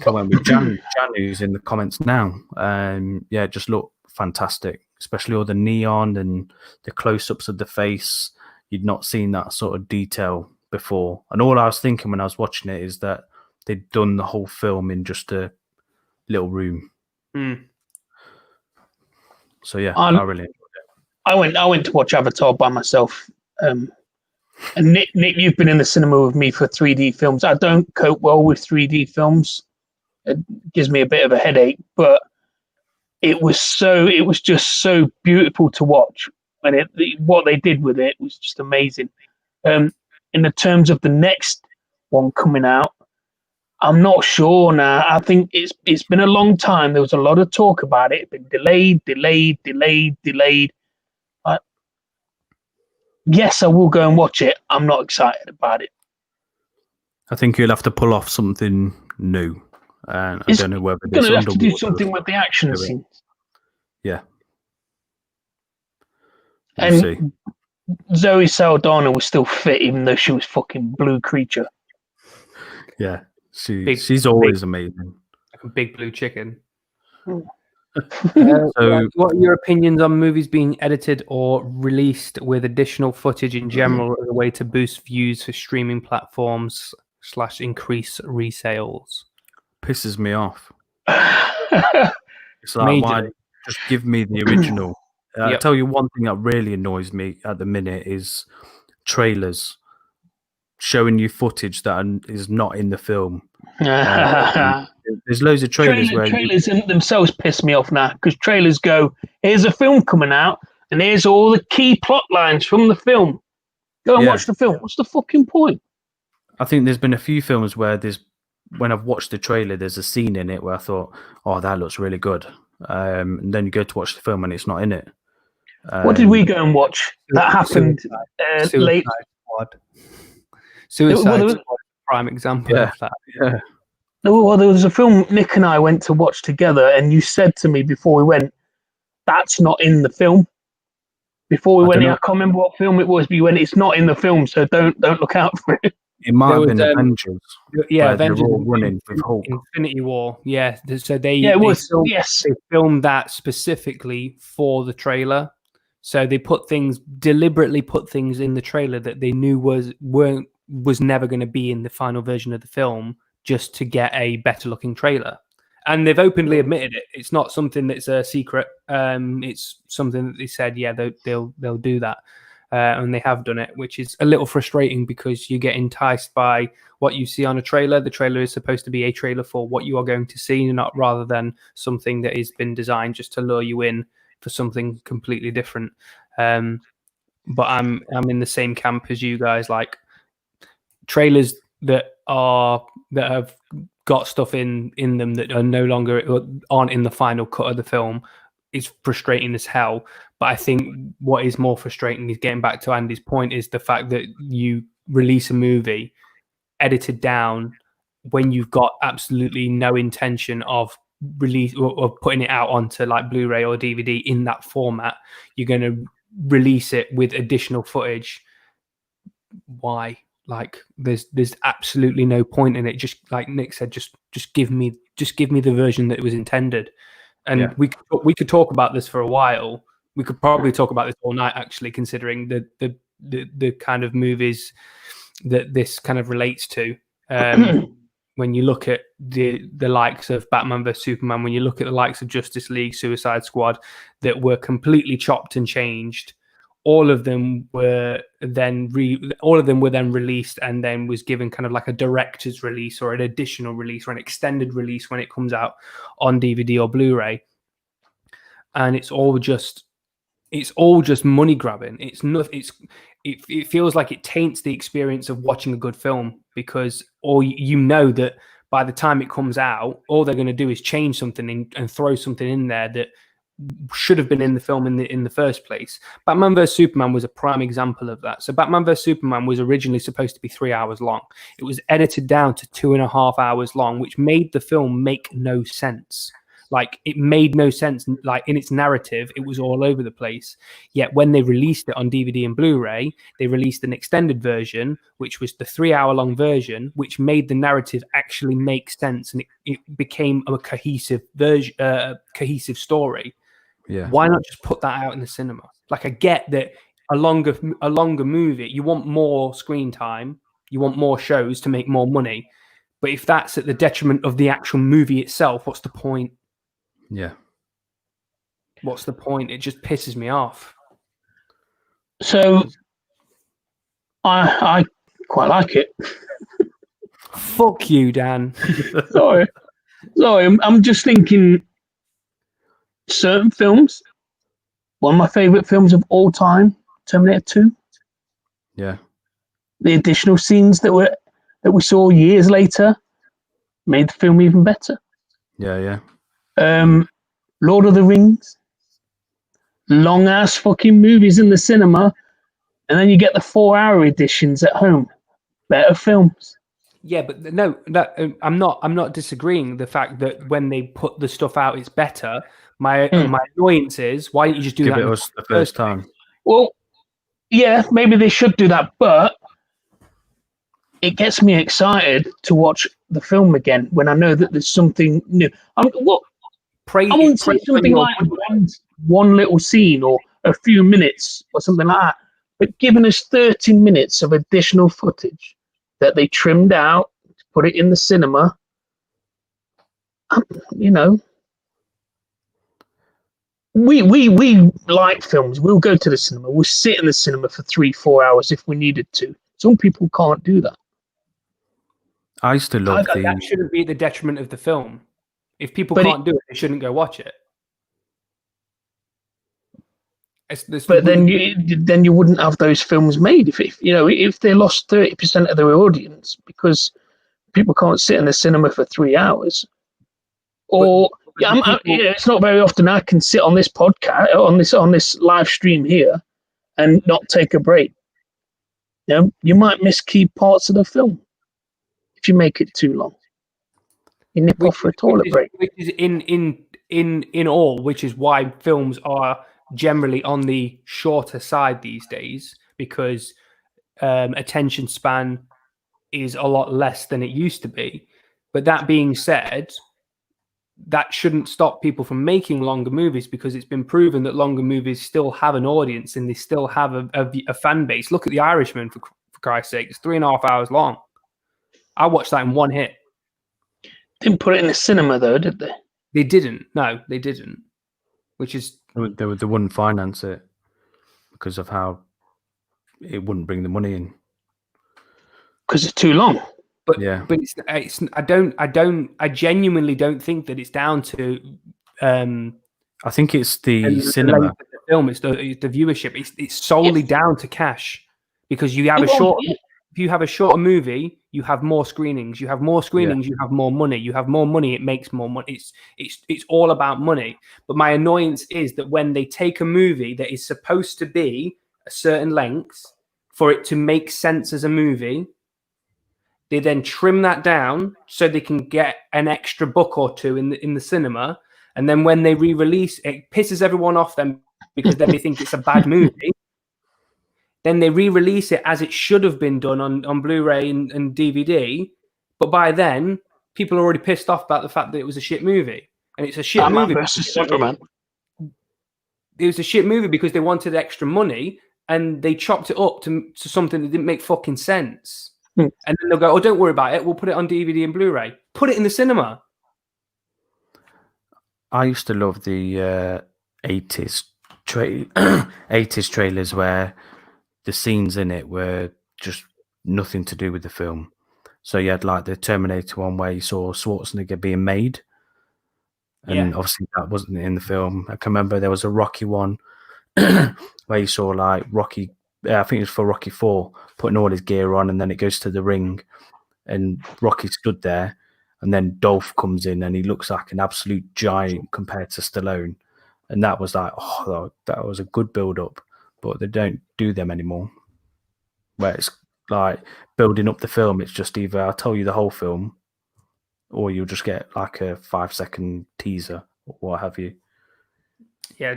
I went with Jan who's in the comments now. It just looked fantastic, especially all the neon and the close-ups of the face. You'd not seen that sort of detail before, and all I was thinking when I was watching it is that they'd done the whole film in just a little room. So yeah, I really enjoyed it. I went to watch Avatar by myself. And Nick, you've been in the cinema with me for 3D films. I don't cope well with 3D films. It gives me a bit of a headache, but it was just so beautiful to watch, and what they did with it was just amazing. In the terms of the next one coming out, I'm not sure now. I think it's been a long time. There was a lot of talk about it. It's been delayed. Yes, I will go and watch it. I'm not excited about it. I think you'll have to pull off something new, and I don't know whether it's going to have to do something with the action scenes. Yeah, and see. Zoe Saldana was still fit, even though she was fucking blue creature. Yeah, she's always amazing. Like a big blue chicken. So, what are your opinions on movies being edited or released with additional footage in general as a way to boost views for streaming platforms / increase resales? Pisses me off. It's like, why just give me the original? I tell you one thing that really annoys me at the minute is trailers showing you footage that is not in the film. There's loads of trailers trailers themselves piss me off now, because trailers go, here's a film coming out and here's all the key plot lines from the film. Go and watch the film. What's the fucking point? I think there's been a few films where when I've watched the trailer, there's a scene in it where I thought, oh, that looks really good. And then you go to watch the film and it's not in it. What did we go and watch? That happened late. Suicide Squad, prime example of that. Yeah. Well, there was a film Nick and I went to watch together, and you said to me before we went, that's not in the film. Before we went, I can't remember what film it was, but you went, it's not in the film, so don't look out for it. It might have been Avengers. Yeah, Avengers. They're all running with Hulk. Infinity War. Yeah, so they filmed that specifically for the trailer. So they deliberately put things in the trailer that they knew was never going to be in the final version of the film, just to get a better looking trailer. And they've openly admitted it. It's not something that's a secret. It's something that they said, they'll do that. And they have done it, which is a little frustrating because you get enticed by what you see on a trailer. The trailer is supposed to be a trailer for what you are going to see, rather than something that has been designed just to lure you in for something completely different. But I'm in the same camp as you guys. Like, trailers that have got stuff in them that are no longer aren't in the final cut of the film is frustrating as hell. But I think what is more frustrating is, getting back to Andy's point, is the fact that you release a movie edited down when you've got absolutely no intention of release or putting it out onto like Blu-ray or DVD in that format. You're going to release it with additional footage. Why? Like there's absolutely no point in it. Just like Nick said, just give me the version that it was intended. And we could talk about this for a while. We could probably talk about this all night, actually, considering the kind of movies that this kind of relates to. When you look at the likes of Batman vs Superman, when you look at the likes of Justice League, Suicide Squad, that were completely chopped and changed, all of them were then released and then was given kind of like a director's release or an additional release or an extended release when it comes out on DVD or Blu-ray, and it's all just money grabbing. It feels like it taints the experience of watching a good film, because that by the time it comes out, all they're going to do is change something and throw something in there that should have been in the film in the first place. Batman vs Superman was a prime example of that. So Batman vs Superman was originally supposed to be 3 hours long. It was edited down to 2.5 hours long, which made the film make no sense. Like, it made no sense. Like, in its narrative, it was all over the place. Yet when they released it on DVD and Blu-ray, they released an extended version, which was the 3 hour long version, which made the narrative actually make sense, and it became a cohesive cohesive story. Yeah. Why not just put that out in the cinema? Like, I get that a longer movie, you want more screen time, you want more shows to make more money. But if that's at the detriment of the actual movie itself, what's the point? Yeah. What's the point? It just pisses me off. So I quite like it. Fuck you, Dan. Sorry, I'm just thinking certain films. One of my favorite films of all time, Terminator 2. Yeah. The additional scenes that we saw years later made the film even better. Yeah. Lord of the Rings, long ass fucking movies in the cinema, and then you get the 4 hour editions at home. Better films. Yeah, but no, I'm not disagreeing the fact that when they put the stuff out, it's better. My annoyance is, why don't you just do Give that it us the first time? Well, yeah, maybe they should do that, but it gets me excited to watch the film again when I know that there's something new. I won't say something like one little scene or a few minutes or something like that, but giving us 30 minutes of additional footage that they trimmed out to put it in the cinema, we like films. We'll go to the cinema. We'll sit in the cinema for 3-4 hours if we needed to. Some people can't do that. I used to love that shouldn't be at the detriment of the film. If people can't do it, they shouldn't go watch it. But then you wouldn't have those films made if they lost 30% of their audience because people can't sit in the cinema for 3 hours. Or it's not very often I can sit on this podcast on this live stream here and not take a break. You might miss key parts of the film if you make it too long. You nip off for a toilet break. Which is in all, which is why films are generally on the shorter side these days, because attention span is a lot less than it used to be. But that being said, that shouldn't stop people from making longer movies, because it's been proven that longer movies still have an audience and they still have a fan base. Look at The Irishman, for Christ's sake. It's 3.5 hours long. I watched that in one hit. Didn't put it in the cinema though, did they? They didn't. No, they didn't. Which is they wouldn't finance it because of how it wouldn't bring the money in. Because it's too long. But it's I genuinely don't think that it's down to. I think it's the cinema. The film, it's the viewership. It's solely down to cash, because you have if you have a shorter movie, you have more screenings. You have more screenings, you have more money. You have more money, it makes more money. It's all about money. But my annoyance is that when they take a movie that is supposed to be a certain length for it to make sense as a movie, they then trim that down so they can get an extra buck or two in the cinema. And then when they re-release, it pisses everyone off then, because then they think it's a bad movie. then they re-release it as it should have been done on Blu-ray and DVD. But by then, people are already pissed off about the fact that it was a shit movie. And it's a shit Batman movie. versus Superman. It was a shit movie because they wanted extra money and they chopped it up to something that didn't make fucking sense. And then they'll go, oh, don't worry about it. We'll put it on DVD and Blu-ray. Put it in the cinema. I used to love the 80s 80s trailers where the scenes in it were just nothing to do with the film. So you had like the Terminator one where you saw Schwarzenegger being made. And obviously that wasn't in the film. I can remember there was a Rocky one where you saw like Rocky, I think it was for Rocky 4, putting all his gear on, and then it goes to the ring and Rocky stood there, and then Dolph comes in and he looks like an absolute giant compared to Stallone. And that was like, oh, that was a good build-up, but they don't do them anymore. Where it's like building up the film, it's just either I'll tell you the whole film, or you'll just get like a 5-second teaser or what have you. Yeah.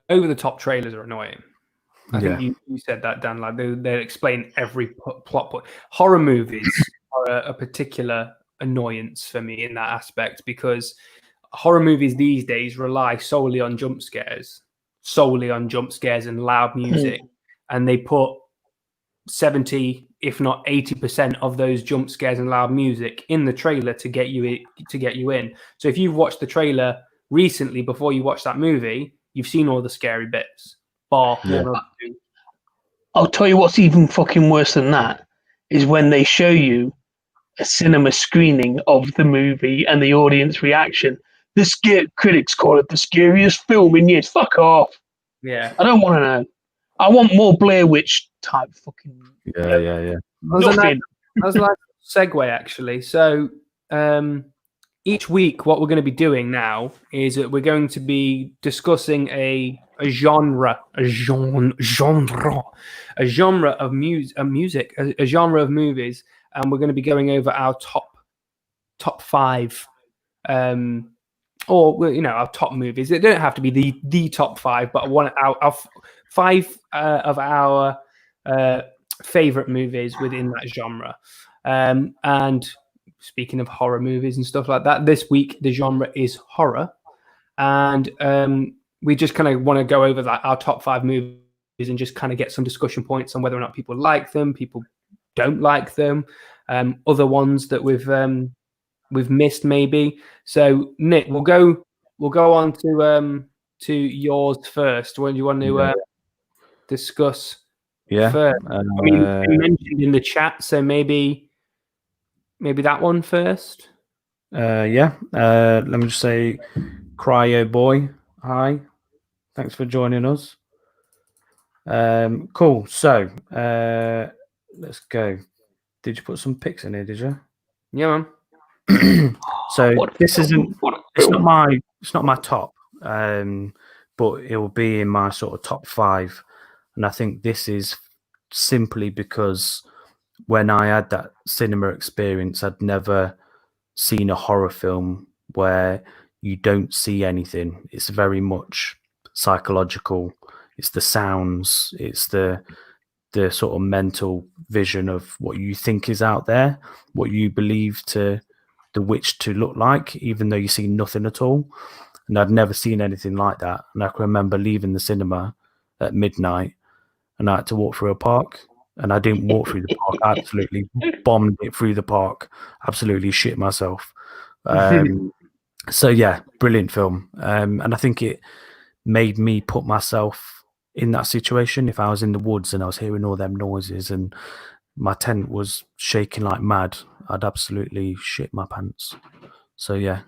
Over-the-top trailers are annoying. I think you said that, Dan. Like they explain every plot point. Horror movies are a particular annoyance for me in that aspect, because horror movies these days rely solely on jump scares and loud music, and they put 70, if not 80% of those jump scares and loud music in the trailer to get you in. So if you've watched the trailer recently before you watch that movie, you've seen all the scary bits. Bar one or two. I'll tell you what's even fucking worse than that is when they show you a cinema screening of the movie and the audience reaction. The critics call it the scariest film in years. Fuck off. Yeah. I don't want to know. I want more Blair Witch type fucking. Yeah. That was a nice segue, actually. So each week, what we're going to be doing now is that we're going to be discussing a genre of music, a genre of movies, and we're going to be going over our top 5, or our top movies. It don't have to be the top 5, but our 5 of our favorite movies within that genre. And speaking of horror movies and stuff like that, this week the genre is horror, and we just kind of want to go over our top 5 movies and just kind of get some discussion points on whether or not people like them, people don't like them, other ones that we've missed maybe. So Nick, we'll go on to yours first. What do you want to discuss first? I mean, you mentioned in the chat, so maybe that one first. Let me just say, Cryo Boy, hi, thanks for joining us. Cool. So let's go. Did you put some pics in here? Did you? Yeah, man. So this isn't. It's not my top. But it will be in my sort of top 5, and I think this is simply because when I had that cinema experience, I'd never seen a horror film where you don't see anything. It's very much psychological. It's the sounds. It's the sort of mental vision of what you think is out there, what you believe the witch to look like, even though you see nothing at all. And I'd never seen anything like that. And I can remember leaving the cinema at midnight, and I had to walk through a park. And I didn't walk through the park. I absolutely bombed it through the park. Absolutely shit myself. So yeah, brilliant film. And I think it made me put myself in that situation. If I was in the woods and I was hearing all them noises and my tent was shaking like mad, I'd absolutely shit my pants. So yeah.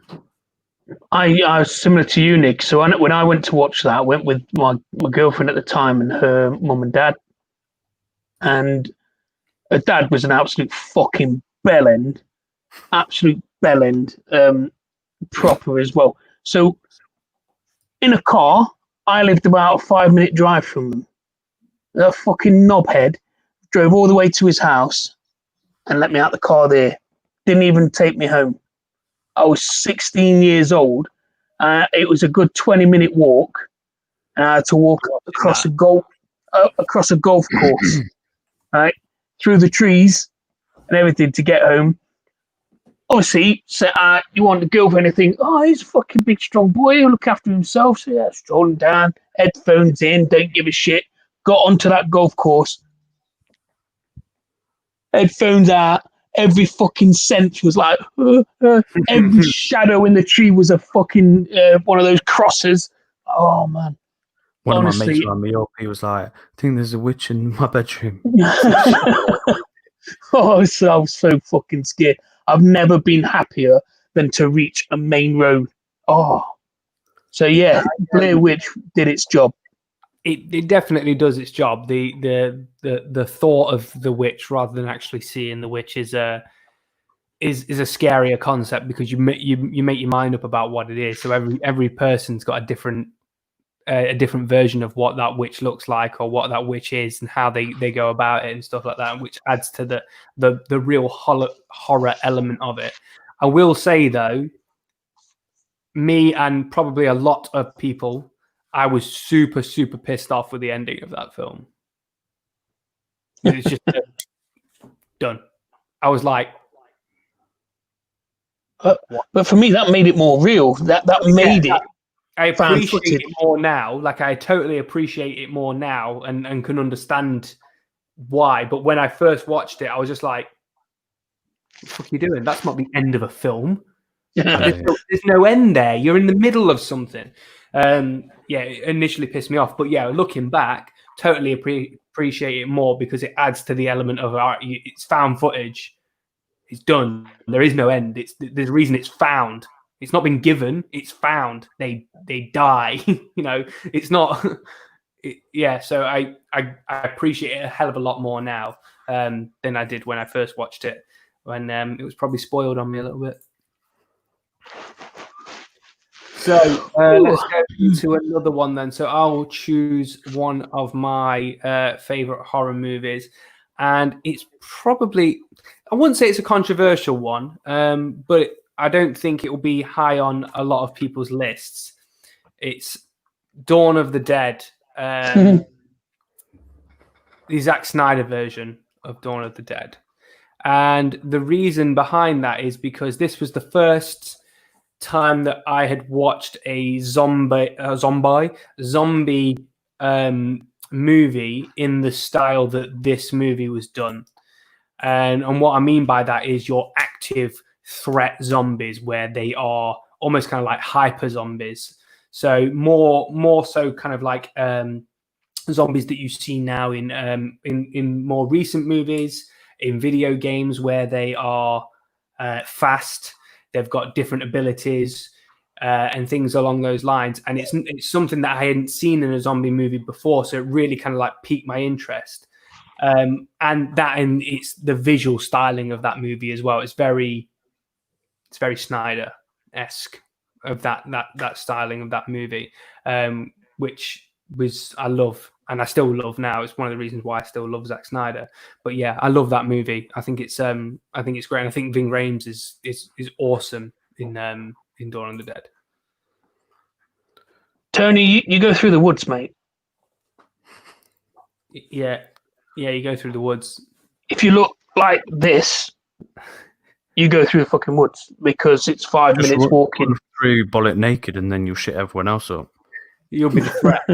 I was similar to you, Nick. So when I went to watch that, I went with my girlfriend at the time and her mum and dad. And her dad was an absolute fucking bellend. Absolute bellend. Proper as well. So in a car, I lived about a 5-minute drive from them. That fucking knobhead drove all the way to his house and let me out the car there. Didn't even take me home. I was 16 years old. It was a good 20-minute walk, and I had to walk across a golf across a golf course, right, through the trees and everything to get home. Obviously, so, you want the girlfriend to think, oh, he's a fucking big, strong boy. He'll look after himself. So, yeah, strolling down, headphones in, don't give a shit. Got onto that golf course. Headphones out. Every fucking sense was like, every shadow in the tree was a fucking one of those crosses. Oh, man. One of my Honestly. mates rang me up. He was like, I think there's a witch in my bedroom. Oh, so I was so fucking scared. I've never been happier than to reach a main road. Oh, so yeah, Blair Witch did its job. It definitely does its job. The thought of the witch rather than actually seeing the witch is a scarier concept, because you make your mind up about what it is. So every person's got a different version of what that witch looks like, or what that witch is, and how they go about it and stuff like that, which adds to the real horror element of it. I will say though, me and probably a lot of people, I was super, super pissed off with the ending of that film. It's just done. I was like, but for me, that made it more real. That made it. I appreciate it more now. Like, I totally appreciate it more now, and can understand why. But when I first watched it, I was just like, what the fuck are you doing? That's not the end of a film. There's no end there. You're in the middle of something. It initially pissed me off. But yeah, looking back, totally appreciate it more, because it adds to the element of it's found footage. It's done. There is no end. There's a reason it's found. It's not been given. It's found. They die. It's not. So I appreciate it a hell of a lot more now than I did when I first watched it. When it was probably spoiled on me a little bit. So let's go to another one then. So I'll choose one of my favorite horror movies, and it's probably, I wouldn't say it's a controversial one, but I don't think it will be high on a lot of people's lists. It's Dawn of the Dead, the Zack Snyder version of Dawn of the Dead. And the reason behind that is because this was the first time that I had watched a zombie movie in the style that this movie was done. And what I mean by that is your active threat zombies, where they are almost kind of like hyper zombies. So more so kind of like zombies that you see now in more recent movies, in video games, where they are fast, they've got different abilities and things along those lines. And it's something that I hadn't seen in a zombie movie before, so it really kind of like piqued my interest. And it's the visual styling of that movie as well. It's very Snyder-esque of that styling of that movie, which was I love, and I still love now. It's one of the reasons why I still love Zack Snyder. But yeah, I love that movie. I think it's great. And I think Ving Rhames is awesome in Dawn of the Dead. Tony, you go through the woods, mate. Yeah, you go through the woods. If you look like this, you go through the fucking woods, because it's 5 minutes walking. Run through bullet naked, and then you'll shit everyone else up. You'll be the threat.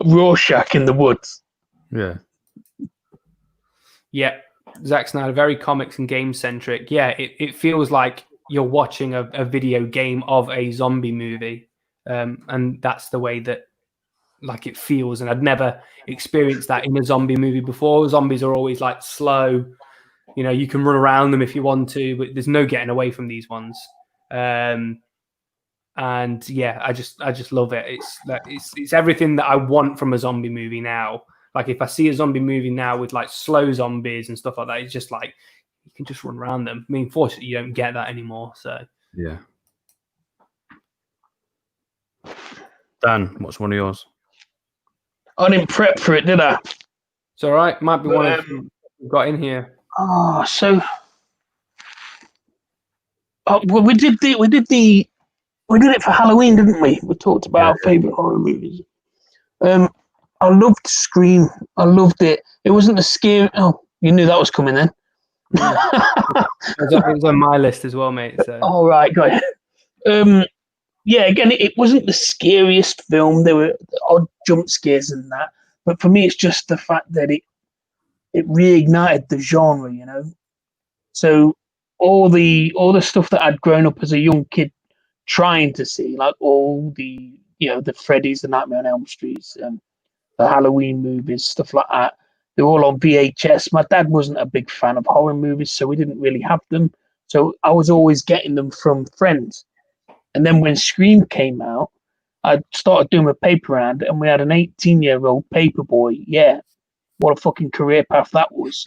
Rorschach in the woods. Yeah. Yeah. Zack Snyder, very comics and game centric. Yeah, it feels like you're watching a video game of a zombie movie. And that's the way that like it feels. And I'd never experienced that in a zombie movie before. Zombies are always like slow. You can run around them if you want to, but there's no getting away from these ones. And yeah, I just love it. It's everything that I want from a zombie movie now. Like if I see a zombie movie now with like slow zombies and stuff like that, it's just like you can just run around them. I mean, fortunately, you don't get that anymore. So yeah. Dan, what's one of yours? I didn't prep for it, did I? It's all right. Might be one of them we've got in here. Oh, so well, we did it for Halloween, didn't we? We talked about our favorite horror movies. I loved Scream. I loved it. It wasn't a scary. Oh, you knew that was coming then. It was on my list as well, mate. So. All right, go ahead. Yeah, again, it wasn't the scariest film. There were odd jump scares and that, but for me, it's just the fact that it reignited the genre. You know, so all the stuff that I'd grown up as a young kid trying to see, like all the the Freddy's, the Nightmare on Elm Streets, the Halloween movies, stuff like that. They were all on VHS. My dad wasn't a big fan of horror movies, so we didn't really have them. So I was always getting them from friends. And then when Scream came out, I started doing a paper round, and we had an 18-year-old paper boy. Yeah, what a fucking career path that was.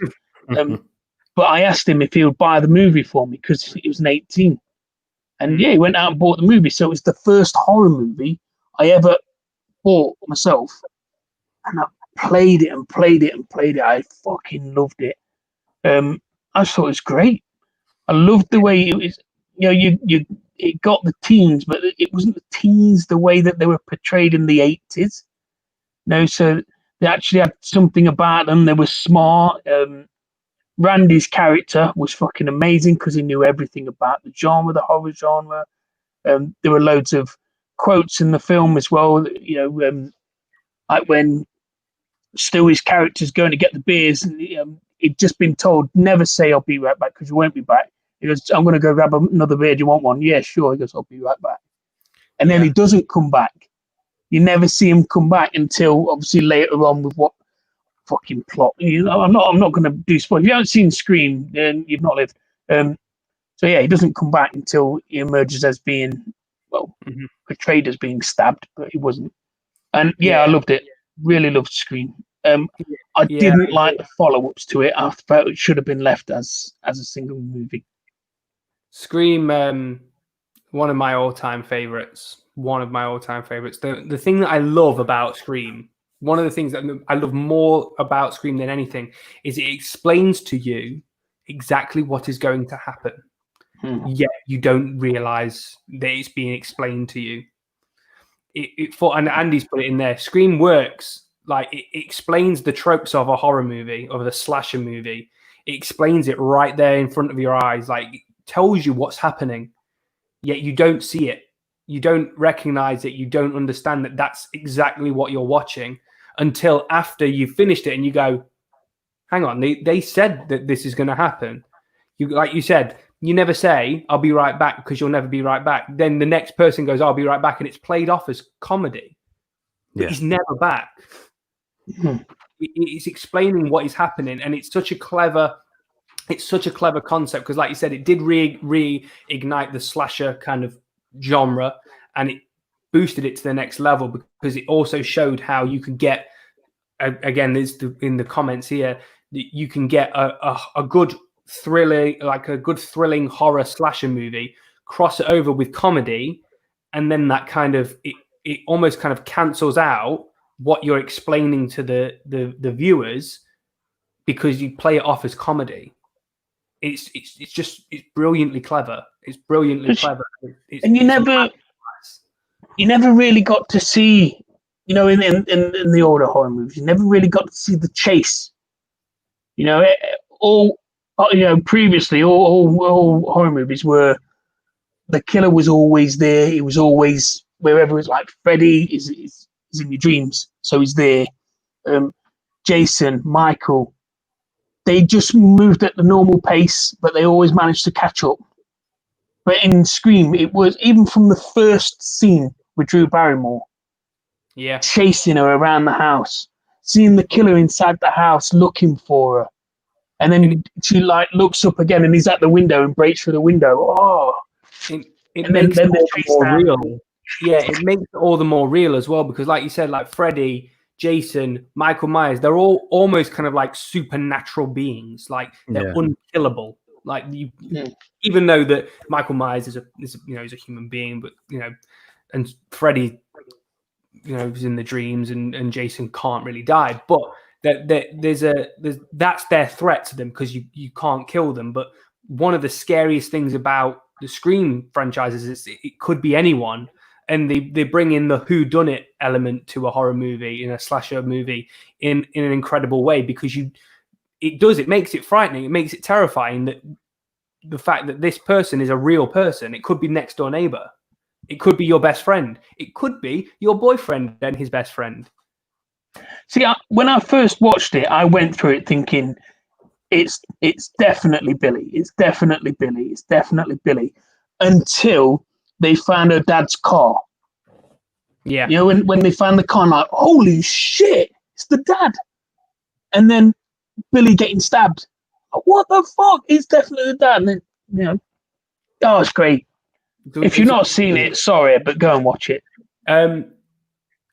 But I asked him if he would buy the movie for me because he was an 18. And yeah, he went out and bought the movie. So it was the first horror movie I ever bought myself. And I played it and played it and played it. I fucking loved it. I just thought it was great. I loved the way it was. It got the teens, but it wasn't the teens the way that they were portrayed in the 80s. No, so they actually had something about them. They were smart. Randy's character was fucking amazing because he knew everything about the genre, the horror genre. There were loads of quotes in the film as well. Like when Stewie's character's going to get the beers, and he'd just been told, never say I'll be right back because you won't be back. He goes, I'm going to go grab another beer. Do you want one? Yeah, sure. He goes, I'll be right back. And then he doesn't come back. You never see him come back until obviously later on with what fucking plot. I'm not going to do spoilers. If you haven't seen Scream, then you've not lived. So yeah, he doesn't come back until he emerges as being portrayed as being stabbed, but he wasn't. And I loved it. Really loved Scream. I didn't like the follow-ups to it. I felt it should have been left as a single movie. Scream, one of my all-time favorites. The thing that I love about Scream, one of the things that I love more about Scream than anything, is it explains to you exactly what is going to happen. Yet you don't realize that it's being explained to you. And Andy's put it in there. Scream works like it explains the tropes of a horror movie, of a slasher movie. It explains it right there in front of your eyes, like it tells you what's happening. Yet you don't see it. You don't recognize it. You don't understand that that's exactly what you're watching until after you've finished it and you go, hang on, they said that this is going to happen. Like you said, you never say, I'll be right back because you'll never be right back. Then the next person goes, I'll be right back. And it's played off as comedy. But he's never back. It's explaining what is happening. And it's such a clever concept because, like you said, it did reignite the slasher kind of genre and it boosted it to the next level because it also showed how you could get, again, there's in the comments here, that you can get a good thrilling horror slasher movie, cross it over with comedy, and then that kind of it almost kind of cancels out what you're explaining to the viewers because you play it off as comedy. It's brilliantly clever. It's brilliantly clever. And you never really got to see, in the older horror movies, you never really got to see the chase. Previously, all horror movies were the killer was always there. He was always wherever. It's like Freddy is in your dreams, so he's there. Jason, Michael, they just moved at the normal pace, but they always managed to catch up. But in Scream, it was even from the first scene with Drew Barrymore, chasing her around the house, seeing the killer inside the house looking for her. And then she looks up again, and he's at the window and breaks through the window. Oh, it makes it all the more real. Yeah, it makes it all the more real as well because, like you said, like Freddy, Jason, Michael Myers, they're all almost kind of like supernatural beings. Like they're unkillable. Like even though that Michael Myers is a human being, but and Freddy, is in the dreams, and Jason can't really die, but. There's that's their threat to them because you can't kill them. But one of the scariest things about the Scream franchises is it could be anyone, and they bring in the whodunit element to a horror movie, in a slasher movie, in an incredible way, because it makes it frightening, it makes it terrifying, that the fact that this person is a real person. It could be next door neighbor, it could be your best friend, it could be your boyfriend and his best friend. See, when I first watched it, I went through it thinking it's definitely Billy. It's definitely Billy. It's definitely Billy. Until they found her dad's car. Yeah. You know, when they found the car, I'm like, holy shit, it's the dad. And then Billy getting stabbed. What the fuck? It's definitely the dad. And then, you know, oh, it's great. If you've not seen it, sorry, but go and watch it.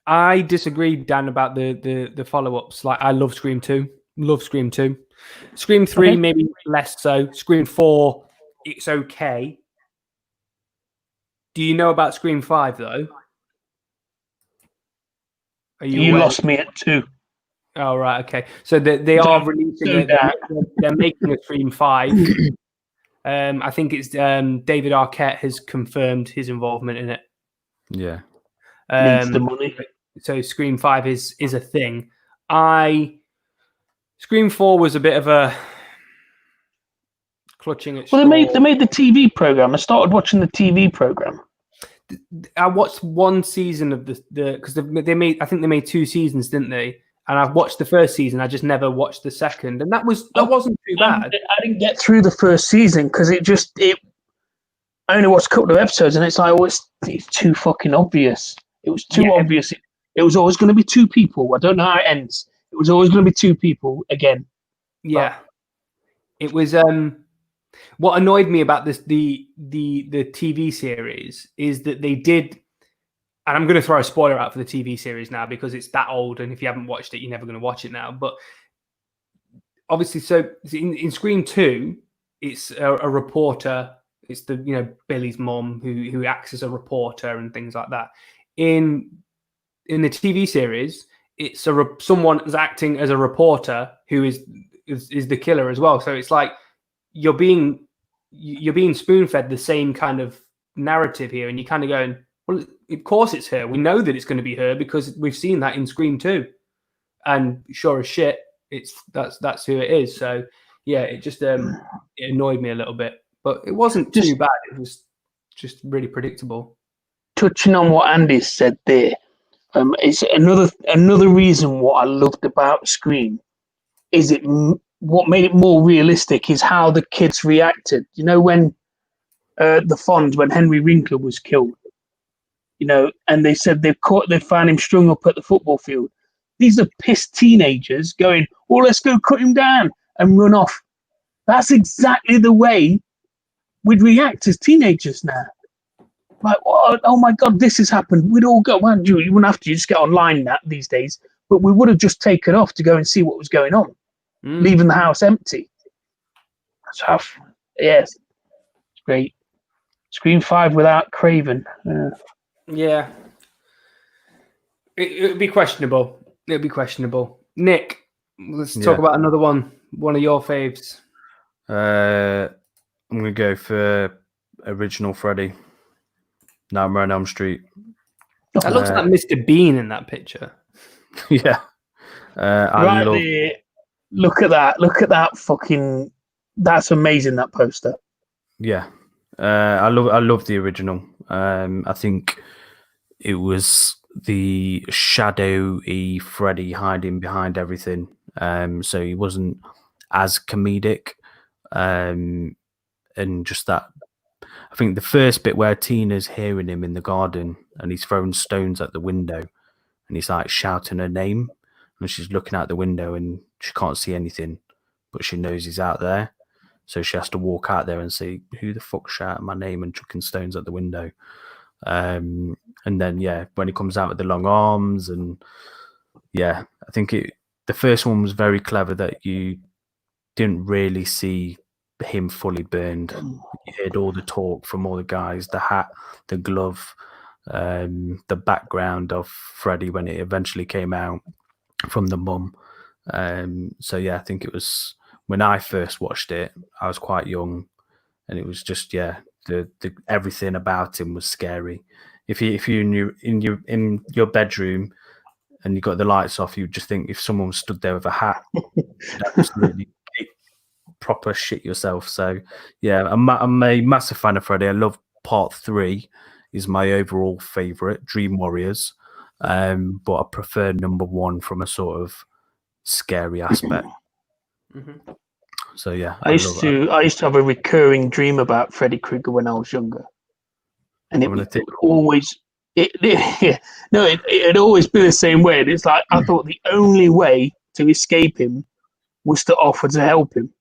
I disagree, Dan, about the follow-ups. Like, I love Scream 2. Love Scream 2. Scream 3, Okay. maybe less so. Scream 4, it's okay. Do you know about Scream 5, though? Are you You aware? lost me at 2. Oh, right, okay. So they are releasing it. They're making a Scream 5. I think it's David Arquette has confirmed his involvement in it. Yeah. Needs the money. So Scream 5 is a thing. Scream 4 was a bit of a clutching at straw. Well, they made the TV program. I started watching the TV program. I watched one season of the because they made 2 seasons, didn't they? And I've watched the first season. I just never watched the second, and that wasn't too bad. I didn't get through the first season because I only watched a couple of episodes, and it's like, oh, it's too fucking obvious. It was too obvious. It was always going to be 2 people. I don't know how it ends. It was always going to be 2 people again. Yeah, it was. What annoyed me about the TV series is that they did, and I'm going to throw a spoiler out for the TV series now because it's that old, and if you haven't watched it, you're never going to watch it now. But obviously, so in Scream 2, it's a reporter. It's Billy's mom who acts as a reporter and things like that. In the TV series, it's someone is acting as a reporter who is the killer as well. So it's like you're being spoon-fed the same kind of narrative here, and you're kind of going, well, of course it's her. We know that it's going to be her because we've seen that in Scream 2, and sure as shit, that's who it is. So yeah, it just it annoyed me a little bit, but it wasn't too bad. It was just really predictable. Touching on what Andy said there, it's another reason what I loved about Scream is what made it more realistic is how the kids reacted. You know, when the Fonz, when Henry Winkler was killed, and they said they found him strung up at the football field. These are pissed teenagers going, "Oh, let's go cut him down and run off." That's exactly the way we'd react as teenagers now. Like, oh my God, this has happened. We'd all go, well, you wouldn't have to just get online these days, but we would have just taken off to go and see what was going on, leaving the house empty. So, yes, it's great. Scream 5 without Craven. Yeah. It would be questionable. It would be questionable. Nick, let's talk about another one. One of your faves. I'm going to go for original Freddy. Nightmare on Elm Street. That looks like Mr. Bean in that picture. Yeah. Right there. Look at that. Look at that fucking... That's amazing, that poster. Yeah. I love the original. I think it was the shadowy Freddy hiding behind everything. So he wasn't as comedic. And just that, I think the first bit where Tina's hearing him in the garden and he's throwing stones at the window and he's like shouting her name and she's looking out the window and she can't see anything, but she knows he's out there. So she has to walk out there and say, who the fuck shouting my name and chucking stones at the window? And then, when he comes out with the long arms and I think the first one was very clever that you didn't really see him fully burned. You heard all the talk from all the guys, the hat, the glove, the background of Freddy when it eventually came out from the mum. I think it was when I first watched it, I was quite young, and it was just the everything about him was scary. if you're in your bedroom and you got the lights off, you just think if someone stood there with a hat, you'd absolutely proper shit yourself. So yeah, I'm a massive fan of Freddy. I love Part 3 is my overall favorite, Dream Warriors, but I prefer number 1 from a sort of scary aspect. Mm-hmm. So yeah, I used to have a recurring dream about Freddy Krueger when I was younger, and it would always it'd always be the same way. And it's like I thought the only way to escape him was to offer to help him.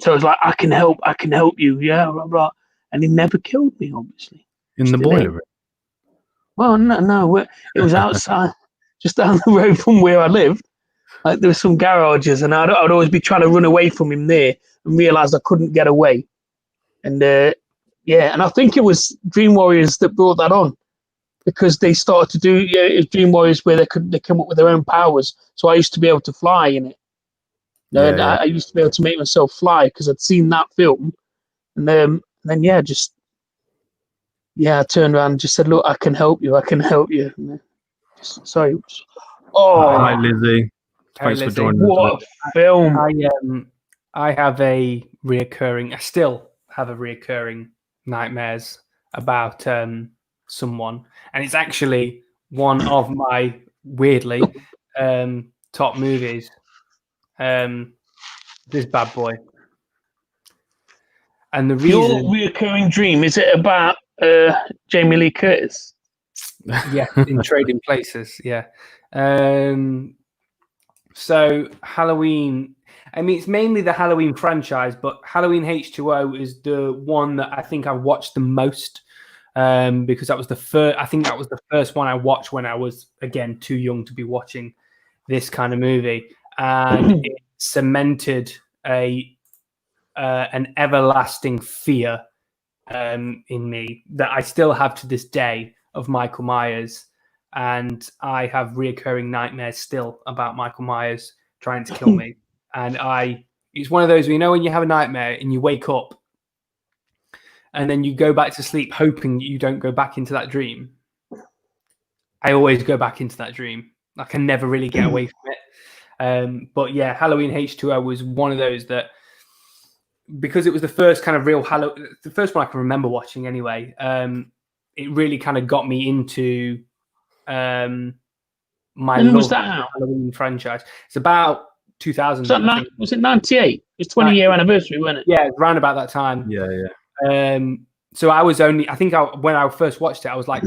So it's like I can help you, yeah, blah, blah. And he never killed me, obviously. In the boiler room. Well, no, it was outside, just down the road from where I lived. Like there were some garages, and I'd always be trying to run away from him there, and realize I couldn't get away. And and I think it was Dream Warriors that brought that on, because they started to do Dream Warriors where they come up with their own powers. So I used to be able to fly in it. I used to be able to make myself fly because I'd seen that film, and then I turned around and just said, "Look, I can help you. I can help you." Sorry. Oh, hi Lizzie. Thanks for joining us. What a film! I still have a reoccurring nightmares about someone, and it's actually one of my weirdly top movies. This bad boy, and the reason Your reoccurring dream, is it about Jamie Lee Curtis? Yeah, in Trading Places. Yeah. So Halloween. I mean, it's mainly the Halloween franchise, but Halloween H2O is the one that I think I watched the most, because that was the first. I think that was the first one I watched when I was, again, too young to be watching this kind of movie, and it cemented an everlasting fear in me that I still have to this day of Michael Myers, and I have reoccurring nightmares still about Michael Myers trying to kill me. And it's one of those, when you have a nightmare and you wake up and then you go back to sleep hoping you don't go back into that dream. I always go back into that dream. I can never really get away from it. But yeah, Halloween H2O was one of those that, because it was the first kind of real the first one I can remember watching anyway, it really kind of got me into my When was that out? Halloween franchise. It's about 2000. Was it 98? It's 20-year anniversary, wasn't it? Yeah, around about that time. Yeah. So I was when I first watched it, I was like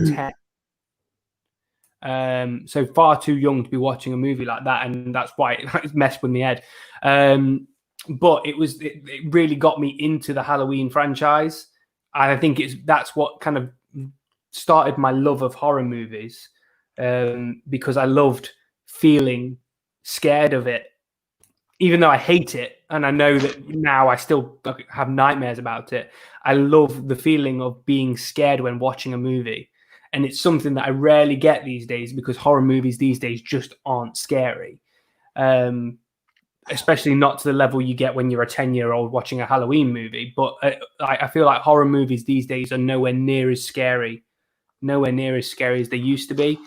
10. So far too young to be watching a movie like that, and that's why it messed with my head. But it really got me into the Halloween franchise. And I think that's what kind of started my love of horror movies, because I loved feeling scared of it, even though I hate it. And I know that now I still have nightmares about it. I love the feeling of being scared when watching a movie. And it's something that I rarely get these days, because horror movies these days just aren't scary. Especially not to the level you get when you're a 10-year-old watching a Halloween movie. But I feel like horror movies these days are nowhere near as scary as they used to be.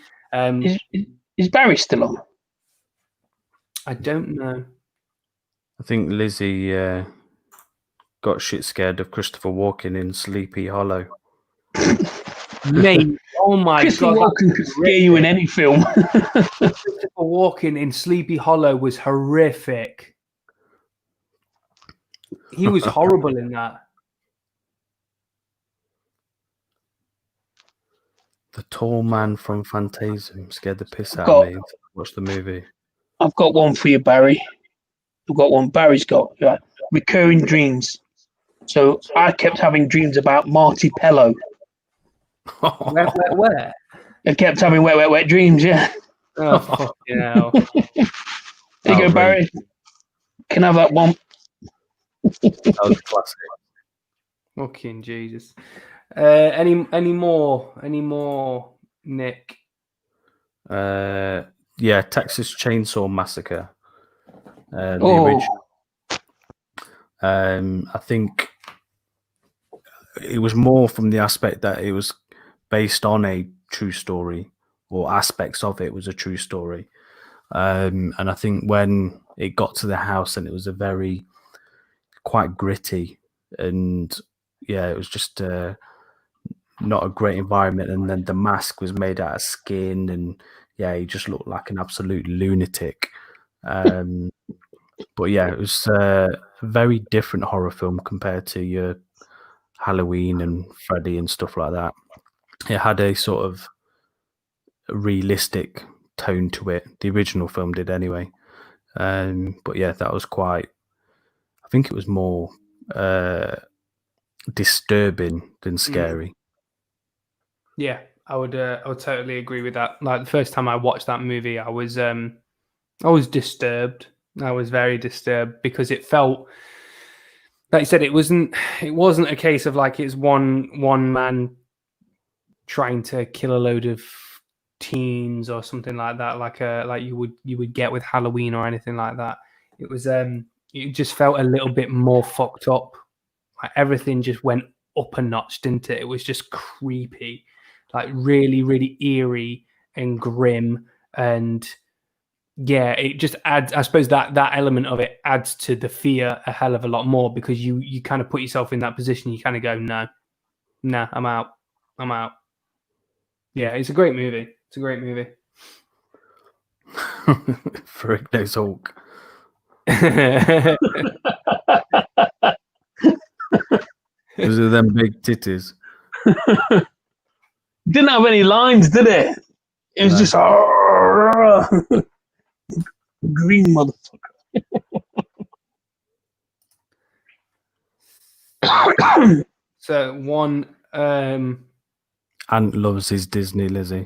Is Barry still on? I don't know. I think Lizzie got shit scared of Christopher Walken in Sleepy Hollow. Mate, oh my Christopher God. Walken could scare you in any film. Christopher Walken in Sleepy Hollow was horrific. He was horrible in that. The tall man from Phantasm scared the piss out of me. Watch the movie. I've got one for you, Barry. I've got one. Barry's got recurring dreams. So I kept having dreams about Marty Pello. Where? I kept having wet dreams, yeah. Oh, fucking hell. There you go, Barry. Can I have that one? That was classic. Fucking Jesus. Any more, Nick? Yeah, Texas Chainsaw Massacre. The original. I think it was more from the aspect that it was based on a true story, or aspects of it was a true story. And I think when it got to the house, and it was a very quite gritty, and yeah, it was just not a great environment. And then the mask was made out of skin, and yeah, he just looked like an absolute lunatic. But yeah, it was a very different horror film compared to your Halloween and Freddy and stuff like that. It had a sort of realistic tone to it. The original film did anyway. But yeah, that was quite, I think it was more disturbing than scary. Yeah, I would totally agree with that. Like the first time I watched that movie, I was disturbed. I was very disturbed because it felt, like you said, it wasn't a case of like it's one man trying to kill a load of teens or something like that, like you would get with Halloween or anything like that. It was it just felt a little bit more fucked up. Like everything just went up a notch, didn't it? It was just creepy, like really, really eerie and grim. And yeah, it just adds, I suppose that element of it adds to the fear a hell of a lot more, because you kind of put yourself in that position. You kind of go, no, I'm out. Yeah, it's a great movie. It's a great movie. Frick knows Hulk. Was it them big titties? Didn't have any lines, did it? It was just green motherfucker. So one Ant loves his Disney Lizzie.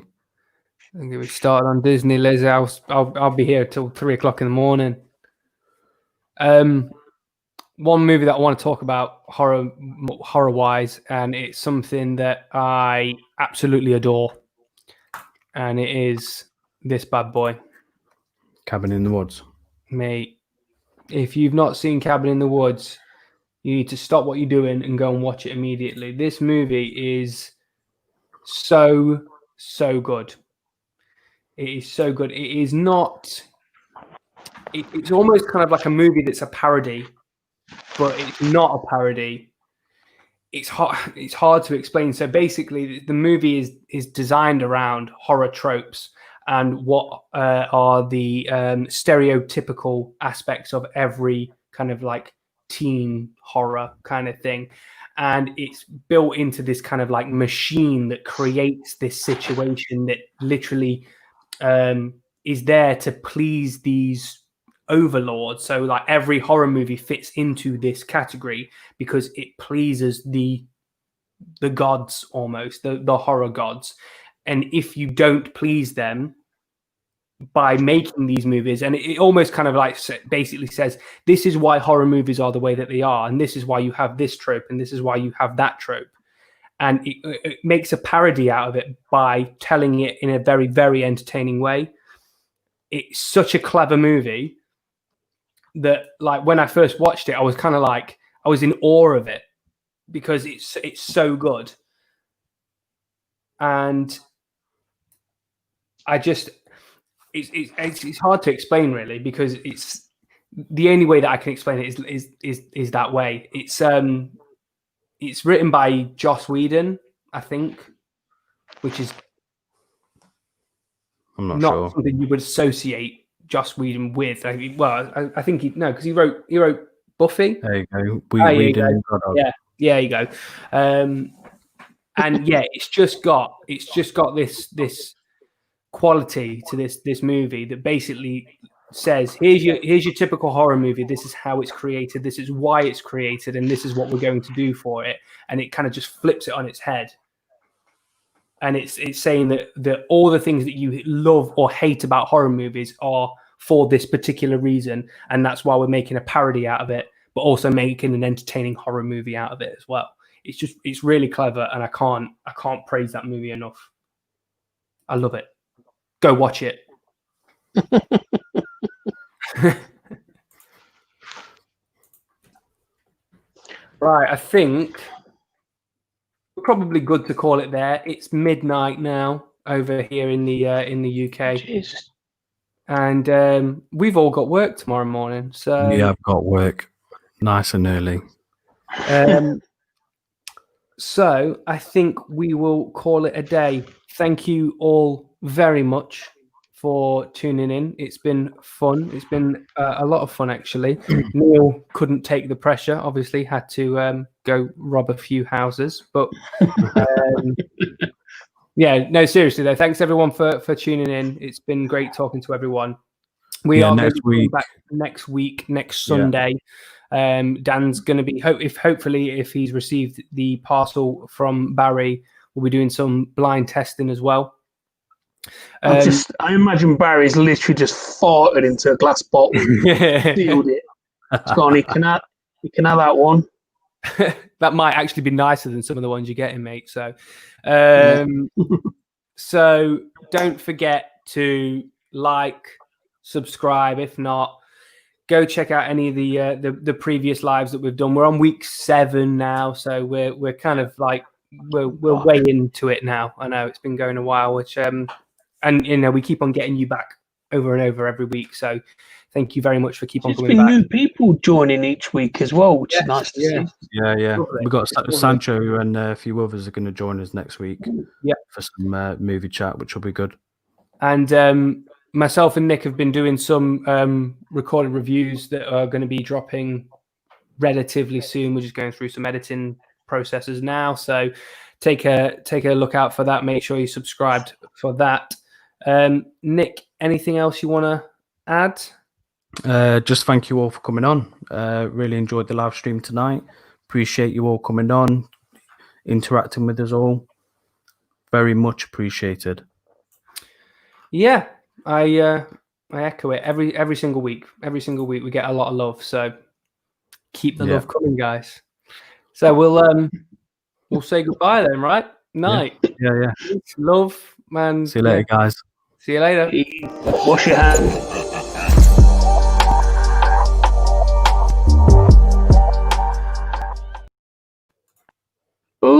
I'm gonna start on Disney, Liz. I'll be here till 3 o'clock in the morning. One movie that I want to talk about horror wise, and it's something that I absolutely adore, and it is this bad boy, Cabin in the Woods. mate. If you've not seen Cabin in the Woods, you need to stop what you're doing and go and watch it immediately. This movie is so good. It is so good. It is not. It's almost kind of like a movie that's a parody, but it's not a parody. It's hard to explain. So basically, the movie is designed around horror tropes and what are the stereotypical aspects of every kind of like teen horror kind of thing. And it's built into this kind of like machine that creates this situation that literally is there to please these overlords. So like every horror movie fits into this category because it pleases the gods, almost the horror gods. And if you don't please them by making these movies, and it almost kind of like basically says, this is why horror movies are the way that they are, and this is why you have this trope, and this is why you have that trope. And it makes a parody out of it by telling it in a very, very entertaining way. It's such a clever movie that, like, when I first watched it, I was kind of like, I was in awe of it because it's so good. And I just, it's hard to explain really, because it's the only way that I can explain it is that way. It's written by Joss Whedon, I think, which is I'm not not sure. something you would associate Joss Whedon with. I mean, well, I think because he wrote Buffy. There you go. There you Whedon go. and Goddard. Yeah, there you go. And yeah, it's just got this quality to this movie that basically says, here's your typical horror movie. This is how it's created. This is why it's created, and this is what we're going to do for it. And it kind of just flips it on its head. And it's saying that all the things that you love or hate about horror movies are for this particular reason, and that's why we're making a parody out of it, but also making an entertaining horror movie out of it as well. It's really clever, and I can't praise that movie enough. I love it. Go watch it. Right, I think probably good to call it there. It's midnight now over here in the UK, Jesus. and we've all got work tomorrow morning. So Yeah, I've got work nice and early. So I think we will call it a day. Thank you all very much for tuning in. It's been fun. It's been a lot of fun, actually. Neil couldn't take the pressure, obviously, had to go rob a few houses. But yeah, no, seriously, though, thanks everyone for tuning in. It's been great talking to everyone. We are next week. back next Sunday. Dan's going to be hopefully if he's received the parcel from Barry, we'll be doing some blind testing as well. I imagine Barry's literally just farted into a glass bottle, sealed it. It's gone. You can have that one. That might actually be nicer than some of the ones you're getting, mate. So, so don't forget to like, subscribe. If not, go check out any of the previous lives that we've done. We're on week 7 now, so we're kind of like we're way into it now. I know it's been going a while, which and you know we keep on getting you back over and over every week. So thank you very much for keep on coming back. There's been new people joining each week as well, which is nice to see. Yeah. Lovely. We've got Sancho and a few others are going to join us next week. Yeah, for some movie chat, which will be good. And myself and Nick have been doing some recorded reviews that are going to be dropping relatively soon. We're just going through some editing processes now, so take a look out for that. Make sure you're subscribed for that. Nick, anything else you want to add? Just thank you all for coming on. Really enjoyed the live stream tonight. Appreciate you all coming on, interacting with us all. Very much appreciated. Yeah, I echo it every single week. Every single week we get a lot of love. So keep the love coming, guys. So we'll say goodbye then, right? Night. Yeah. Love, man. See you later, guys. See you later. Wash your hands.